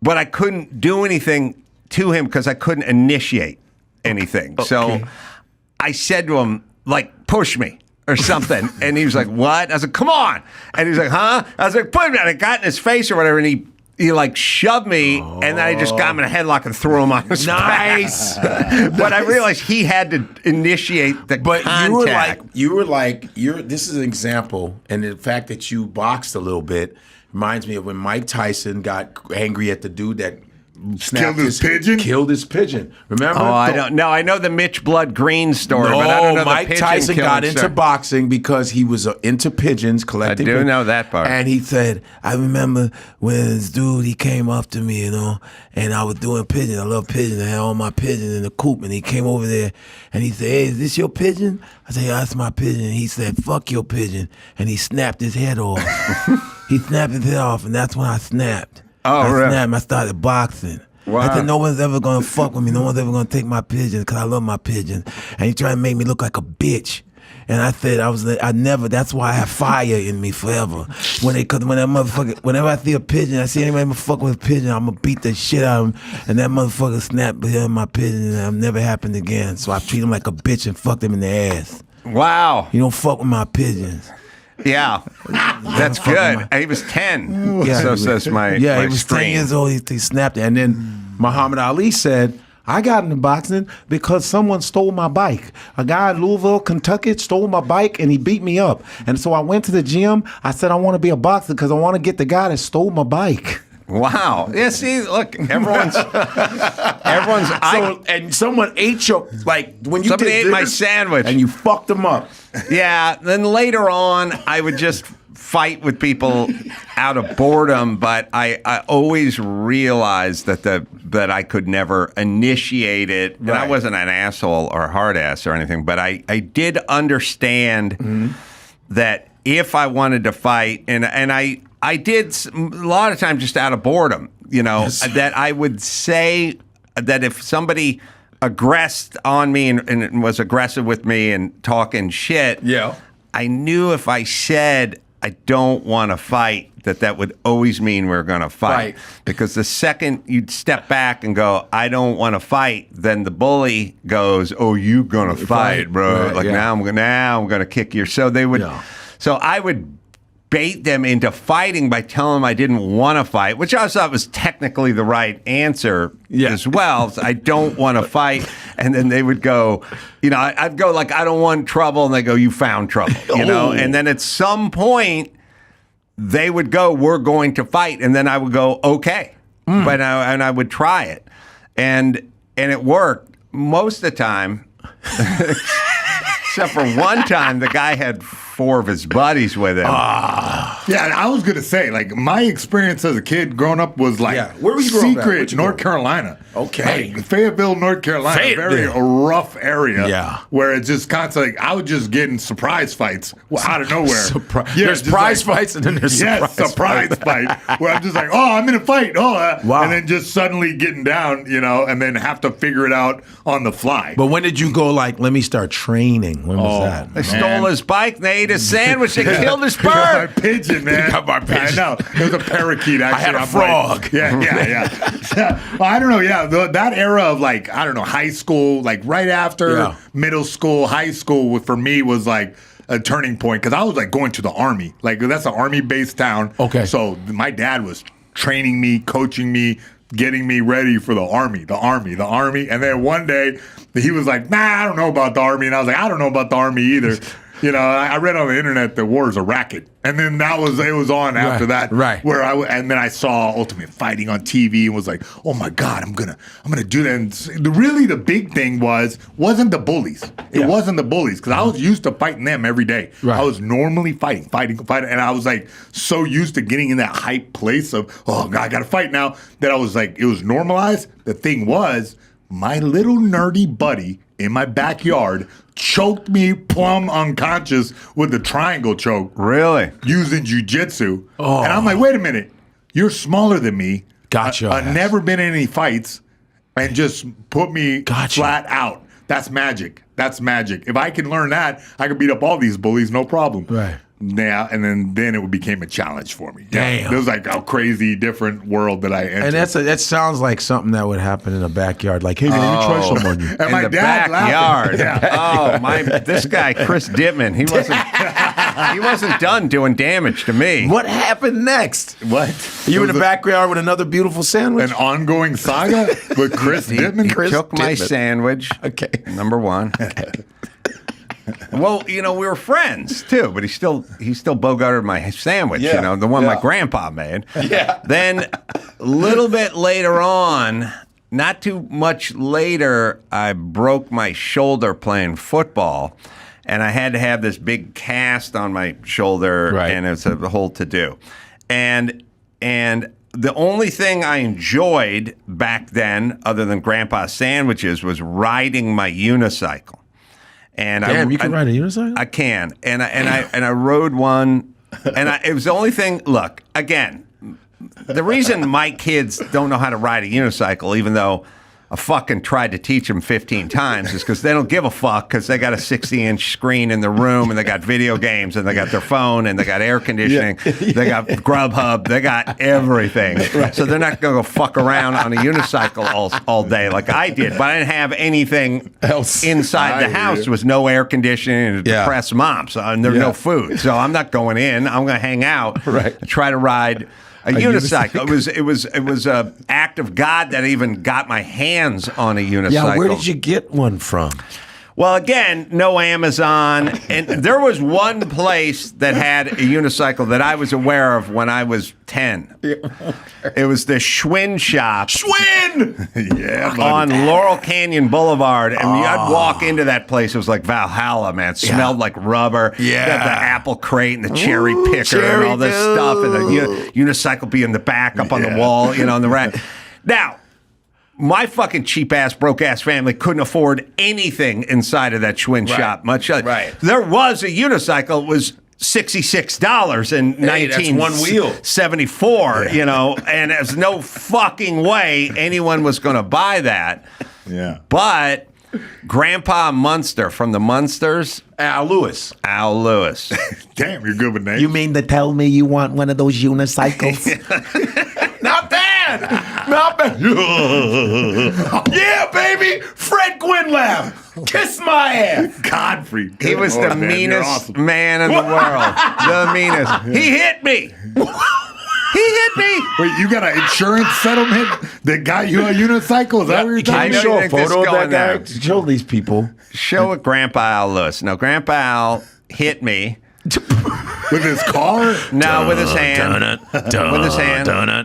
but I couldn't do anything to him because I couldn't initiate anything. Okay. So I said to him, like, push me. Or something. And he was like, what? I was like, come on. And he was like, huh? I was like, put him down. I got in his face or whatever, and he he like shoved me, and then I just got him in a headlock and threw him on his Nice. back. But I realized he had to initiate the contact. you were like, this is an example, and the fact that you boxed a little bit reminds me of when Mike Tyson got angry at the dude that Killed his pigeon? Killed his pigeon. Remember? Oh, I don't know. I know the Mitch Blood Green story, but I don't know Mike the pigeon Tyson killing got into story. boxing because he was into pigeons, collecting. I do pigeons. know that part. And he said, I remember when this dude, he came up to me, and I was doing pigeons. I love pigeons. I had all my pigeons in the coop, and he came over there, and he said, hey, is this your pigeon? I said, yeah, that's my pigeon. And he said, fuck your pigeon. And he snapped his head off. He snapped his head off, and that's when I snapped. Oh, really? Snapped. I started boxing. Wow. I said, no one's ever going to fuck with me. No one's ever going to take my pigeons because I love my pigeons. And he tried to make me look like a bitch. And I said, that's why I have fire in me forever. Whenever I see a pigeon, I see anybody fuck with a pigeon, I'm going to beat the shit out of him. And that motherfucker snapped my pigeon, and it never happened again. So I treat him like a bitch and fucked him in the ass. Wow. You don't fuck with my pigeons. Yeah, that's good. He was 10. Yeah, So says my he my was screen. 10 years old. He snapped it. And then Muhammad Ali said, I got into boxing because someone stole my bike. A guy in Louisville, Kentucky stole my bike and he beat me up. And so I went to the gym. I said, I want to be a boxer because I want to get the guy that stole my bike. Wow. Yeah, see, look, everyone's and someone ate your, like, when you somebody did ate my this, sandwich. and you fucked them up. Yeah, then later on, I would just fight with people out of boredom, but I always realized that I could never initiate it. And I wasn't an asshole or a hard ass or anything, but I did understand that if I wanted to fight, and I did a lot of times just out of boredom, that I would say that if somebody aggressed on me and was aggressive with me and talking shit, I knew if I said I don't want to fight, that would always mean we're going to fight. Because the second you'd step back and go, I don't want to fight, then the bully goes, oh, you going to fight, bro. Right, now I'm going to kick your. So they would. So I would bait them into fighting by telling them I didn't want to fight, which I thought was technically the right answer as well. So I don't want to fight. And then they would go, I'd go like, I don't want trouble. And they go, you found trouble, And then at some point they would go, we're going to fight. And then I would go, okay. But I would try it. And it worked most of the time. Except for one time, the guy had 4 of his buddies with him. Yeah, I was going to say, like, my experience as a kid growing up was like Where were you growing up? secret North Carolina. Okay. Like, Fayetteville, North Carolina, very rough area. Yeah. Where it's just constantly, I was just getting surprise fights out of nowhere. There's prize fights and then there's surprise fight. Where I'm just like, oh, I'm in a fight. Wow. And then just suddenly getting down, and then have to figure it out on the fly. But when did you go, like, let me start training? When was that? They stole his bike, and they ate his sandwich, and killed his bird. My pigeon, man. Got my pigeon. I know. It was a parakeet, actually. I had a frog. Yeah. Well, I don't know. Yeah. That era of, like, I don't know, high school, like right after middle school, high school, for me was like a turning point because I was like going to the Army. Like, that's an Army-based town. Okay. So my dad was training me, coaching me, getting me ready for the Army. And then one day he was like, nah, I don't know about the Army. And I was like, I don't know about the Army either. I read on the internet that war is a racket. And then it was on after that. Right. And then I saw Ultimate Fighting on TV and was like, oh my God, I'm gonna do that. And the big thing wasn't the bullies. It wasn't the bullies because I was used to fighting them every day. Right. I was normally fighting. And I was like so used to getting in that hype place of, oh God, I gotta fight now, that I was like, it was normalized. The thing was, my little nerdy buddy in my backyard choked me plumb unconscious with the triangle choke. Really? Using jujitsu. Oh. And I'm like, wait a minute. You're smaller than me. Gotcha. I've never been in any fights and just put me flat out. That's magic. If I can learn that, I can beat up all these bullies, no problem. Right. Yeah, and then it became a challenge for me. Damn. It was like a crazy, different world that I entered. And that sounds like something that would happen in a backyard. Like, hey, man, let me try something on you. And my dad backyard. Yeah. This guy, Chris Dittman, he wasn't. He wasn't done doing damage to me. What happened next? What? You in the backyard with another beautiful sandwich? An ongoing saga with Chris Dittman? He took my Dittman. sandwich. Okay. Number one. Well, we were friends too, but he still bogarted my sandwich, Yeah, the one yeah. my grandpa made. Yeah. Then a little bit later on, not too much later, I broke my shoulder playing football, and I had to have this big cast on my shoulder, Right. and it's a whole to-do. And the only thing I enjoyed back then, other than grandpa's sandwiches, was riding my unicycle. And Damn, you can ride a unicycle? I can, and I rode one, and it was the only thing. Look, again, the reason my kids don't know how to ride a unicycle, even though I fucking tried to teach them 15 times, is because they don't give a fuck because they got a 60-inch screen in the room, and they got video games, and they got their phone, and they got air conditioning, they got Grubhub, they got everything. Right. So they're not going to go fuck around on a unicycle all day like I did. But I didn't have anything Else. inside the house. There was no air conditioning and Yeah. depressed moms, and there's no food. So I'm not going in. I'm going to hang out Right. and try to ride a unicycle. It was a act of God that I even got my hands on a unicycle. Yeah, where did you get one from? Well, again, no Amazon, and there was one place that had a unicycle that I was aware of when I was 10. It was the Schwinn shop. Schwinn! Yeah, buddy. On Laurel Canyon Boulevard, and I'd walk into that place. It was like Valhalla, man. It smelled like rubber. Yeah. You had the apple crate and the cherry Ooh, picker cherry and all this stuff, and the unicycle be in the back up on the wall, on the rack. Now, my fucking cheap ass, broke ass family couldn't afford anything inside of that Schwinn shop. Right. There was a unicycle. It was $66 in Hey, that's one wheel. 1974, and there's no fucking way anyone was going to buy that. Yeah. But Grandpa Munster from the Munsters, Al Lewis. Damn, you're good with names. You mean to tell me you want one of those unicycles? Not bad. Not bad. Yeah, baby. Fred Gwynlav. Kiss my ass. Godfrey. he was the man, you're meanest awesome. man in the world. The meanest. He hit me. He hit me. Wait, you got an insurance settlement that got you a unicycle? Is that what you're I talking know about? you Show a think this photo of going that guy. there. Show these people. Show it Grandpa Al Lewis. No, Grandpa Al hit me. With his car? No, with his hand. With his hand. No.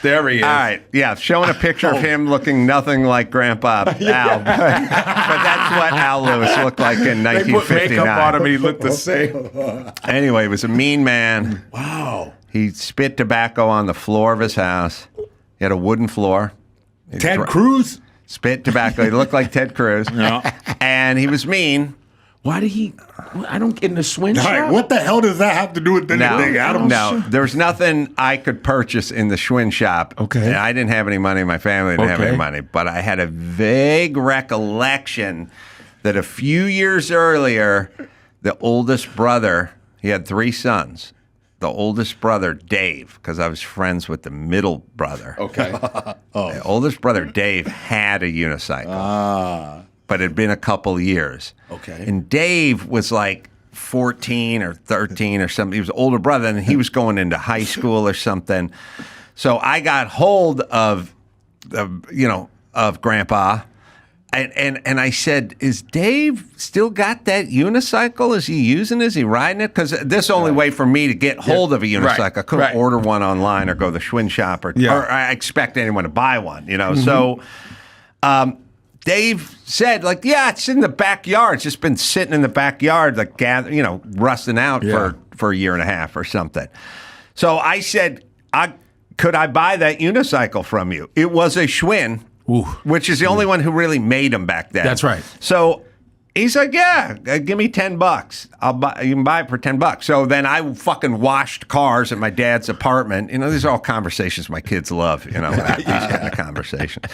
There he is. All right, yeah, showing a picture of him looking nothing like Grandpa Al, but that's what Al Lewis looked like in They put makeup 1959. on him and he looked the same. Anyway, he was a mean man. Wow. He spit tobacco on the floor of his house. He had a wooden floor. He Ted Cruz? spit tobacco. He looked like Ted Cruz. Yeah. And he was mean. Why did he? I don't get in the Schwinn All right, shop. what the hell does that have to do with anything? Adam? No, there was nothing I could purchase in the Schwinn shop. Okay. And I didn't have any money. My family didn't have Okay. any money. But I had a vague recollection that a few years earlier, the oldest brother, he had 3 sons. The oldest brother, Dave, because I was friends with the middle brother. Okay. The oldest brother, Dave, had a unicycle. But it had been a couple years. Okay. And Dave was like 14 or 13 or something. He was an older brother, and he was going into high school or something. So I got hold of Grandpa, and I said, "Is Dave still got that unicycle? Is he using it? Is he riding it? Because this only way for me to get hold of a unicycle. Right. I couldn't Right. order one online or go to the Schwinn shop or I expect anyone to buy one. So." Dave said, yeah, it's in the backyard. It's just been sitting in the backyard, rusting out for a year and a half or something. So I said, could I buy that unicycle from you? It was a Schwinn, which is the only one who really made them back then. That's right. So He's like, yeah, give me $10. You can buy it for $10. So then I fucking washed cars at my dad's apartment. You know, these are all conversations my kids love, you know, these kind of conversations.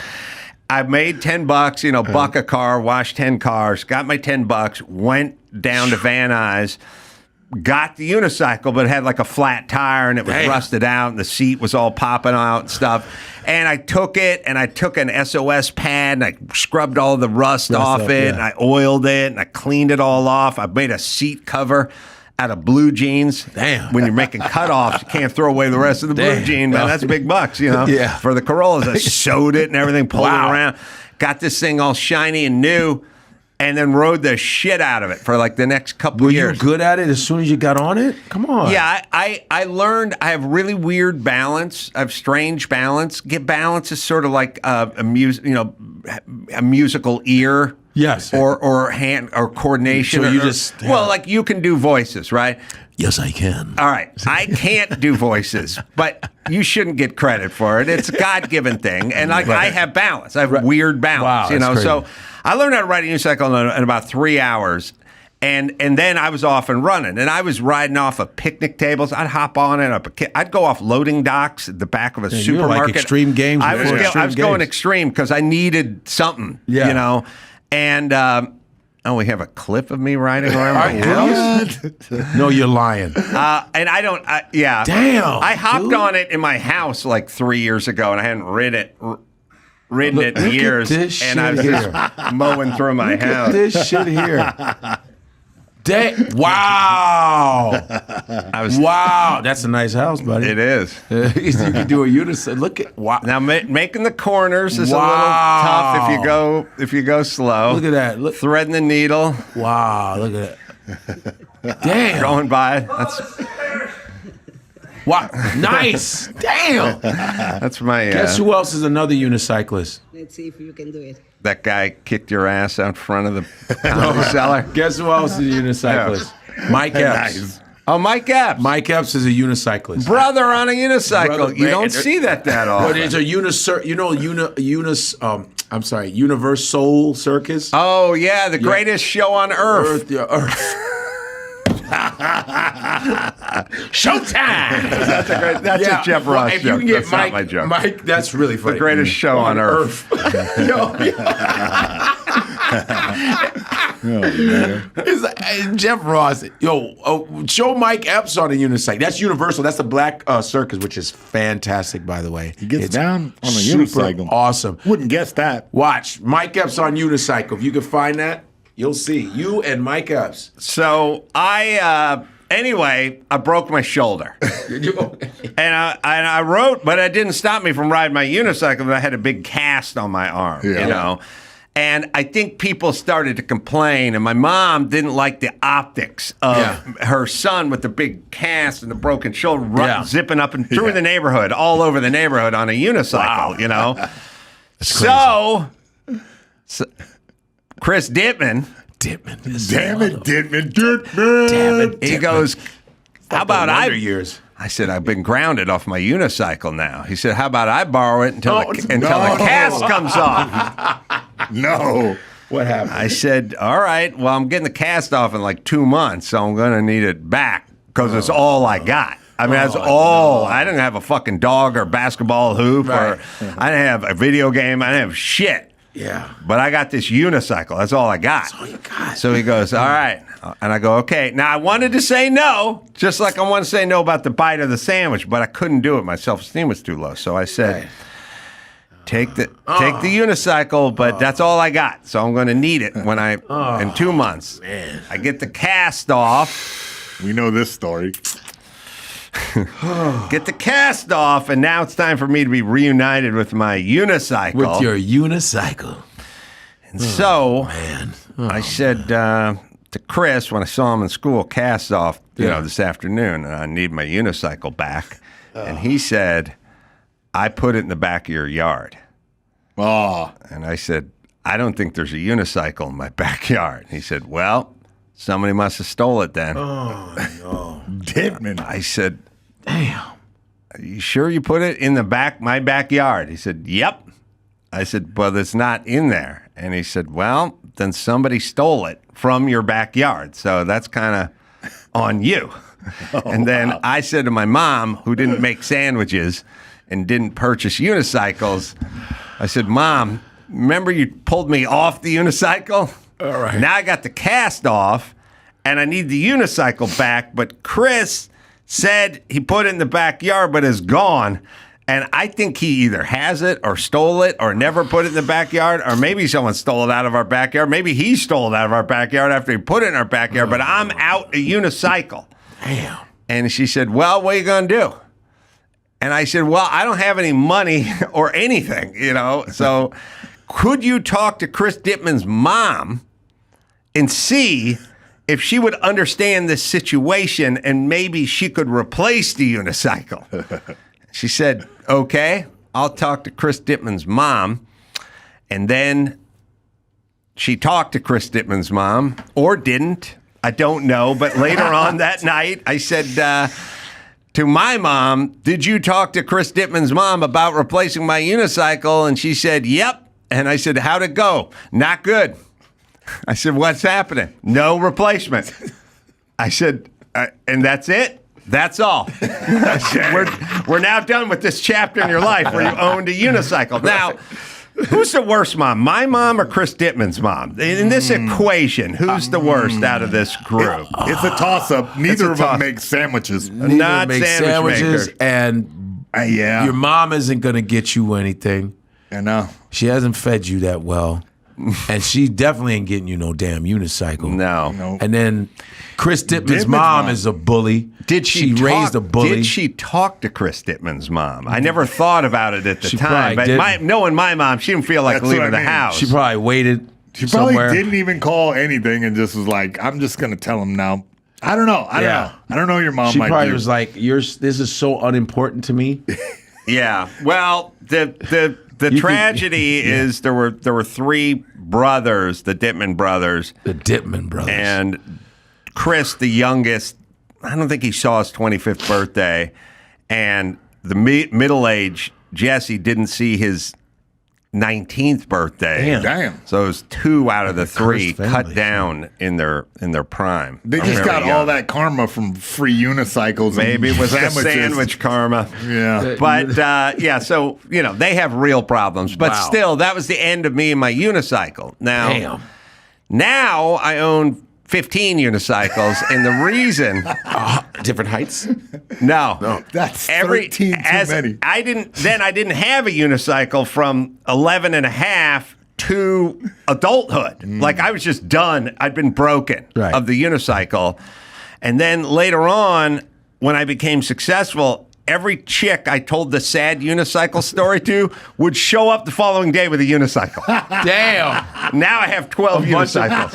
I made $10, you know, buck a car, washed 10 cars, got my $10, went down to Van Nuys, got the unicycle, but it had like a flat tire and it was rusted out and the seat was all popping out and stuff. And I took it and I took an SOS pad and I scrubbed all the rust off it and I oiled it and I cleaned it all off. I made a seat cover out of blue jeans. Damn. When you're making cutoffs, you can't throw away the rest of the blue jean, man. That's big bucks, you know. Yeah. For the Corollas, I sewed it and everything, pulled it around. Got this thing all shiny and new. And then rode the shit out of it for like the next couple Were years. you good at it as soon as you got on it? Come on. Yeah, I learned I have really weird balance. I have strange balance. Get balance is sort of like a musical ear. Yes. Or hand or coordination. So you well, like you can do voices, right? Yes, I can. All right. I can't do voices, but you shouldn't get credit for it. It's a God-given thing. And like I have balance. I have weird balance, Wow, you know. that's So crazy. I learned how to ride a unicycle in about 3 hours. And then I was off and running. And I was riding off of picnic tables. I'd hop on it. I'd go off loading docks at the back of a you were like supermarket. extreme games I before was extreme going games. extreme because I needed something, Yeah. you know. And we have a clip of me riding around my house. No, you're lying. And I don't, yeah. Damn, I hopped dude. on it in my house like 3 years ago, and I hadn't ridden it in years. this And I was shit just mowing through my house. This shit here. Wow. Wow. That's a nice house, buddy. It is. You can do a unicycle. Look at wow. Now making the corners is Wow. a little tough if you go slow. Look at that. Look. Threading the needle, Wow. Look at that. Damn. going by. That's Wow. Nice. Damn. that's my. Guess who else is another unicyclist? Let's see if you can do it. That guy kicked your ass out front of the comedy cellar. Guess who else is a unicyclist? Mike Epps. Oh, Mike Epps. Mike Epps is a unicyclist. Brother on a unicycle. Brother, You man, don't see that often. But it's a Universal Circus. Oh yeah, the greatest show on earth. Earth. Showtime. That's a Jeff Ross if joke. You can get That's Mike, not my joke. Mike, that's really funny. The greatest show on earth. Yo, it's like, Jeff Ross. Yo, show Mike Epps on a unicycle. That's Universal. That's the Black Circus, which is fantastic, by the way. He gets It's down on a super unicycle. Awesome. Wouldn't guess that. Watch Mike Epps on unicycle. If you can find that, you'll see you and Mike Epps. So anyway, I broke my shoulder, and I wrote, but it didn't stop me from riding my unicycle. I had a big cast on my arm, you know. And I think people started to complain, and my mom didn't like the optics of her son with the big cast and the broken shoulder zipping up and through the neighborhood, all over the neighborhood on a unicycle, you know. So Chris Dittman. Damn it, Dittman. He goes, how about years? I said, I've been grounded off my unicycle now. He said, how about I borrow it until the cast comes off? No. What happened? I said, all right, well, I'm getting the cast off in like 2 months, so I'm going to need it back because it's all I got. I mean, that's all. I didn't have a fucking dog or basketball hoop or I didn't have a video game. I didn't have shit. Yeah. But I got this unicycle. That's all I got. That's all you got. So he goes, all right. And I go, okay. Now, I wanted to say no, just like I wanted to say no about the bite of the sandwich, but I couldn't do it. My self-esteem was too low. So I said, take the unicycle, but that's all I got. So I'm going to need it when in 2 months. Man. I get the cast off. We know this story. Get the cast off, and now it's time for me to be reunited with my unicycle. With your unicycle. And so I said to Chris when I saw him in school, cast off, this afternoon, and I need my unicycle back. And he said, I put it in the back of your yard. Oh. And I said, I don't think there's a unicycle in my backyard. He said, well, somebody must have stole it then. Oh, no. Dittman. I said, damn. Are you sure you put it in my backyard? He said, yep. I said, but it's not in there. And he said, well, then somebody stole it from your backyard. So that's kind of on you. And then I said to my mom, who didn't make sandwiches and didn't purchase unicycles, I said, Mom, remember you pulled me off the unicycle? All right. Now I got the cast off, and I need the unicycle back, but Chris said he put it in the backyard but is gone. And I think he either has it or stole it or never put it in the backyard, or maybe someone stole it out of our backyard. Maybe he stole it out of our backyard after he put it in our backyard, but I'm out a unicycle. Damn. And she said, well, what are you going to do? And I said, well, I don't have any money or anything, So could you talk to Chris Dittman's mom and see if she would understand this situation and maybe she could replace the unicycle? She said, okay, I'll talk to Chris Dittman's mom. And then she talked to Chris Dittman's mom, or didn't. I don't know. But later on that night, I said to my mom, did you talk to Chris Dittman's mom about replacing my unicycle? And she said, yep. And I said, how'd it go? Not good. I said, what's happening? No replacement. I said, and that's it? That's all. I said, we're now done with this chapter in your life where you owned a unicycle. Now, who's the worst mom? My mom or Chris Dittman's mom? In this equation, who's the worst out of this group? It's a toss-up. Neither of them make sandwiches. Not make sandwich sandwiches, maker. and Yeah. your mom isn't going to get you anything. I know. She hasn't fed you that well. And she definitely ain't getting you no damn unicycle. No. And then Chris Dittman's mom is a bully. Did she raised a bully? Did she talk to Chris Dittman's mom? I never thought about it at the She time. probably But didn't. knowing my mom, she didn't feel like That's what leaving I the mean. house. She probably waited She probably somewhere. didn't even call anything and just was like, I'm just going to tell him now. I don't know. I don't know your mom She like probably you. was like, this is so unimportant to me. Yeah. Well, the tragedy is there were three brothers, the Dittman brothers. The Dittman brothers. And Chris, the youngest, I don't think he saw his 25th birthday. And the middle-aged Jesse didn't see his 19th birthday. Damn. So it was 2 out of the 3 family. cut down in their prime. They just Very got all young. that karma from free unicycles. Maybe and it was a sandwiches. sandwich karma. Yeah. But, so, they have real problems. But Wow. still, that was the end of me and my unicycle. Now I own 15 unicycles, and the reason... Different heights? No. That's 13 too many. I didn't have a unicycle from 11 and a half to adulthood. Like, I was just done. I'd been broken of the unicycle. And then later on, when I became successful, every chick I told the sad unicycle story to would show up the following day with a unicycle. Damn. Now I have 12 unicycles.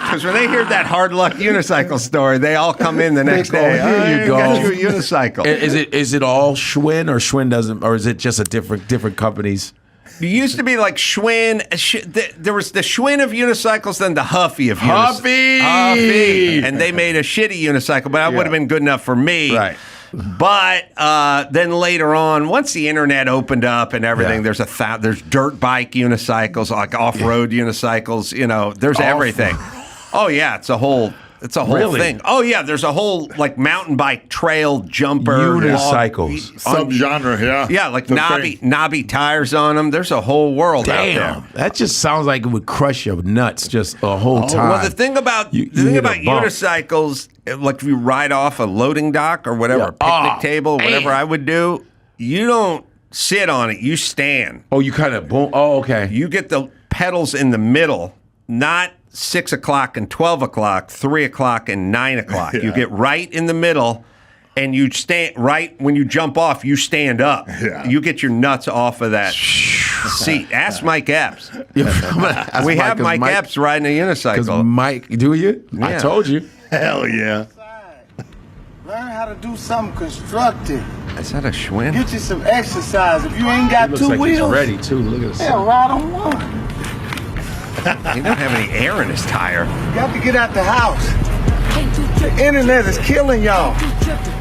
Because when they hear that hard luck unicycle story, they all come in the next day. here you go. Got you a unicycle. Is it all Schwinn, or Schwinn doesn't, or is it just a different companies? It used to be like Schwinn. There was the Schwinn of unicycles, then the Huffy of unicycles. Huffy! And they made a shitty unicycle, but that would have been good enough for me. Right. But then later on, once the internet opened up and everything, there's dirt bike unicycles, like off-road unicycles. There's everything. Oh yeah, it's a whole Really? thing. Oh yeah, there's a whole like mountain bike trail jumper Unicycles. Subgenre, yeah. Yeah, like It's a thing. knobby tires on them. There's a whole world out there. Damn, that just sounds like it would crush your nuts just the whole time. Well, the thing about You hit a bump. unicycles, like if you ride off a loading dock or whatever, picnic table, whatever I would do, you don't sit on it. You stand. Oh, you kind of boom. Oh, okay. You get the pedals in the middle, not 6 o'clock and 12 o'clock, 3 o'clock and 9 o'clock. You get right in the middle, and you stand right when you jump off. You stand up. Yeah. You get your nuts off of that seat. Ask Mike Epps. We have Mike Epps riding a Because unicycle. Mike, do you? I Yeah. told you. Hell yeah. Learn how to do something constructive. Is that a Schwinn? Get you some exercise. If you ain't got Looks two like he's wheels, ready too. Look at this. hell, ride on one. He don't have any air in his tire. You got to get out the house. The internet is killing y'all.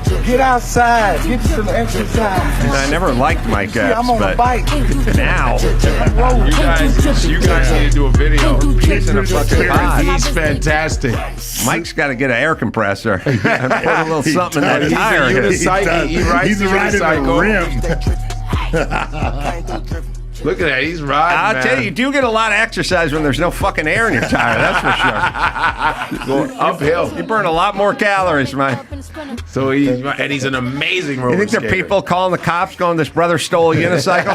So get outside. Get you some exercise. I never liked Mike See, Epps, I'm on a but bike. now I'm You guys need to do a video. He's in a fucking pod. He's fantastic. Mike's got to get an air compressor and put a little something in that tire. He's riding the rim. Look at that. He's riding. I'll tell you do get a lot of exercise when there's no fucking air in your tire. That's for sure. Going uphill. You burn a lot more calories, Mike. So he's an amazing roller You think there are skater. people calling the cops going, this brother stole a unicycle?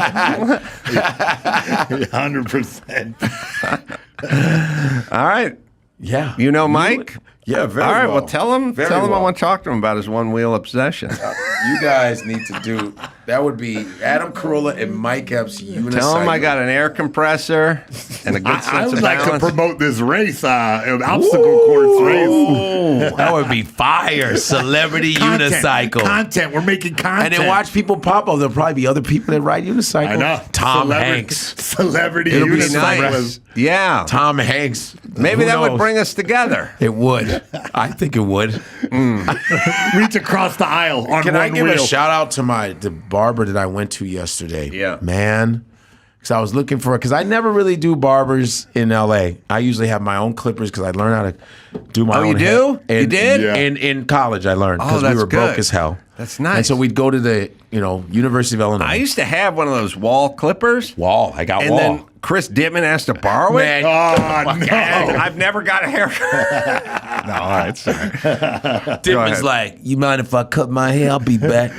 100%. All right. Yeah. You know Mike? Yeah, very All right, well. tell him Very I well. want to talk to him about his one-wheel obsession. You guys need to do, that would be Adam Carolla and Mike Epps unicycle. Tell him I got an air compressor and a good I sense would of like to balance. promote this race, obstacle course race. That would be fire. Celebrity unicycle. Content. We're making content. And then watch people pop up. There'll probably be other people that ride unicycle. I know. Tom Hanks. Celebrity It'll be unicycle. nice. Yeah. Tom Hanks. Maybe Who that would knows? bring us together. It would. I think it would. Reach across the aisle on Can one I give wheel. a shout out to the barber that I went to yesterday? Yeah. Man. Because I was looking for it. Because I never really do barbers in LA. I usually have my own clippers because I learned how to do my Oh, own you do? hair. You did? Yeah. In college, I learned because we that's were broke good. as hell. That's nice. And so we'd go to the University of Illinois. I used to have one of those wall clippers. Wall. I got And wall. then Chris Dittman asked to borrow it. Man, Oh, no. And I've never got a haircut. No, all right, sorry. Dittman's ahead. like, you mind if I cut my hair? I'll be back.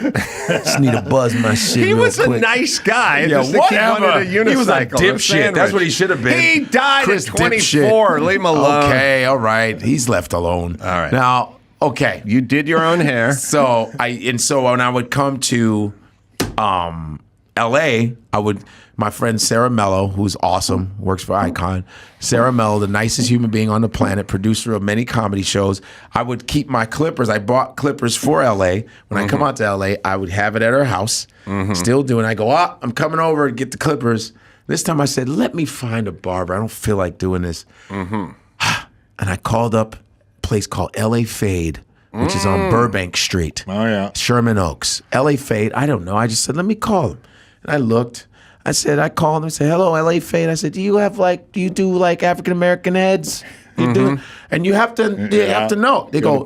Just need to buzz my shit He real was a quick. nice guy. Yeah, Just think he whatever. wanted a unicycle. He was a a dipshit. sandwich. That's what he should have been. He died Chris at 24. dipshit. Leave him alone. Okay, all right. He's left alone. All right. Now, okay. You did your own hair. So when I would come to LA, my friend Sarah Mello, who's awesome, works for Icon. Sarah Mello, the nicest human being on the planet, producer of many comedy shows. I would keep my clippers. I bought clippers for LA. When I come out to LA, I would have it at her house. Still doing. I go, I'm coming over to get the clippers. This time I said, let me find a barber. I don't feel like doing this. And I called up a place called LA Fade, which is on Burbank Street. Oh, yeah. Sherman Oaks. LA Fade. I don't know. I just said, let me call them. And I looked. I called them and said, hello, LA Fade. I said, do you do African American heads? You do? And you have to know. They go,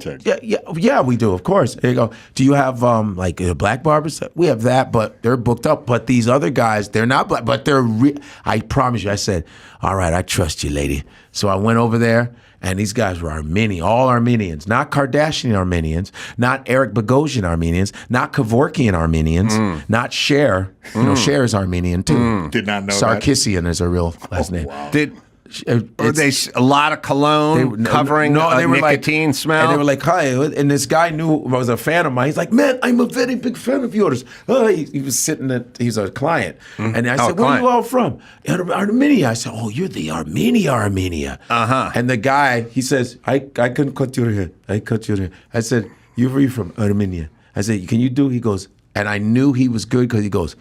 yeah, we do, of course. They go, do you have black barbers? We have that, but they're booked up. But these other guys, they're not black, but they're I promise you. I said, all right, I trust you, lady. So I went over there. And these guys were all Armenians, not Kardashian Armenians, not Eric Bogosian Armenians, not Kevorkian Armenians, not Cher. Cher is Armenian too. Did not know Sarkissian is her real last name. Were they a lot of cologne covering they were nicotine smell? And they were like, hi. And this guy was a fan of mine. He's like, man, I'm a very big fan of yours. He was sitting he's a client. And I said, where are you all from? Armenia. I said, oh, you're the Armenia. Uh-huh. And the guy, he says, I couldn't cut your hair. I cut your hair. I said, where are you from? Armenia. I said, can you do? He goes, and I knew he was good because he goes,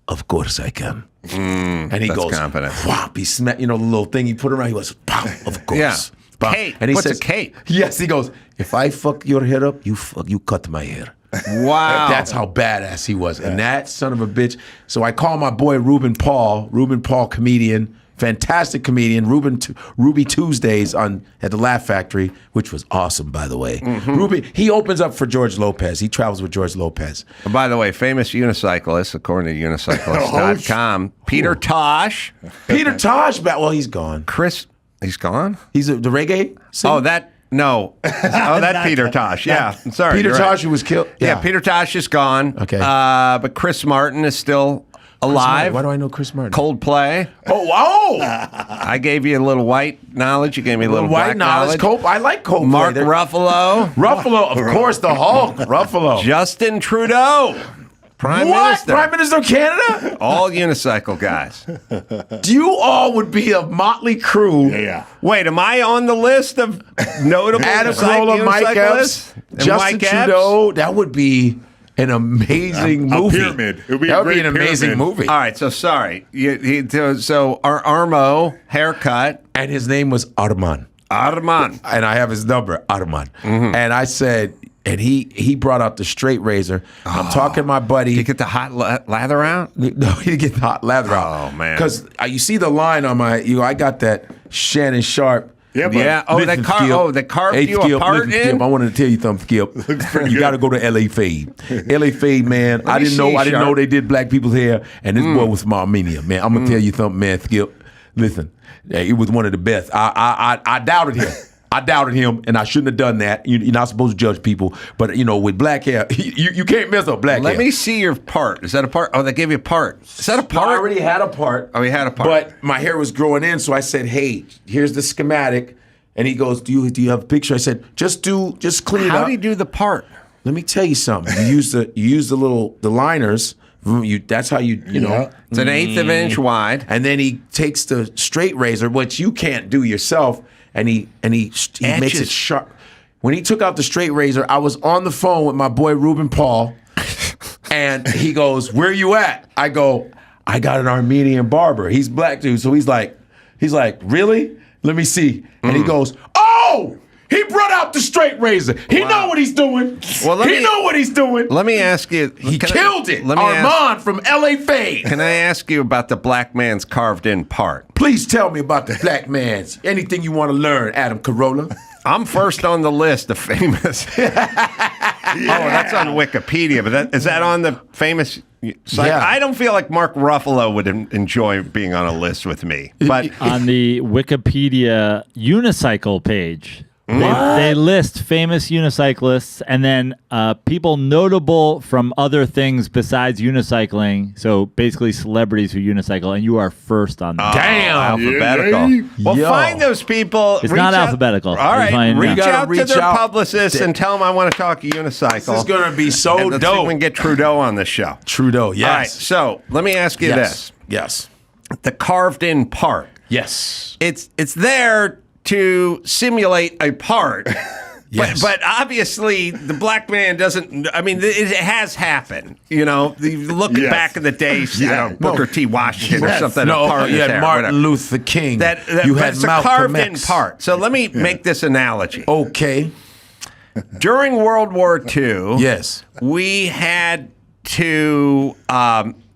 of course I can. And he goes, confident. Whop, he smacked, the little thing he put around, he goes, pow, of course. Yeah. Pow. Cape. And he What's says, a cape? Yes, he goes, if I fuck your hair up, you cut my hair. Wow. That's how badass he was. And that son of a bitch. So I call my boy Ruben Paul, comedian, fantastic comedian, Ruby Tuesdays at the Laugh Factory, which was awesome, by the way. Ruby, he opens up for George Lopez. He travels with George Lopez. And by the way, famous unicyclist, according to unicyclist.com, Peter Tosh. Peter Tosh, well, he's gone. Chris, he's gone? He's the reggae singer? That's Peter Tosh. Yeah, I'm sorry. Peter you're Tosh, right. who was killed. Yeah, Peter Tosh is gone. Okay. But Chris Martin is still alive. Why do I know Chris Martin? Coldplay. Oh, wow. I gave you a little white knowledge. You gave me a little white black knowledge. I like Coldplay. Mark Ruffalo. Ruffalo, of course, the Hulk. Ruffalo. Justin Trudeau. Prime Minister. Prime Minister of Canada? All unicycle guys. You all would be a motley crew. Yeah. Wait, am I on the list of notable Adam Carolla, Mike Epps, Justin Trudeau. That would be an amazing movie. A pyramid. It would be that a would be an great amazing pyramid. movie. All right, so sorry. So our Armo haircut. And his name was Arman. Arman. And I have his number, Arman. And I said, and he brought out the straight razor. I'm talking to my buddy. Did you get the hot lather out? No, he didn't get the hot lather out. Oh man! Because you see the line on my, I got that Shannon Sharp. Yeah, yeah. Oh, they carved you apart in? Skip, I wanted to tell you something, Skip. You got to go to LA Fade. LA Fade, man. I didn't know they did black people's hair, and this boy was from Armenia, man. I'm gonna tell you something, man, Skip. Listen, he was one of the best. I doubted him. I doubted him, and I shouldn't have done that. You're not supposed to judge people, but with black hair, you can't mess up black hair. Let me see your part. Is that a part? Oh, they gave you a part. Is that a part? No, I already had a part. Oh, you had a part. But my hair was growing in, so I said, "Hey, here's the schematic." And he goes, "Do you have a picture?" I said, "Just clean it up." How do you do the part? Let me tell you something. You use the liners. That's how you know. It's an 1/8 of an inch wide, and then he takes the straight razor, which you can't do yourself. And he makes it sharp. When he took out the straight razor, I was on the phone with my boy Ruben Paul, and he goes, "Where you at?" I go, "I got an Armenian barber. He's black dude." So he's like, "Really? Let me see." And he goes, "Oh, he brought out the straight razor. He know what he's doing. Well, he know what he's doing." Let me ask you. He killed it. Armand from LA Fade. Can I ask you about the black man's carved-in part? Please tell me about the black man's. Anything you want to learn, Adam Carolla. I'm first on the list of famous. Oh, that's on Wikipedia, but is that on the famous site? Yeah. I don't feel like Mark Ruffalo would enjoy being on a list with me. But on the Wikipedia unicycle page, they list famous unicyclists and then people notable from other things besides unicycling. So basically celebrities who unicycle, and you are first on that. Damn! Alphabetical. Well, find those people. It's not alphabetical. All right, reach out to their publicists and tell them I want to talk unicycle. This is going to be so dope. Let's see if we can get Trudeau on the show. Trudeau, yes. All right, so let me ask you this. Yes. The carved-in part. Yes. It's there to simulate a part. Yes. But obviously the black man doesn't. I mean, it has happened. You look back in the days, Booker T. Washington or something. No, you had Martin Luther King. You had it's Malcolm a carved-in X. part. So let me make this analogy. Okay. During World War II, yes, we had to.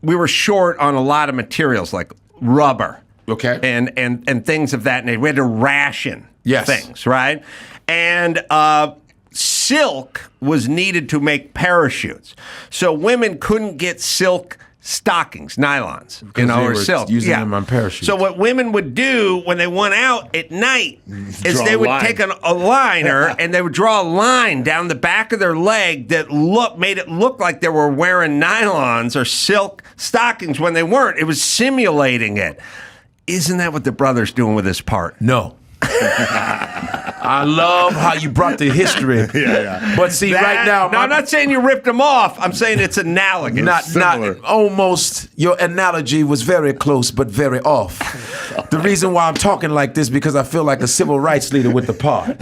We were short on a lot of materials like rubber. Okay. And things of that nature. We had to ration things, right? And silk was needed to make parachutes. So women couldn't get silk stockings, nylons, or silk. Using them on parachutes. So what women would do when they went out at night is they would take a liner and they would draw a line down the back of their leg that made it look like they were wearing nylons or silk stockings when they weren't. It was simulating it. Isn't that what the brother's doing with this part? No. I love how you brought the history. But see, right now... No, I'm not saying you ripped them off. I'm saying it's analogous. Not almost. Your analogy was very close, but very off. The reason why I'm talking like this because I feel like a civil rights leader with the part.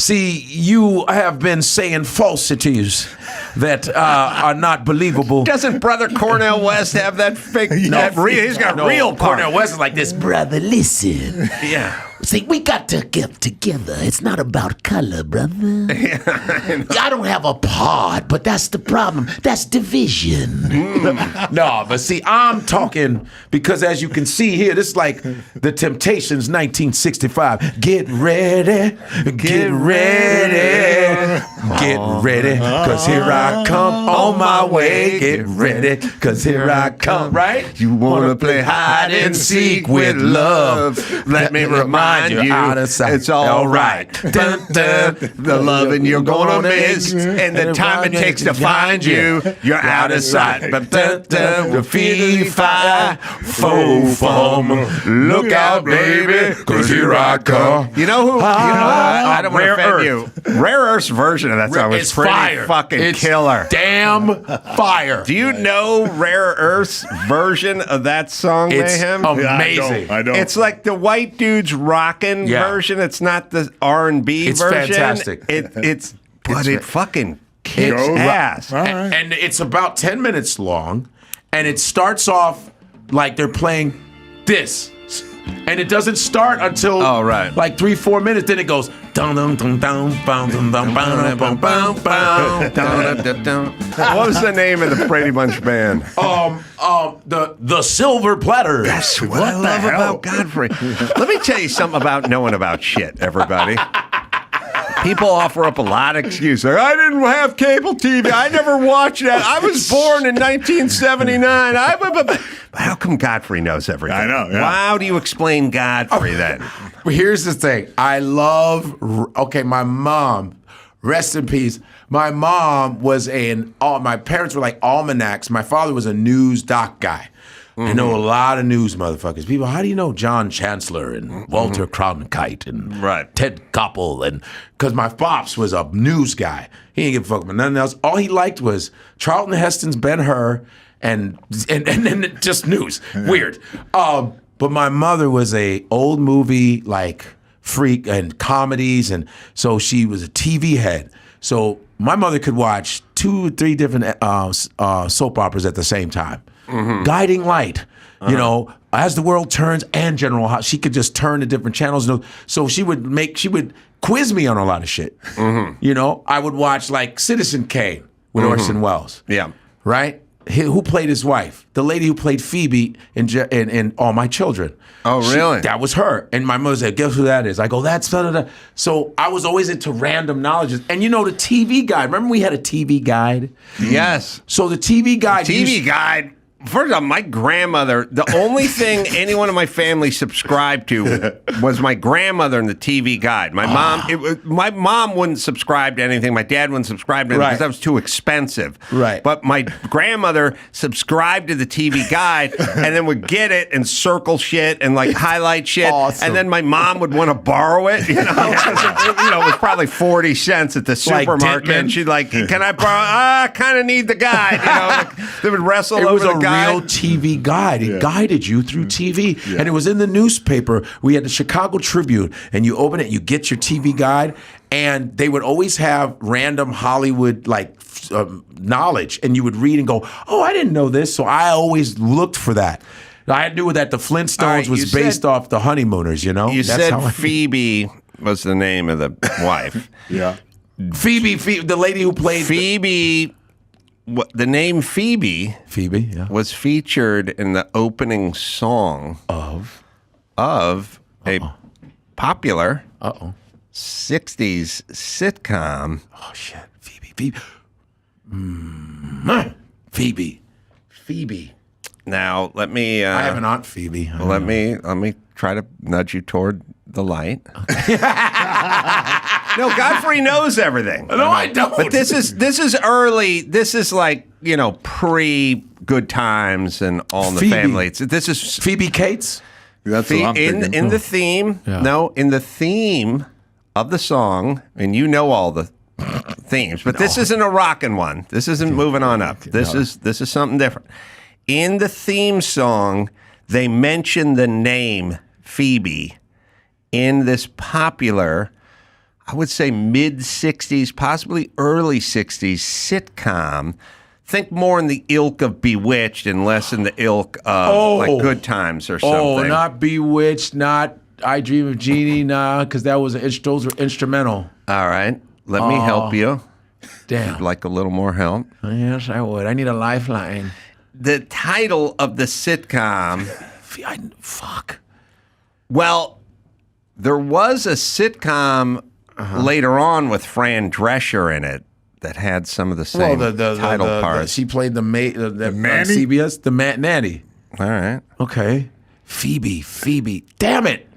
See, you have been saying falsities that are not believable. Doesn't Brother Cornel West have that fake? He's got real part. Cornel West is like this. Brother, listen. Yeah. See, we got to get together. It's not about color, brother. I don't have a part, but that's the problem. That's division. No, but see, I'm talking because as you can see here, this is like the Temptations 1965. Get ready, get ready, get ready, cause here I come on my way. Get ready, cause here I come, right? You wanna play hide and seek with love. Let me remind you, out of sight. It's all right. Dun, dun, the loving you're gonna miss, and the time it takes to find you, you're out of sight. But dun, dun, the fee-fi, fo-fum, look out, baby, cause here I come. You know who? I don't want to offend you. Rare Earth's version of that song was pretty fucking killer. Damn fire. Do you know Rare Earth's version of that song, Mayhem? Amazing. I don't. It's like the white dude's rockin' version. It's not the R&B version. It's fantastic. It fucking kicks ass. All right. And it's about 10 minutes long, and it starts off like they're playing this. And it doesn't start until like 3-4 minutes. Then it goes What was the name of the Brady Bunch band? The Silver Platter. That's what I love about Godfrey. Let me tell you something about knowing about shit, everybody. People offer up a lot of excuses. Like, I didn't have cable TV. I never watched that. I was born in 1979. But how come Godfrey knows everything? I know, yeah. How do you explain Godfrey then? Here's the thing. I love. Okay, my mom. Rest in peace. My mom was my parents were like almanacs. My father was a news doc guy. I know a lot of news motherfuckers. People, how do you know John Chancellor and Walter Cronkite and Ted Koppel? And because my pops was a news guy. He didn't give a fuck about nothing else. All he liked was Charlton Heston's Ben-Hur and just news. Weird. But my mother was a old movie like freak and comedies, and so she was a TV head. So my mother could watch 2 or 3 different soap operas at the same time. Guiding Light, you know, As the World Turns, and General House. She could just turn to different channels. So she would quiz me on a lot of shit. You know, I would watch like Citizen Kane with Orson Welles. Yeah. Right? Who played his wife? The lady who played Phoebe in All My Children. Oh, really? That was her. And my mother said, guess who that is? I go, that's da-da-da. So I was always into random knowledge. And you know, the TV guide. Remember we had a TV guide? Yes. So the TV guide. Guide. First off, my grandmother, the only thing anyone in my family subscribed to was my grandmother and the TV guide. My mom wouldn't subscribe to anything. My dad wouldn't subscribe to anything because that was too expensive. Right. But my grandmother subscried to the TV guide and then would get it and circle shit and like highlight shit. Awesome. And then my mom would want to borrow it, you know, it was probably 40 cents at the supermarket. Like and she'd like, can I borrow? I kind of need the guide. You know, like, they would wrestle it over was the a guide. real TV guide. It guided you through TV. And it was in the newspaper. We had the Chicago Tribune, and you open it, you get your TV guide, and they would always have random Hollywood like knowledge, and you would read and go, oh, I didn't know this. So I always looked for that. I knew that the Flintstones was based off the Honeymooners, you know? You said Phoebe was the name of the wife. Yeah. Phoebe, the lady who played... Phoebe... The name Phoebe was featured in the opening song of a popular 60s sitcom. Oh shit, Phoebe. Now let me. I have an aunt Phoebe. Let me try to nudge you toward the light. No, Godfrey knows everything. No, I don't. But this is early. This is like, you know, pre Good Times and All in the Family. This is Phoebe Cates. That's what I'm thinking. In the theme. Yeah. No, in the theme of the song, and you know all the themes, but this isn't a rockin' one. This isn't moving on up. This is something different. In the theme song, they mention the name Phoebe in this popular, I would say mid-'60s, possibly early '60s sitcom. Think more in the ilk of Bewitched and less in the ilk of like Good Times or something. Oh, not Bewitched, not I Dream of Jeannie, nah, because those were instrumental. All right, let me help you. Damn. You'd like a little more help? Yes, I would. I need a lifeline. The title of the sitcom. Fuck. Well, there was a sitcom later on with Fran Drescher in it that had some of the same title parts. She played the nanny? CBS, the nanny. All right. Okay. Phoebe. Damn it.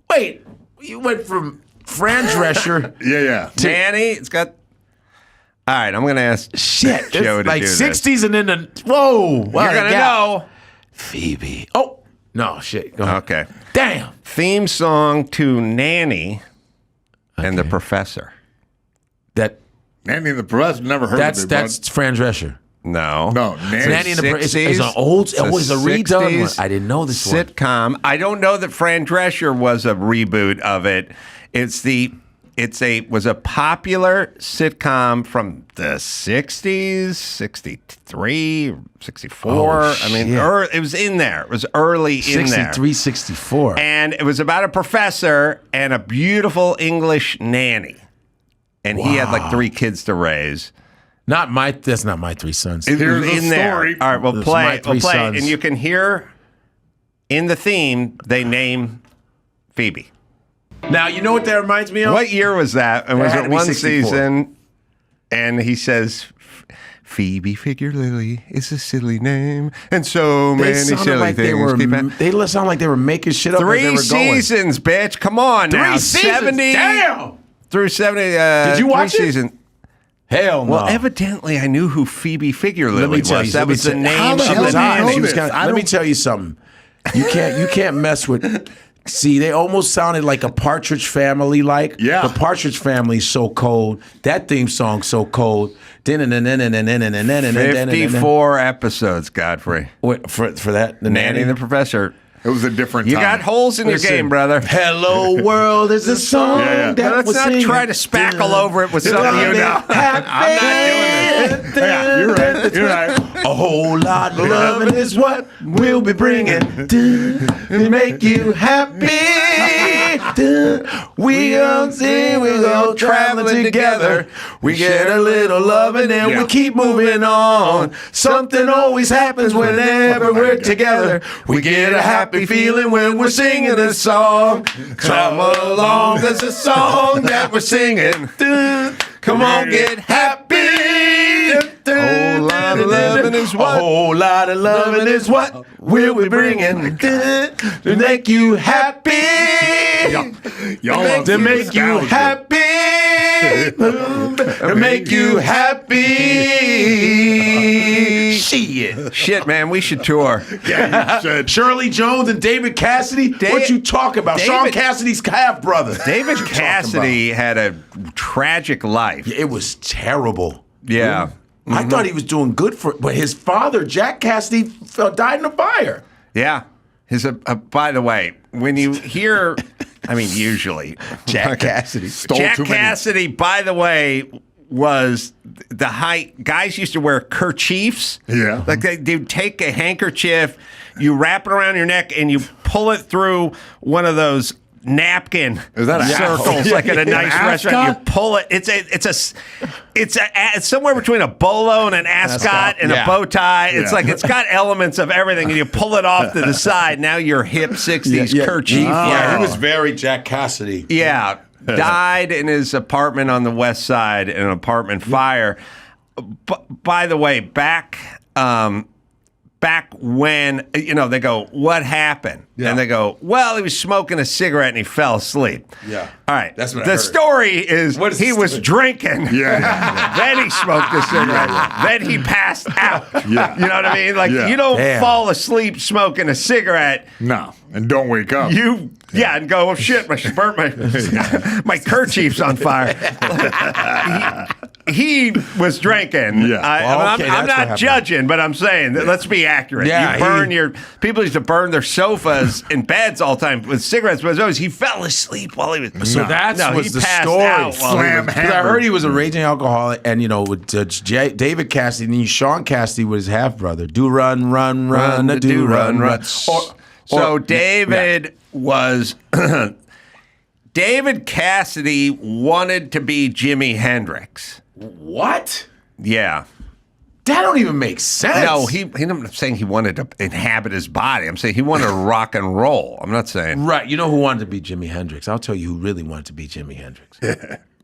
Wait, you went from Fran Drescher to nanny. It's got. All right, I'm going to ask Joe to like do 60s this. and then whoa. You're going to know. Phoebe. Oh, no, shit. Go ahead. Okay. Damn. Theme song to Nanny and the Professor. Nanny and the Professor, never heard of it. That's Fran Drescher. No. Nanny and the Professor is an old, it was a redone one. I didn't know this sitcom. I don't know that Fran Drescher was a reboot of it. It's the was a popular sitcom from the 60s, 63, 64. Oh, I mean, shit. it was in there. It was early in there. 63, 64. And it was about a professor and a beautiful English nanny. And he had like 3 kids to raise. That's not My Three Sons. It was Here's in the there. story. All right, we'll It's play. My Three Sons. And you can hear in the theme, they name Phoebe. Now, you know what that reminds me of? What year was that? And was had it to be one 64. season? And he says, Phoebe Figure Lily is a silly name, and so They many sounded silly like things. they sound like they were making shit up as they 3 were going. seasons, bitch. Come on now. 3 seasons. 70 Damn. through 70. Did you watch 3 it? seasons. Hell no. Well, evidently, I knew who Phoebe Figure Lily was. That was the name How the of hell the did I know nanny. this? Let me tell you something. You can't mess with. See, they almost sounded like a Partridge Family. Like Yeah. the Partridge Family is so cold. That theme song's so cold. 54 episodes, Godfrey. Wait, for that, the Nanny and the Professor. It was a different You time. got holes in your Listen, game, brother. Hello World is a song Yeah. that Let's was not singing. try to spackle over it with something you know. Yeah, you're right. You're right. A whole lot of loving is what we'll be bringing to make you happy. We all sing, we go traveling together. We get a little loving and we keep moving on. Something always happens whenever we're together. We get a happy feeling when we're singing this song. Come along, there's a song that we're singing. Come on, get happy. A whole lot of loving is what. A whole lot of loving is what we'll be bringing to make you happy. Y'all love To make you nostalgia. happy. To make you happy. Shit, man, we should tour. Yeah, you should. Shirley Jones and David Cassidy. What you talking about? Sean David- Cassidy's half brother. David Cassidy had a tragic life. It was terrible. Yeah. I thought he was doing good but his father, Jack Cassidy, died in a fire. Yeah. By the way, when you hear, I mean, usually, Jack Cassidy. Jack Cassidy, by the way, was the height. Guys used to wear kerchiefs. Yeah. Like they'd take a handkerchief, you wrap it around your neck, and you pull it through one of those napkin circles, like at a nice restaurant. You pull it. It's somewhere between a bolo and an ascot and a bow tie. It's like it's got elements of everything, and you pull it off to the side. Now you're hip '60s kerchief. Yeah, he was very Jack Cassidy. Yeah, died in his apartment on the west side in an apartment fire. By the way, back when, they go, what happened? Yeah. And they go, well, he was smoking a cigarette and he fell asleep. Yeah. All right. That's what I the heard. story is What is he the was story? drinking. Yeah. Then he smoked a cigarette. Then he passed out. Yeah. You know what I mean? Like, Yeah. you don't Damn. fall asleep smoking a cigarette. No, and don't wake up. And go, oh shit, burnt my kerchief's on fire. he was drinking. Yeah. I'm that's not what happened. judging, but I'm saying that let's be accurate. Yeah, People used to burn their sofas and beds all the time with cigarettes, but always he fell asleep while he was. So that was he the passed story. out while he was- Because I heard he was a raging alcoholic, and with David Cassidy, and then Sean Cassidy was his half brother. Do run, run, run, do run, run. So David was. David Cassidy wanted to be Jimi Hendrix. What? Yeah. That don't even make sense. No, I'm not saying he wanted to inhabit his body. I'm saying he wanted to rock and roll. I'm not saying. Right. You know who wanted to be Jimi Hendrix? I'll tell you who really wanted to be Jimi Hendrix.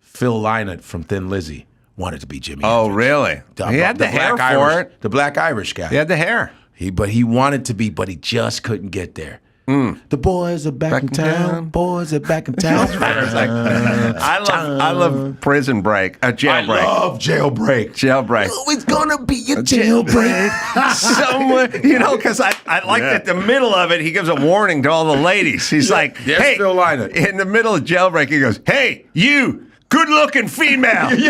Phil Lynott from Thin Lizzy wanted to be Jimi Oh, Hendrix. really? He had the hair Black for Irish, it. The black Irish guy. He had the hair. But he wanted to be, but he just couldn't get there. The boys are back in town. Boys are back in town. I love Prison Break. Jailbreak. I love Jailbreak. Jailbreak. Oh, it's gonna be a jailbreak. Someone, because I like that the middle of it, he gives a warning to all the ladies. He's like, Yes, hey, Phil Lynott. in the middle of Jailbreak, he goes, hey, you, good-looking female. Coming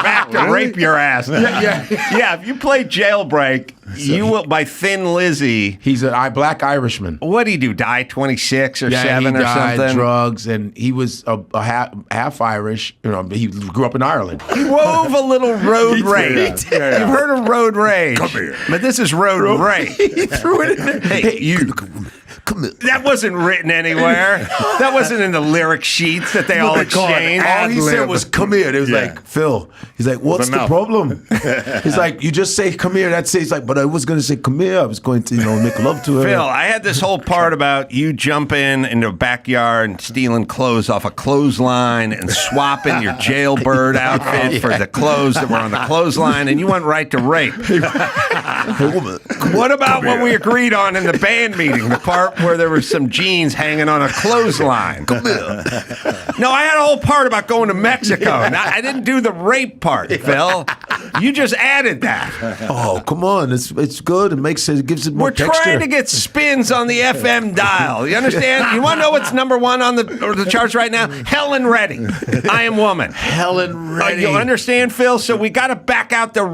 back to rape your ass. Yeah, if you play Jailbreak, you will, by Thin Lizzy. He's a black Irishman. What did he do, die 26 or 7 he or died, something? drugs, and he was a half Irish. He grew up in Ireland. He wove a little road rage. You've heard of road rage. Come here. But this is road rage. He threw it in there. Hey, you. Come here. That wasn't written anywhere. That wasn't in the lyric sheets that they all exchanged. All he said was, come here. It was Yeah. like, Phil, he's like, what's the enough. problem? He's like, you just say, come here. That's it. He's like, but I was going to say, come here. I was going to, make love to her. Phil, I had this whole part about you jumping into a backyard and stealing clothes off a clothesline and swapping your jailbird outfit for the clothes that were on the clothesline, and you went right to rape. Hey, woman. What about what we agreed on in the band meeting, the part where there were some jeans hanging on a clothesline? Come here. No, I had a whole part about going to Mexico. I didn't do the rape part, Phil. You just added that. Oh, come on. It's good. It gives it more We're texture. trying to get spins on the FM dial. You understand? You want to know what's number one on the charts right now? Helen Reddy. I Am Woman. Helen Reddy. You understand, Phil? So we got to back out the